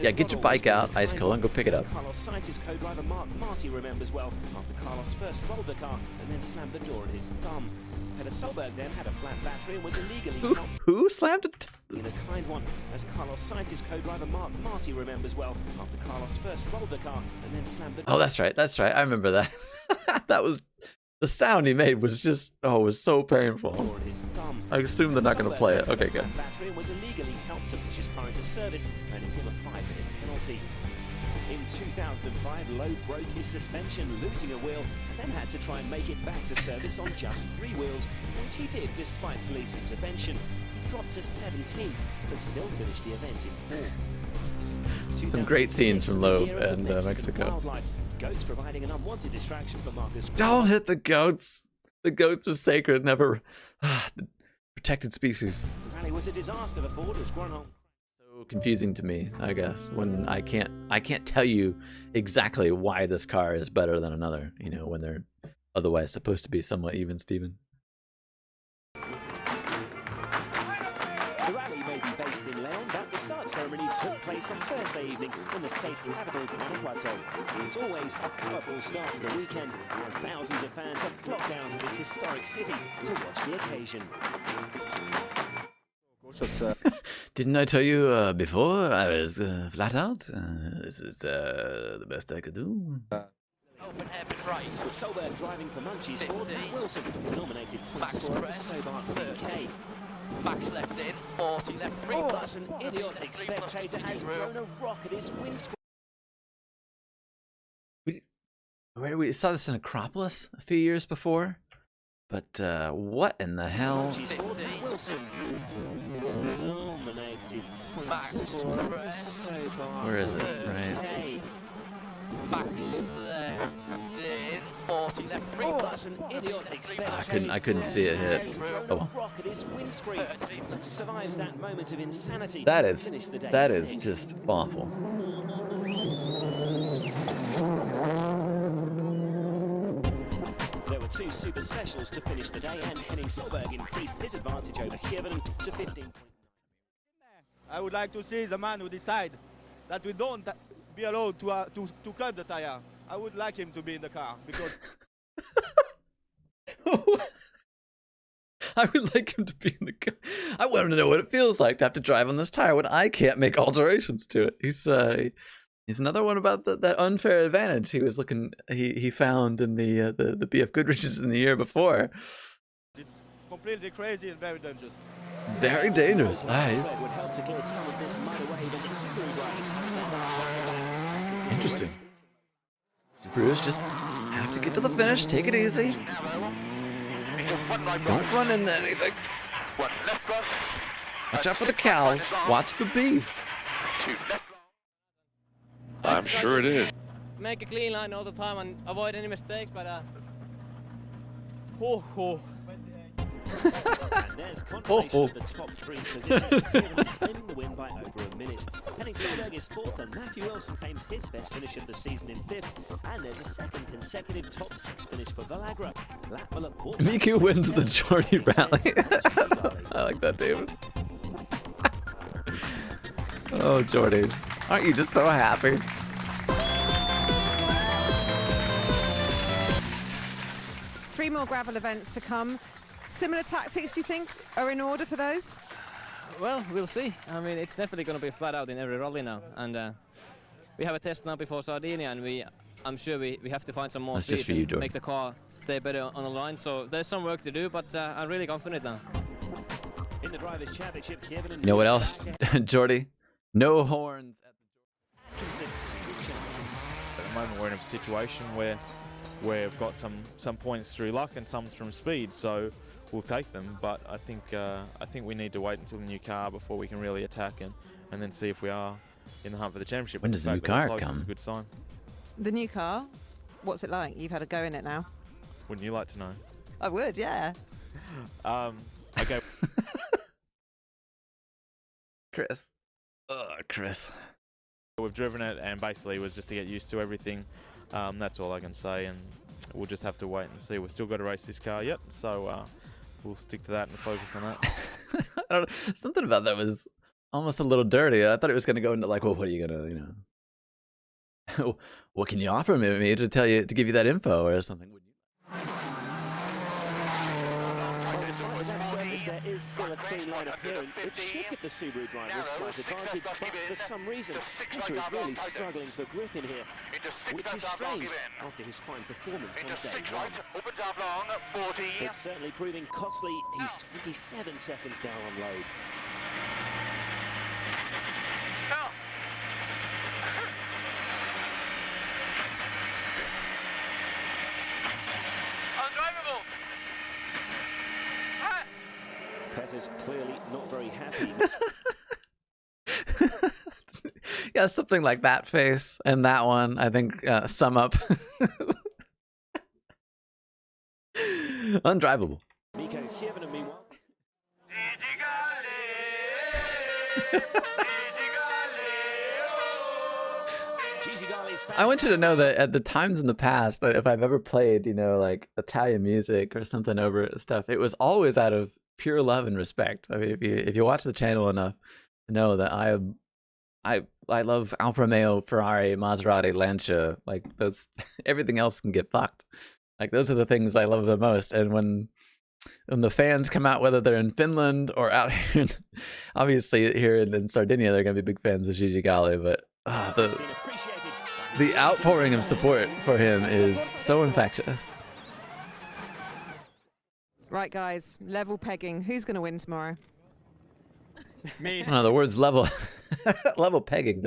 Yeah, get your bike out, ice cold, and go pick it up. Carlos Sainz's co-driver Mark Marty remembers well after Carlos first rolled the car and then slammed the door on his thumb. Peter Solberg then had a flat battery and was illegally helped Who slammed it? in a kind one, as Carlos Sainz's co-driver Mark Marty remembers well after Carlos first rolled the car and then slammed the door. Oh, that's right. That's right. I remember that. That was the sound he made was just was so painful. I assume they're not going to play it. Okay, good. Battery was illegally helped to push his car into service, earning him a 5-minute penalty. In 2005, Lowe broke his suspension, losing a wheel, then had to try and make it back to service on just 3 wheels, which he did despite police intervention. He dropped to 17, but still finished the event in 4th. Some great scenes from Loeb and Mexico. Goats providing an unwanted distraction for Marcus. Don't hit the goats. The goats are sacred, never the protected species. The rally was a disaster for Ford as Gronholm. So confusing to me, I guess, when I can't tell you exactly why this car is better than another, when they're otherwise supposed to be somewhat even, Steven. The rally may be based in Leon, but the start ceremony took place on Thursday evening in the state capital, Guanajuato. It's always a powerful start to the weekend, and thousands of fans have flocked down to this historic city to watch the occasion. Didn't I tell you before? I was flat out. This is the best I could do. Open hairpin right. With Solberg driving for Munchies, Ford and Wilson is nominated point scorer for Stobart BK. Backs left in, 40 left, 3 But an idiotic spectator has thrown a rock at his windscreen. We saw this in Acropolis a few years before, but what in the hell? Where is it? Right. Backs left in, 40 left, 3 plus What an idiotic spectator. I couldn't see it hit. Oh. Rocket his windscreen. Survives that moment of insanity. That to is finish the day that is sixth. just awful. There were two super specials to finish the day, and Henning Solberg increased his advantage over Kievan to 15. I would like to see the man who decide that we don't be allowed to cut the tire. I would like him to be in the car because I would like him to be in the car. I want him to know what it feels like to have to drive on this tire when I can't make alterations to it. He's another one about that unfair advantage he was looking. He found in the BF Goodrich's in the year before. it's completely crazy and very dangerous. Very dangerous. Nice. Would help to clear some of this mud away, but the Subaru drivers have Interesting. Subarus just have to get to the finish. Take it easy. Don't run into anything. Watch out for the cows. Watch the beef. I'm sure it is. Make a clean line all the time and avoid any mistakes, but And there's confirmation of the top three's positions. Kievan claiming the win by over a minute. Henning Solberg is fourth, and Matthew Wilson claims his best finish of the season in fifth. And there's a second consecutive top six finish for Valagra. Miku wins the Jordie rally. I like that, David. Oh, Jordie. Aren't you just so happy? Three more gravel events to come. Similar tactics, do you think, are in order for those? well, we'll see. I mean, it's definitely going to be flat out in every rally now, and we have a test now before Sardinia, and I'm sure we have to find some more That's speed just for you, to Jordie. make the car stay better on the line. So there's some work to do, but I'm really confident now. In the Drivers' Championship, Kievan and You know what else, Jordie? No horns. Atkinson sees his chances. At the moment, we're in a situation where we've got some points through luck and some from speed, so we'll take them. But I think we need to wait until the new car before we can really attack and then see if we are in the hunt for the championship. When does the new car come? Is a good sign. The new car, what's it like? You've had a go in it now. Wouldn't you like to know? I would, yeah. Okay. Chris. Chris. We've driven it, and basically it was just to get used to everything. That's all I can say, and we'll just have to wait and see. We've still got to race this car yet, so we'll stick to that and focus on that. I don't know. Something about that was almost a little dirty. I thought it was going to go into like, well, what are you going to, what can you offer me to give you that info or something? There is still a clean line appearing, which should give the Subaru driver a slight advantage, but for some reason, Bacho is really struggling for grip in here, which is strange after his fine performance on day one. It's certainly proving costly. He's 27 seconds down on load. Petter's clearly not very happy. Yeah, something like that face and that one, I think, sum up. Undrivable. Nico Kievan and meanwhile. I want you to know that at the times in the past, that if I've ever played, like Italian music or something over stuff, it was always out of pure love and respect. I mean, if you watch the channel enough to know that I love Alfa Romeo, Ferrari, Maserati, Lancia, like those. Everything else can get fucked. Like those are the things I love the most. And when the fans come out, whether they're in Finland or out here, obviously here in Sardinia, they're gonna be big fans of Gigi Galli. But the outpouring of support for him is so infectious. Right, guys, level pegging. Who's going to win tomorrow? Me. No, the words level level pegging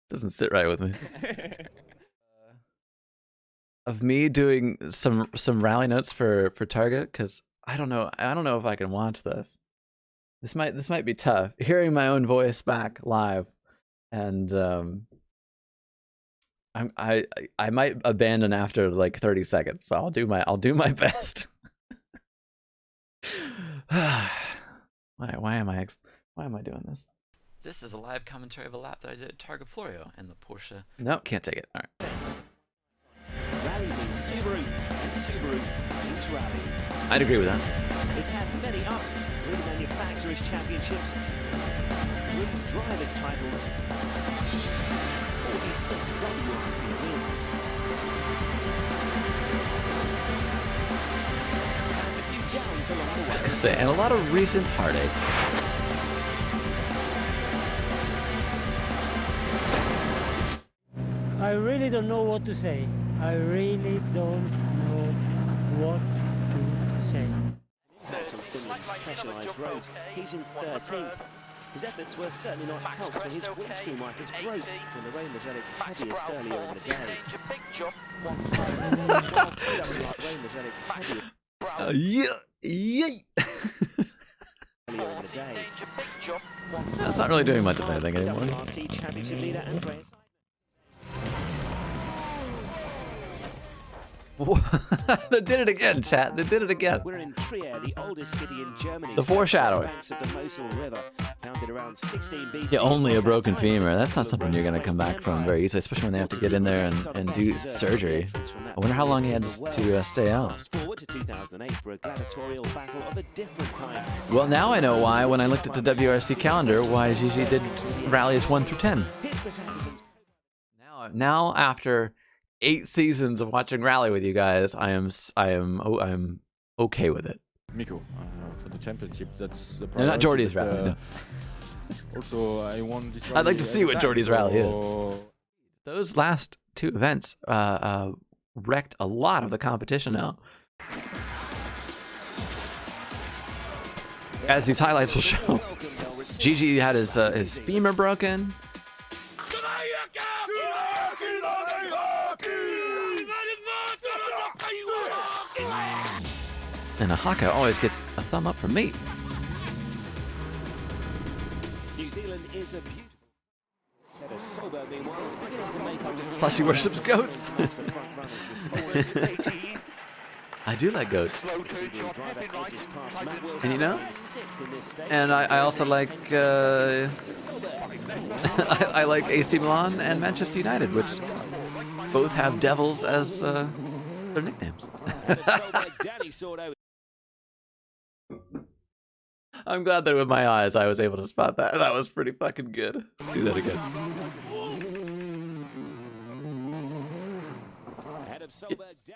doesn't sit right with me. Of me doing some rally notes for Target, because I don't know if I can watch this. This might be tough. Hearing my own voice back live, and I might abandon after like 30 seconds, so I'll do my best. Why am I doing this? This is a live commentary of a lap that I did at Targa Florio in the Porsche. No, can't take it. All right. Rally means Subaru, and Subaru means rally. I'd agree with that. It's had many ups, winning manufacturers' championships, winning drivers' titles, 46 WRC wins. And a few downs along the way. I was gonna say, and a lot of recent heartaches. I really don't know what to say. I really don't know what to say. Specialised roads, he's in 13th. His efforts were certainly not helped when his windscreen wipers broke when the rain was at its heaviest earlier in the day. That's not really doing much of anything anymore. WRC championship leader Andreas. They did it again, chat. They did it again. We're in Trier, the oldest city in Germany. The foreshadowing. Banks of the Mosel River, founded around 16 BC. Yeah, only a broken femur. That's not something you're going to come back from very easily, especially when they have to get in there and do surgery. I wonder how long he had to stay out. Forward to 2008 for a gladiatorial battle of a different kind. Well, now I know why, when I looked at the WRC calendar, why Gigi did rallies 1 through 10. Now after 8 seasons of watching rally with you guys, I'm okay with it. Miko, for the championship, that's the priority. No, not Jordie's rally. No. Also, I won this rally. I'd like to see what Jordie's rally is. Those last 2 events wrecked a lot of the competition out. As these highlights will show, Gigi had his femur broken. And a Haka always gets a thumb up from me. New Zealand is a beautiful. Plus he worships goats. I do like goats. And you know? And I also like I like AC Milan and Manchester United, which both have devils as their nicknames. I'm glad that with my eyes I was able to spot that. That was pretty fucking good. Let's do that again. Yes.